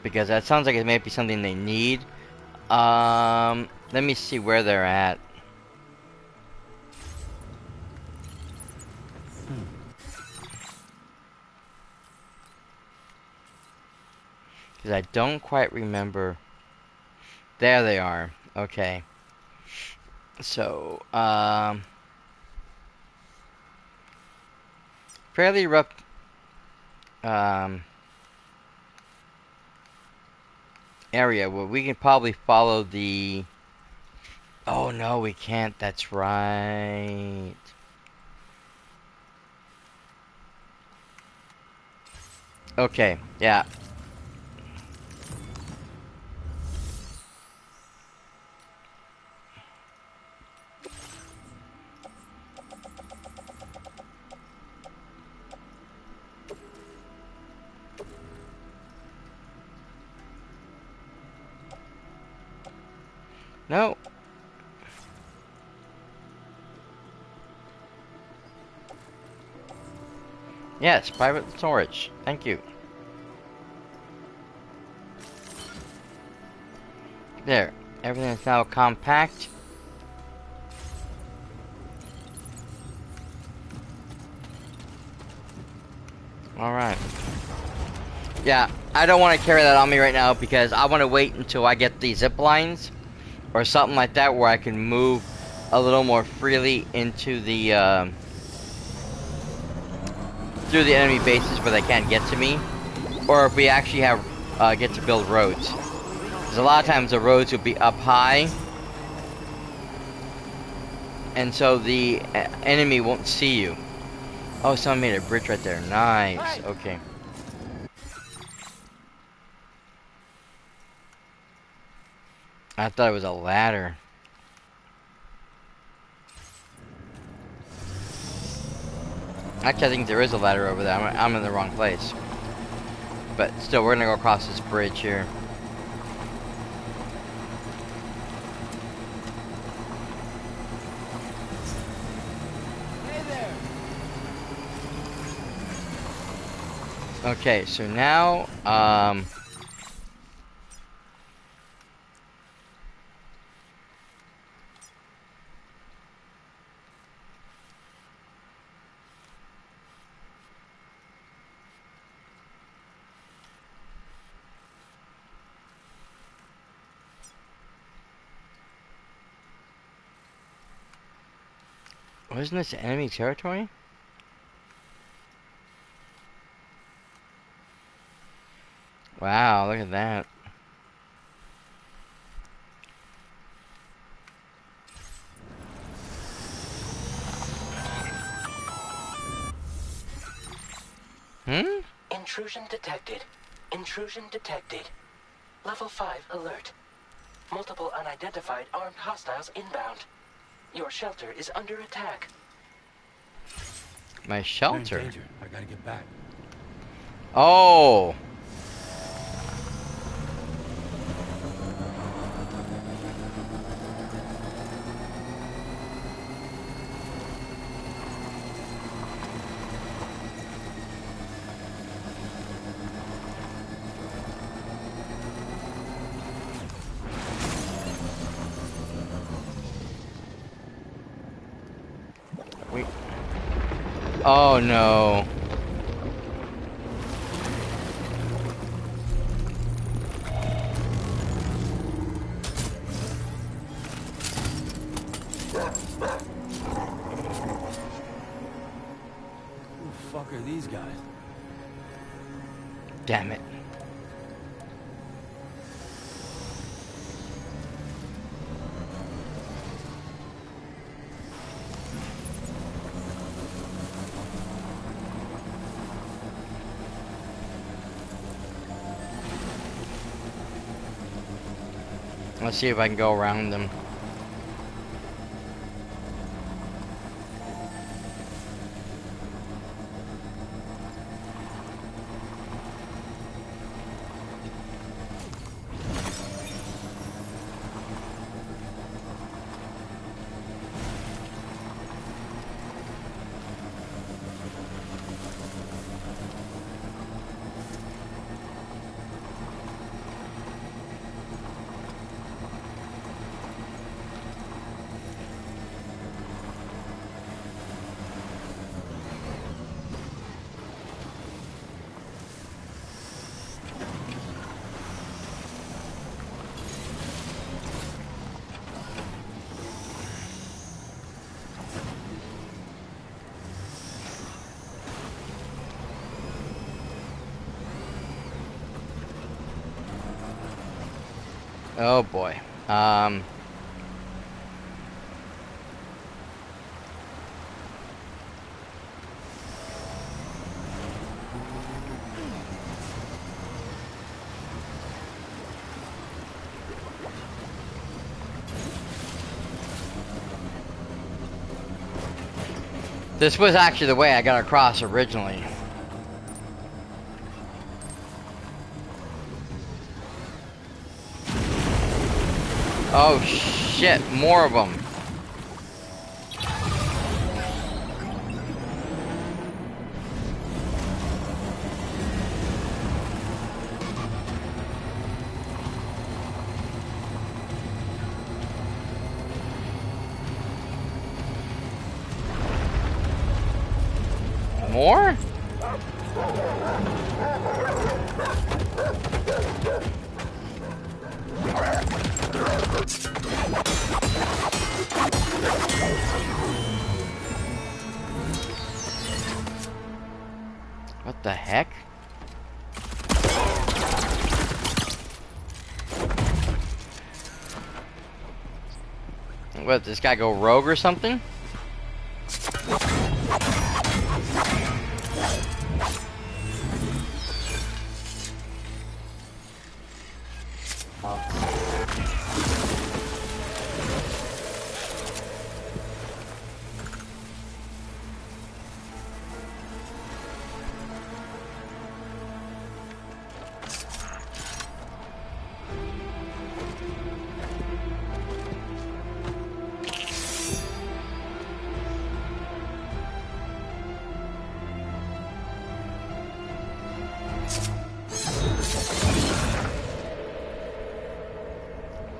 because that sounds like it may be something they need. Let me see where they're at. Because I don't quite remember. There they are. Okay. So, fairly rough, area where we can probably follow the... Oh no, we can't. That's right. Okay, yeah. No. Yes, private storage. Thank you. There. Everything is now compact. Alright. Yeah, I don't want to carry that on me right now because I want to wait until I get the zip lines or something like that where I can move a little more freely into the, through the enemy bases where they can't get to me. Or if we actually have, get to build roads. Because a lot of times the roads will be up high. And so the enemy won't see you. Oh, someone made a bridge right there. Nice. Okay. I thought it was a ladder. Actually, I think there is a ladder over there. I'm in the wrong place. But still, we're gonna go across this bridge here. Hey there. Okay, so now, wasn't this enemy territory? Wow, look at that. Hmm? Intrusion detected. Intrusion detected. Level 5 alert. Multiple unidentified armed hostiles inbound. Your shelter is under attack. My They're in shelter. danger. I gotta get back. Oh. Wait. Oh no. Who the fuck are these guys? Damn it. Let's see if I can go around them. Oh boy. This was actually the way I got across originally. Oh shit, more of them. More? What the heck? What, this guy go rogue or something?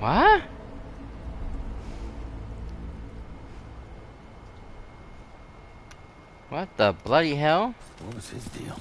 What? What the bloody hell? What was his deal?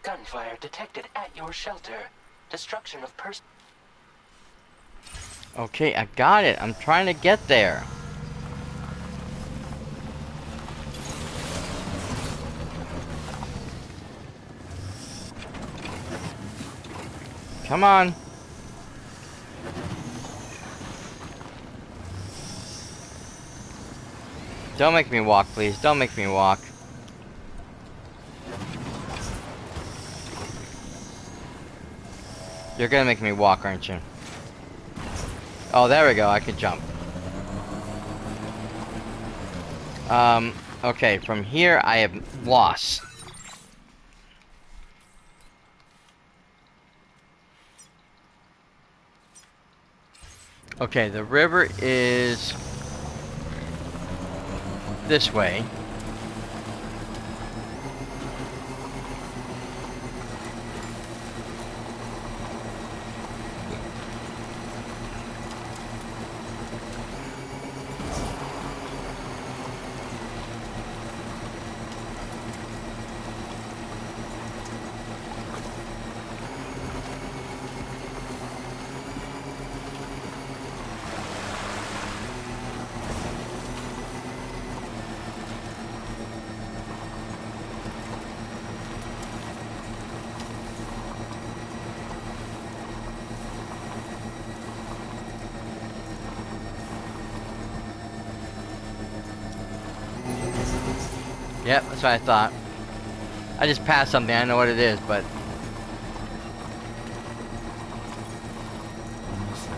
Gunfire detected at your shelter. Destruction of person. Okay, I got it. I'm trying to get there. Come on. Don't make me walk, please. Don't make me walk. You're gonna make me walk, aren't you? Oh, there we go. I can jump. Okay, from here I have lost. Okay, the river is this way. Yep, that's what I thought. I just passed something. I know what it is, but Almost there.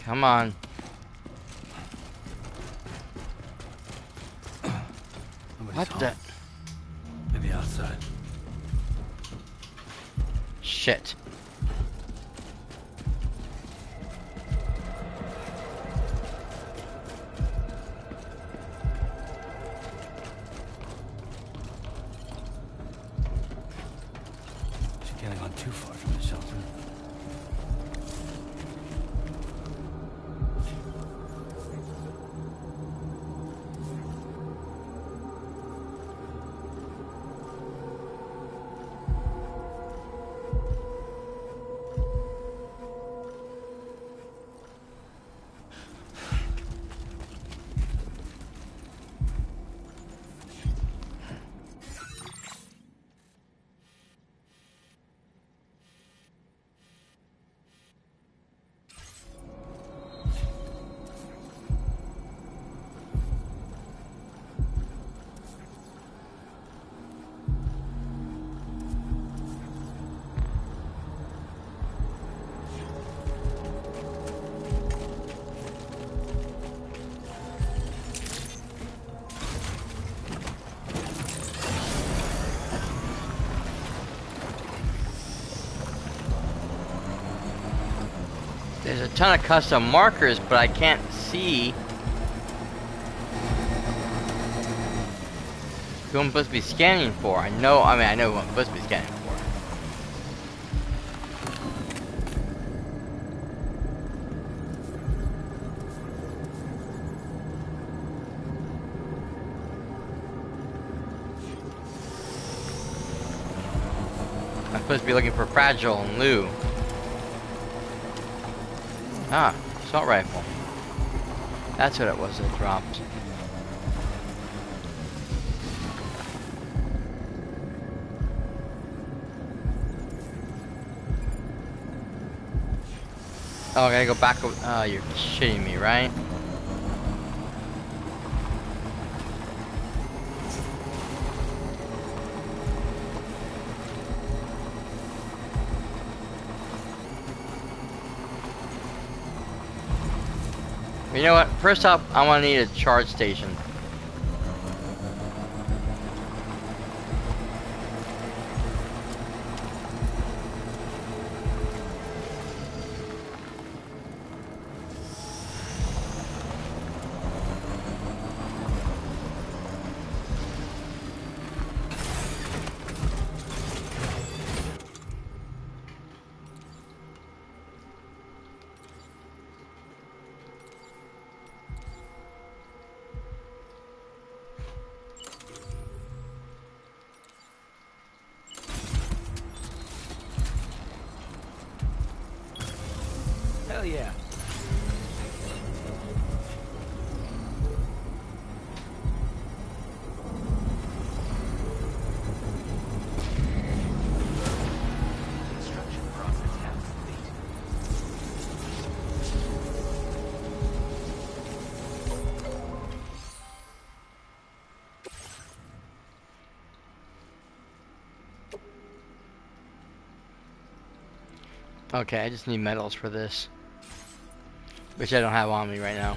come on. Nobody's What home. the Maybe outside. shit? She can't have gone too far from the shelter. There's a ton of custom markers, but I can't see who I'm supposed to be scanning for. I know who I'm supposed to be scanning for. I'm supposed to be looking for Fragile and Lou. Ah, assault rifle. That's what it was that dropped. Oh, I gotta go back. Oh, you're shitting me, right? You know what? First up, I'm gonna need a charge station. Hell yeah. Construction process now complete. Okay, I just need metals for this, which I don't have on me right now.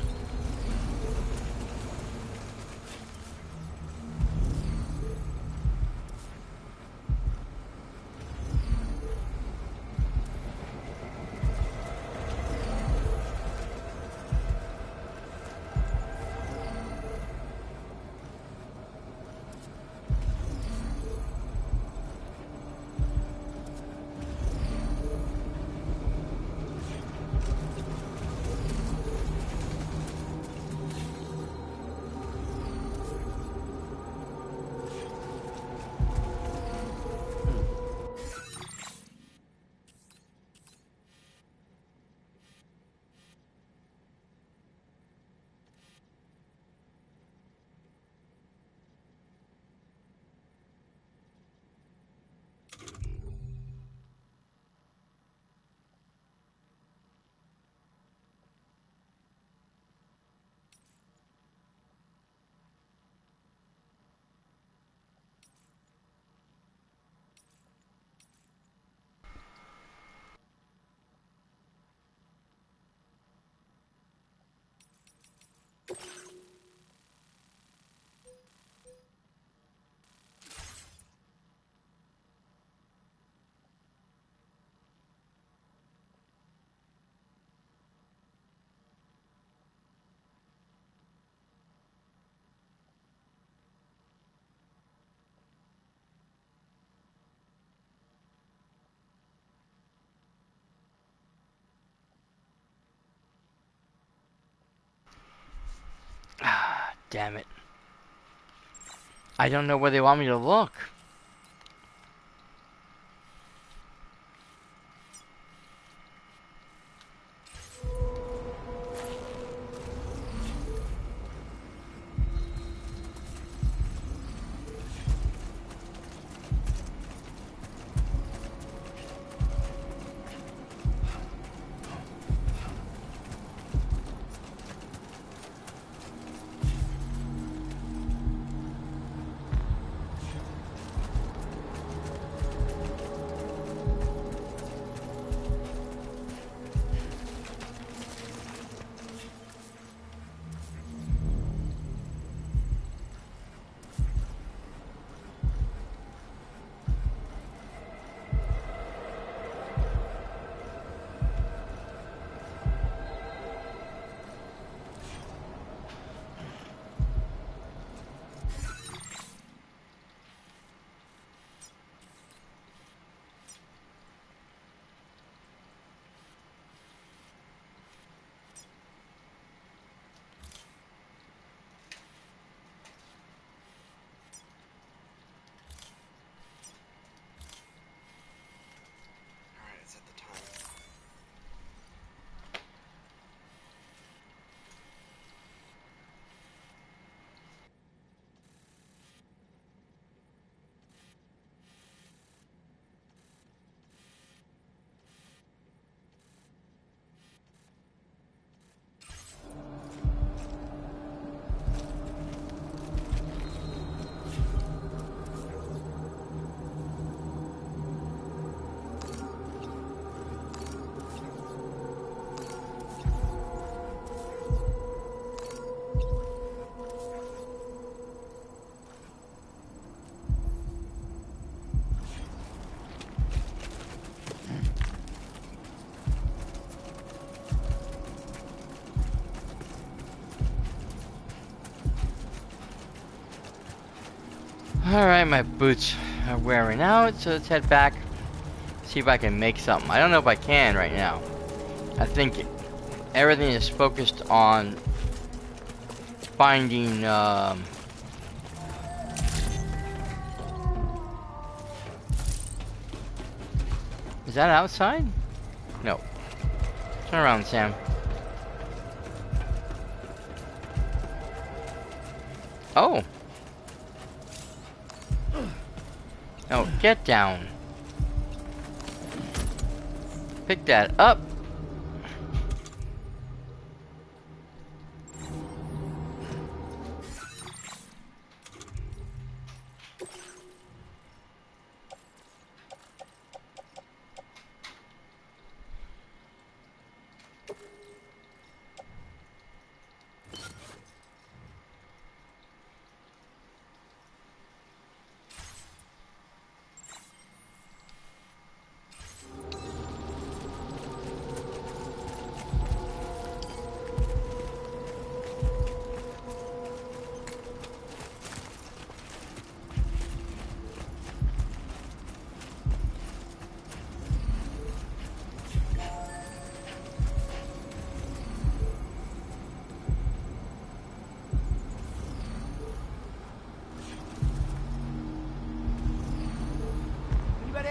damn it. I don't know where they want me to look. Alright, my boots are wearing out, so let's head back. See if I can make something. I don't know if I can right now. I think everything is focused on finding, is that outside? No. Turn around, Sam. Oh! No, get down. Pick that up.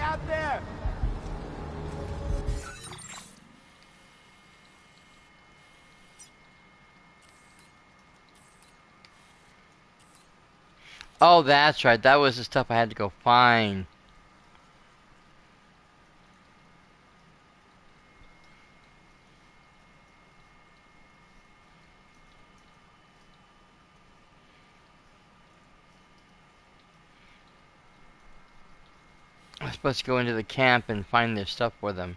Out there! Oh, that's right. That was the stuff I had to go find. I'm supposed to go into the camp and find their stuff for them.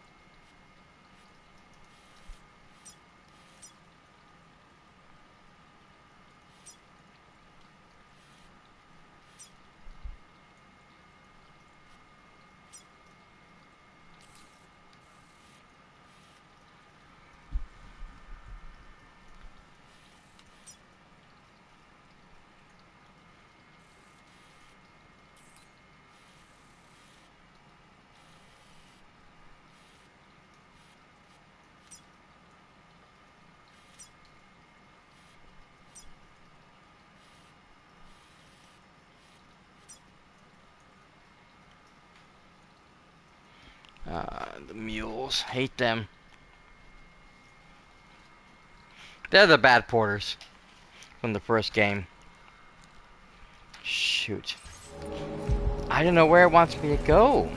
The mules. Hate them. They're the bad porters from the first game. Shoot. I don't know where it wants me to go.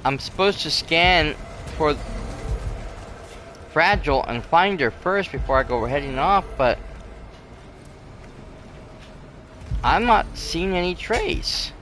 I'm supposed to scan for Fragile and find her first before I go heading off, but I'm not seeing any trace.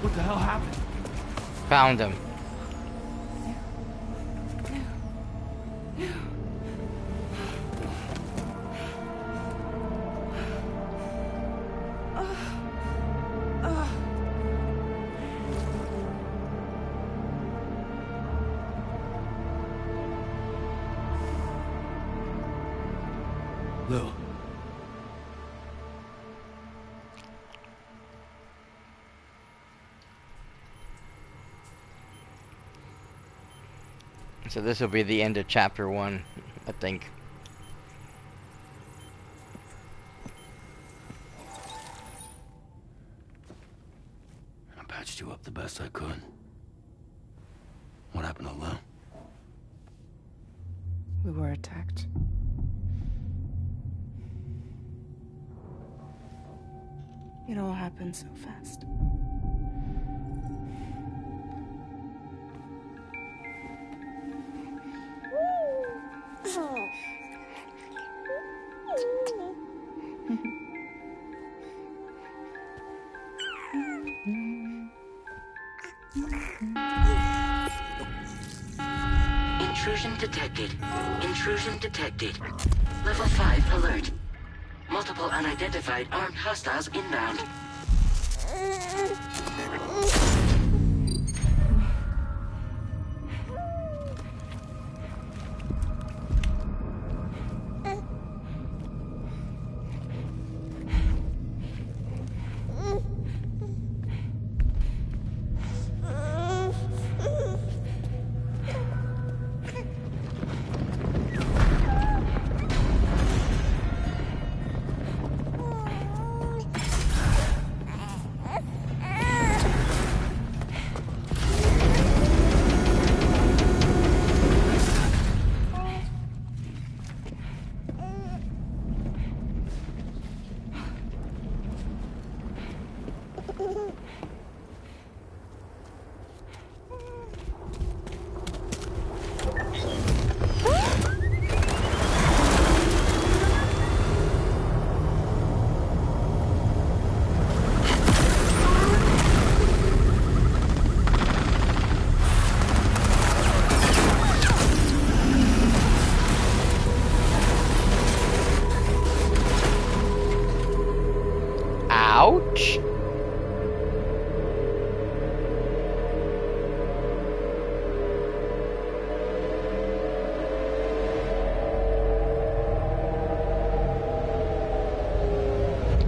What the hell happened? Found him. Lil. So this will be the end of chapter 1, I think. I patched you up the best I could. What happened to Lil? We were attacked. It all happened so fast. Intrusion detected. Intrusion detected. Level 5 alert. Multiple unidentified armed hostiles inbound.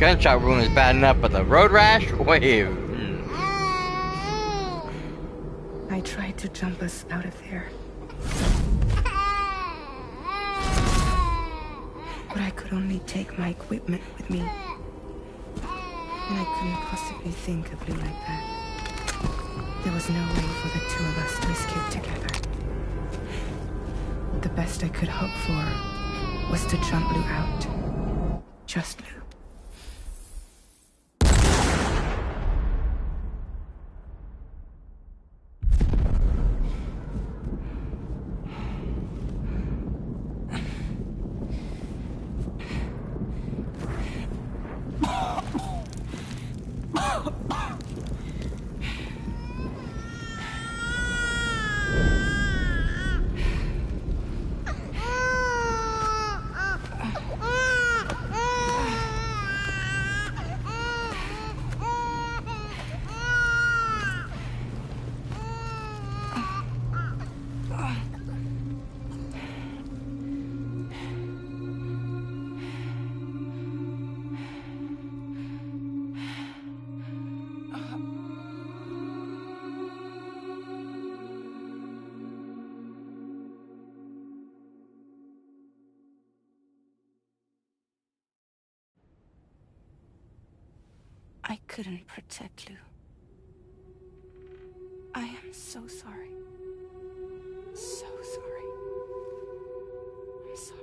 gunshot wound is bad enough, but the road rash? Wait. I tried to jump us out of there. But I could only take my equipment with me. And I couldn't possibly think of Blue like that. There was no way for the two of us to escape together. The best I could hope for was to jump Blue out. Just Blue. I couldn't protect Lou. I am so sorry. So sorry. I'm sorry.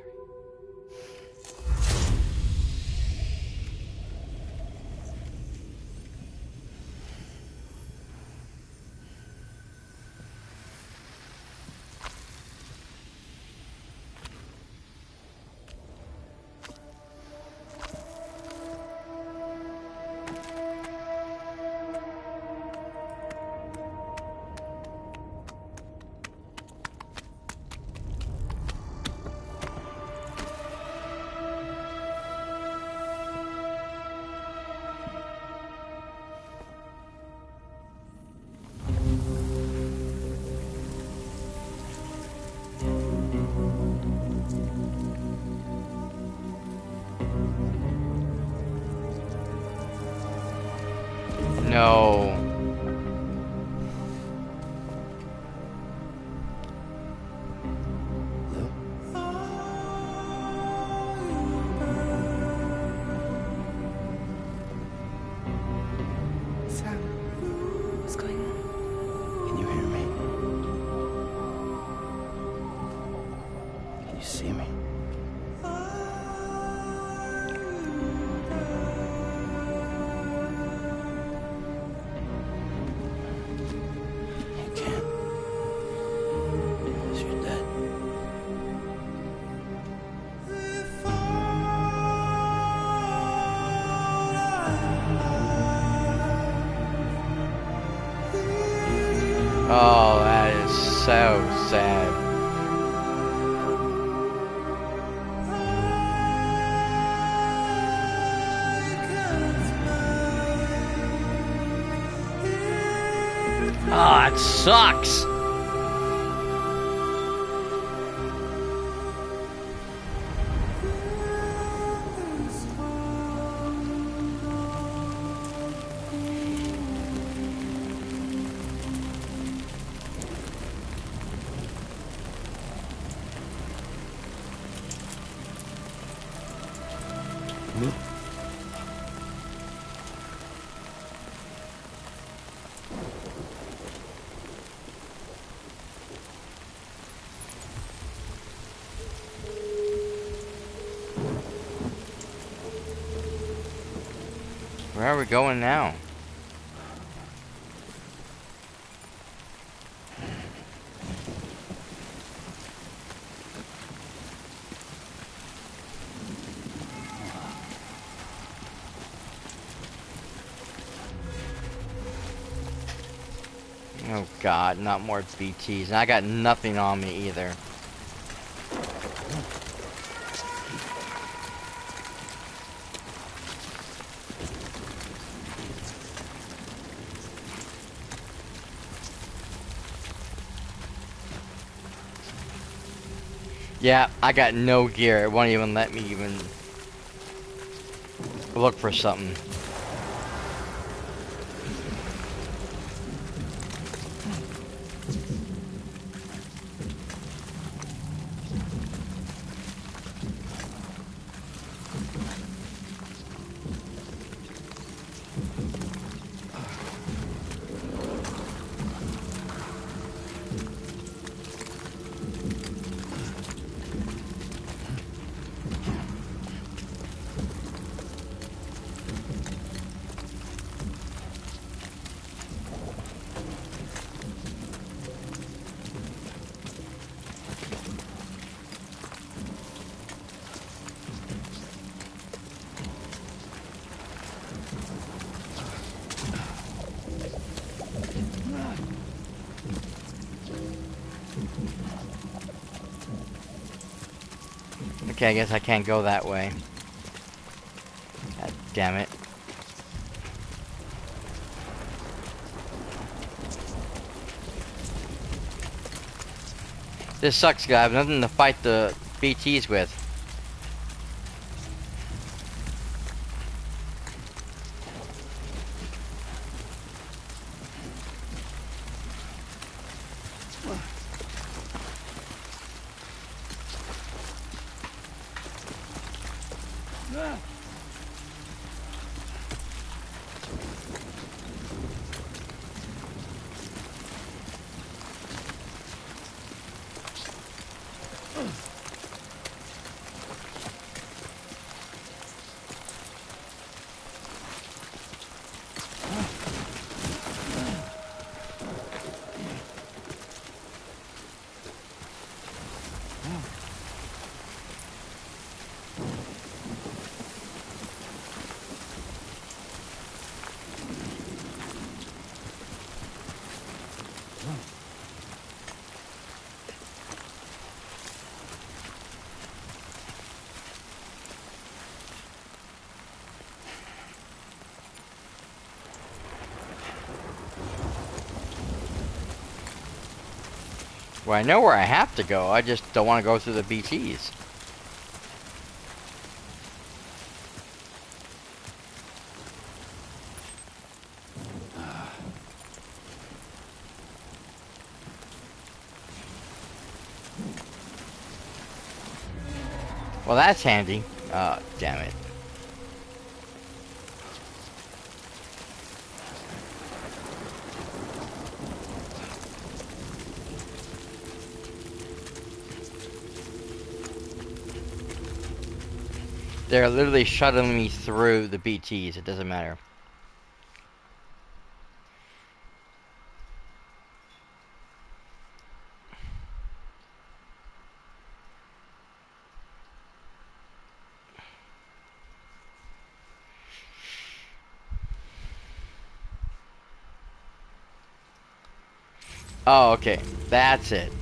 No. Sam, what's going on? Can you hear me? Can you see me? You can't. Because you're dead. Oh, that is so sad. Oh, it sucks. Where are we going now? Oh God, not more BTs. And I got nothing on me either. Yeah, I got no gear. It won't even let me even... look for something. Okay, I guess I can't go that way. God damn it. This sucks, guys. I have nothing to fight the BTs with. Well, I know where I have to go. I just don't want to go through the BTs. Well, that's handy. Damn it. They're literally shuttling me through the BTs. It doesn't matter. Oh, okay. That's it.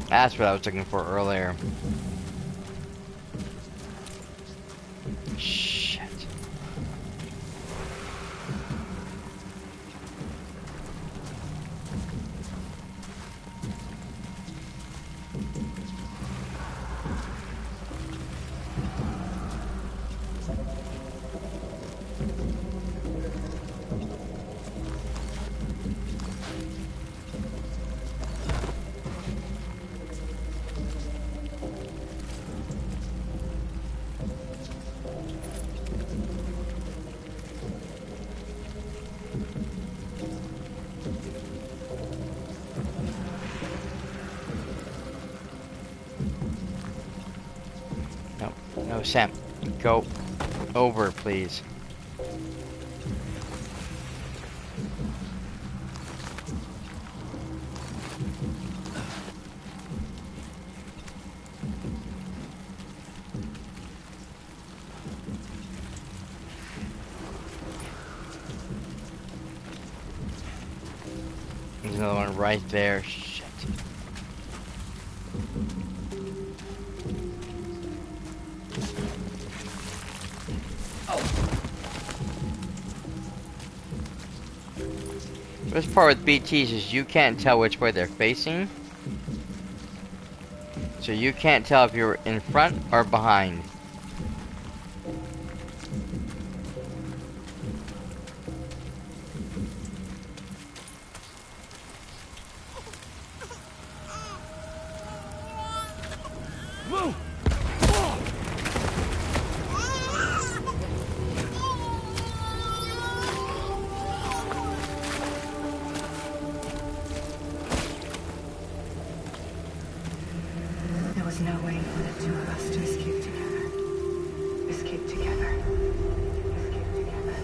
That's what I was looking for earlier. Shit. No, Sam. Go over, please. There's another one right there. Shit. This part with BTs is you can't tell which way they're facing. So you can't tell if you're in front or behind. Move! There was no way for the two of us to escape together. Escape together. Escape together.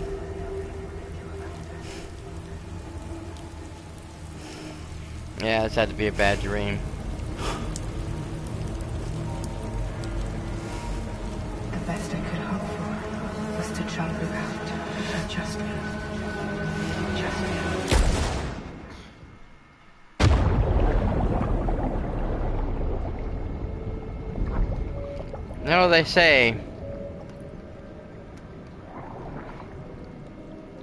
Yeah, this had to be a bad dream. The best I could hope for was to jump without adjustment. You know what they say?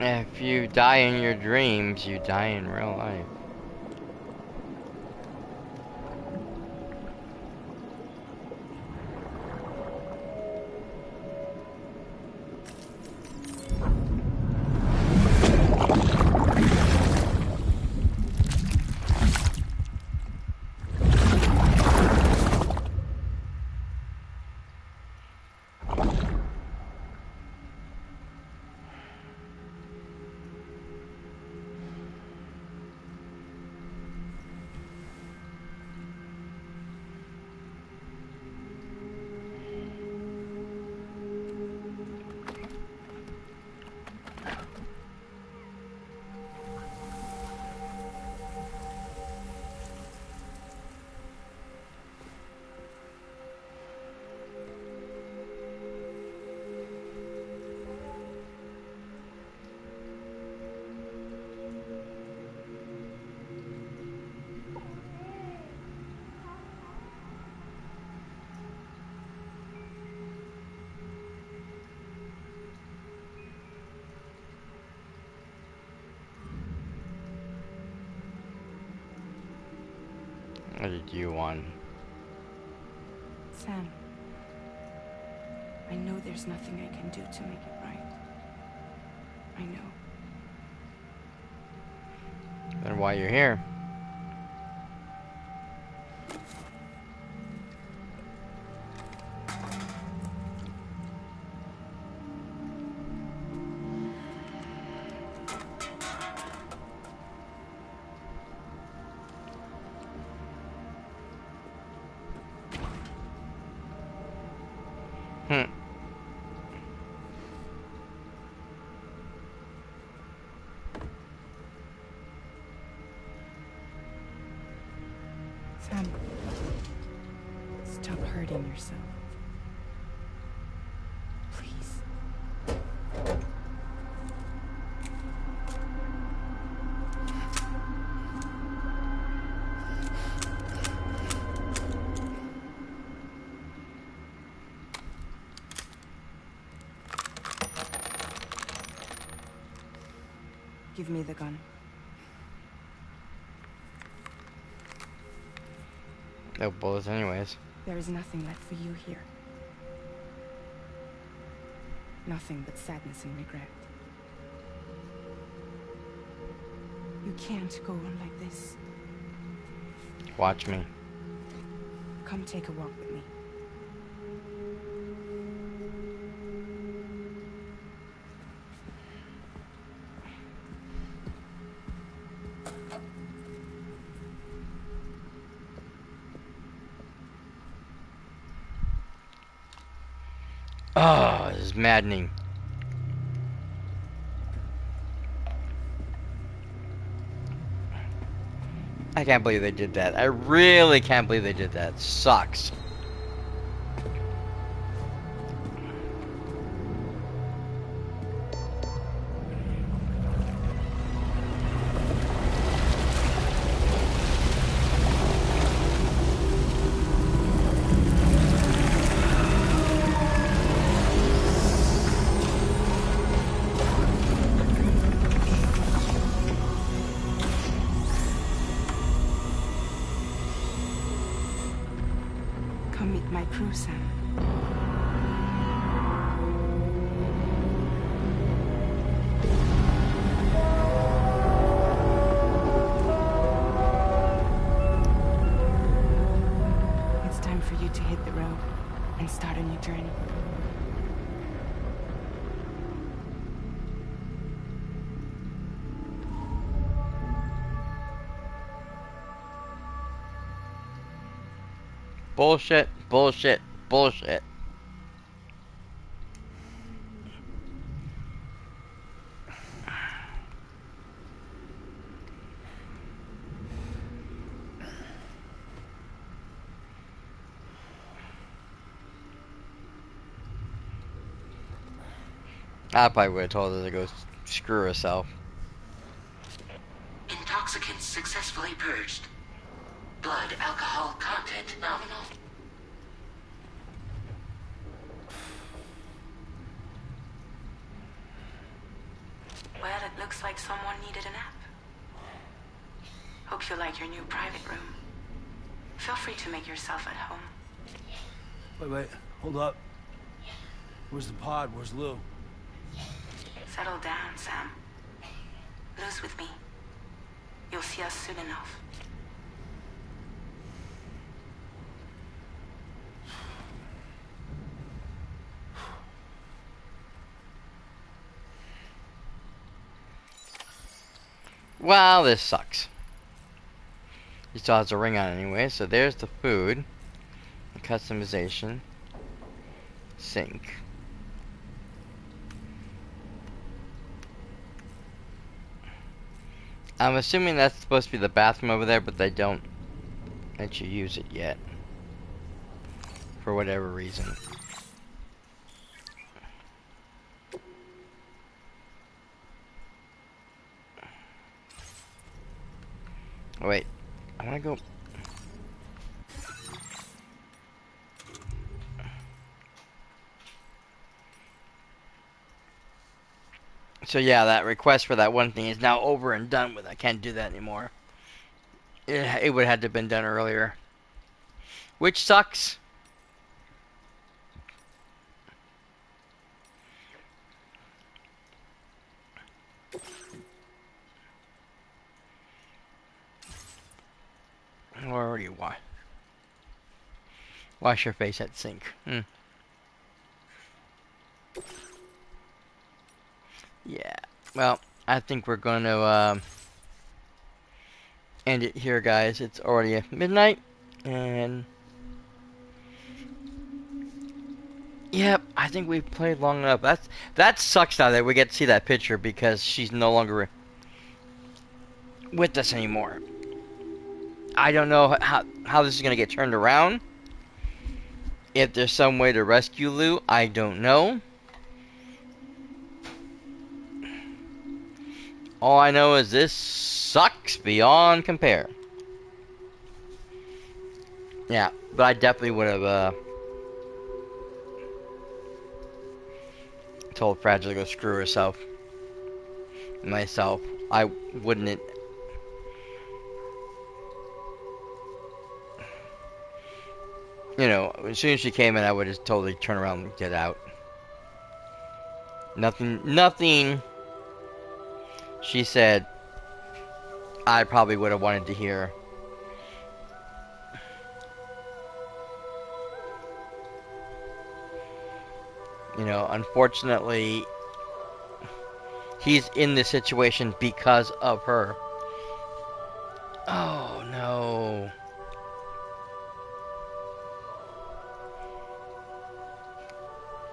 If you die in your dreams, you die in real life. What did you want? Sam, I know there's nothing I can do to make it right. I know. Then why you're here? Sam, stop hurting yourself. Please. Give me the gun. No bullets anyways. There is nothing left for you here. Nothing but sadness and regret. You can't go on like this. Watch me. Come take a walk with me. Oh, this is maddening. I can't believe they did that. I really can't believe they did that. Sucks. Sam. It's time for you to hit the road and start a new journey. Bullshit, bullshit, bullshit. I probably would have told her to go screw herself. Intoxicants successfully purged. Blood alcohol content nominal. Well, it looks like someone needed a nap. Hope you like your new private room. Feel free to make yourself at home. Wait, hold up. Where's the pod? Where's Lou? Settle down, Sam. Lou's with me. You'll see us soon enough. Well, this sucks. He still has a ring on anyway, so there's the food. Customization. Sink. I'm assuming that's supposed to be the bathroom over there, but they don't let you use it yet. For whatever reason. Oh, wait. I wanna go... So yeah, that request for that one thing is now over and done with. I can't do that anymore. It would have had to have been done earlier. Which sucks. Or do you want? Wash your face at sink. Yeah. Well, I think we're going to end it here, guys. It's already midnight, and yep, I think we've played long enough. That sucks now that we get to see that picture because she's no longer with us anymore. I don't know how this is gonna get turned around. If there's some way to rescue Lou, I don't know. All I know is this sucks beyond compare. Yeah, but I definitely would have told Fragile to go screw herself. Myself. I wouldn't. You know, as soon as she came in, I would just totally turn around and get out. Nothing she said I probably would have wanted to hear. You know, unfortunately, he's in this situation because of her. Oh, no.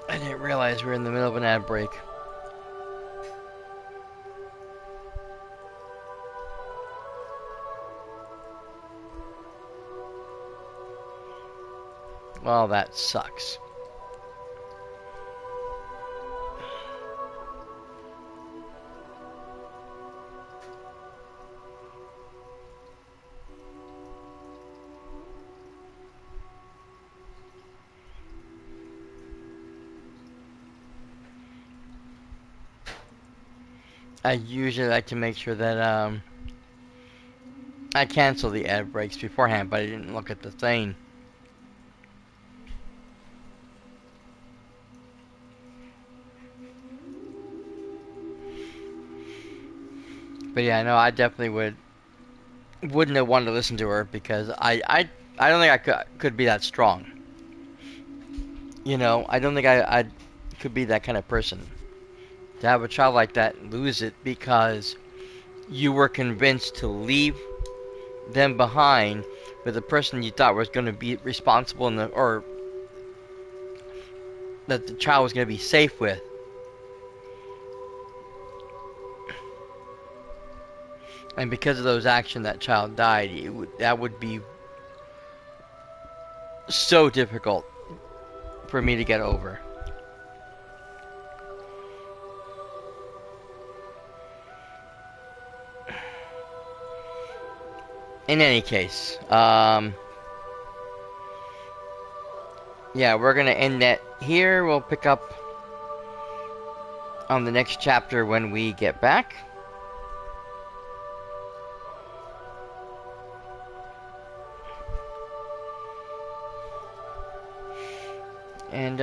I didn't realize we were in the middle of an ad break. Well, that sucks. I usually like to make sure that I cancel the ad breaks beforehand, but I didn't look at the thing. But yeah, no, I definitely wouldn't have wanted to listen to her because I don't think I could be that strong. You know, I don't think I could be that kind of person to have a child like that and lose it because you were convinced to leave them behind with the person you thought was going to be responsible or that the child was going to be safe with. And because of those actions, that child died. That would be so difficult for me to get over. In any case, yeah, we're gonna end that here. We'll pick up on the next chapter when we get back. And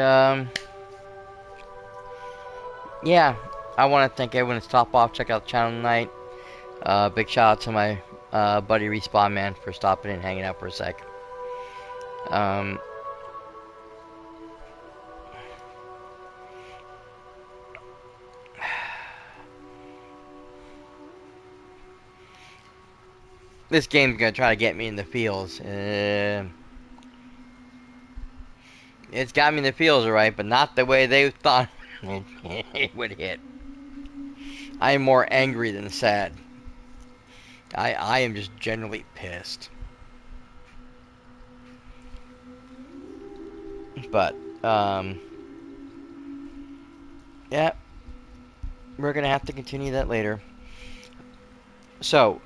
yeah, I want to thank everyone to stop off, check out the channel tonight. Big shout out to my buddy Respawn Man for stopping and hanging out for a sec. This game's gonna try to get me in the feels. It's got me in the feels, alright, but not the way they thought it would hit. I am more angry than sad. I am just generally pissed. But, yeah, we're gonna have to continue that later. So,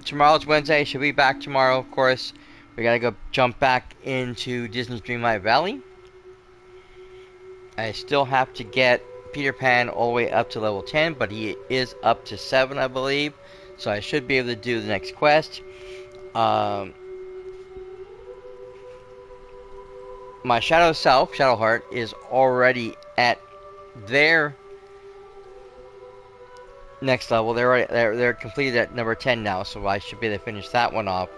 tomorrow's Wednesday. Should be back tomorrow, of course. We gotta go jump back into Disney's Dreamlight Valley. I still have to get Peter Pan all the way up to level 10, but he is up to 7, I believe. So I should be able to do the next quest. My Shadow Self, Shadowheart, is already at their next level. They're completed at number 10 now, so I should be able to finish that one off.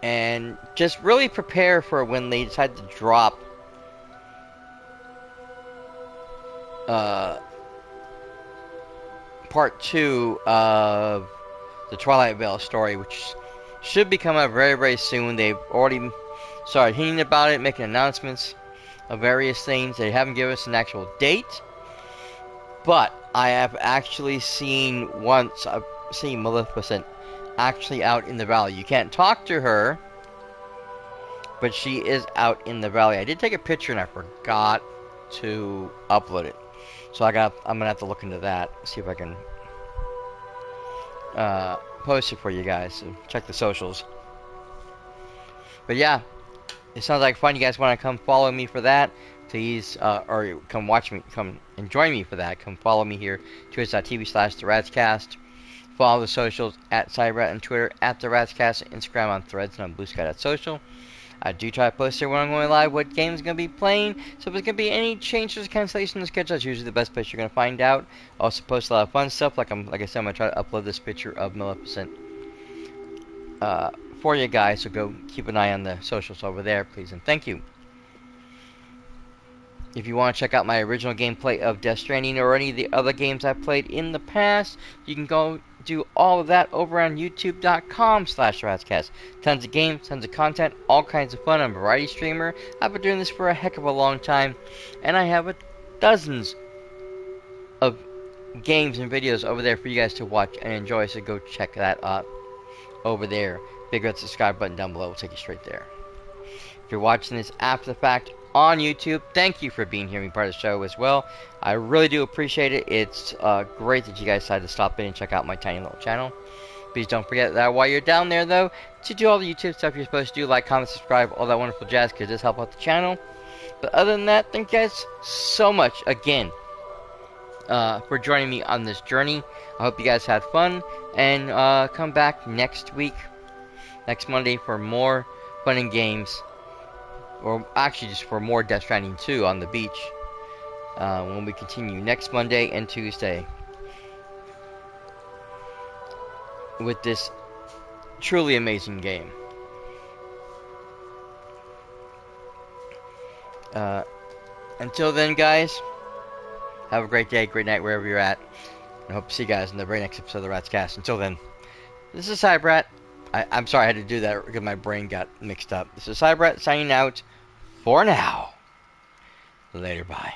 And just really prepare for when they decide to drop part 2 of the Twilight Vale story, which should be coming out very, very soon. They've already started hinting about it, making announcements of various things. They haven't given us an actual date, but I have actually seen Maleficent actually out in the valley. You can't talk to her, but she is out in the valley. I did take a picture and I forgot to upload it, so I'm gonna have to look into that, see if I can post it for you guys. So check the socials. But yeah, it sounds like fun. You guys want to come follow me for that? Please, or come watch me, come and join me for that. Come follow me here, twitch.tv/TheRatsCast. Follow the socials at Cyberrat on Twitter, at TheRatsCast, Instagram, on Threads, and on BlueSky.social. I do try to post here when I'm going live what game's going to be playing. So if there's going to be any changes or cancellation in the schedule, that's usually the best place you're going to find out. I also post a lot of fun stuff. Like I said, I'm going to try to upload this picture of Maleficent for you guys. So go keep an eye on the socials over there, please, and thank you. If you want to check out my original gameplay of Death Stranding or any of the other games I've played in the past, you can go do all of that over on youtube.com/ratscast. Tons of games, tons of content, all kinds of fun. I'm a variety streamer. I've been doing this for a heck of a long time, and I have dozens of games and videos over there for you guys to watch and enjoy, so go check that out over there. Big red subscribe button down below will take you straight there. If you're watching this after the fact on YouTube, thank you for being here and being part of the show as well. I really do appreciate it. It's great that you guys decided to stop in and check out my tiny little channel. Please don't forget that while you're down there, though, to do all the YouTube stuff you're supposed to do, like, comment, subscribe, all that wonderful jazz, because it does help out the channel. But other than that, thank you guys so much again for joining me on this journey. I hope you guys had fun, and come back next week, next Monday, for more fun and games. Or actually just for more Death Stranding 2 on the beach. When we continue next Monday and Tuesday. with this truly amazing game. Until then, guys, have a great day, great night, wherever you're at. I hope to see you guys in the very next episode of the Rats Cast. Until then, this is Cybrat. I'm sorry I had to do that because my brain got mixed up. This is Cybrat signing out for now. Later, bye.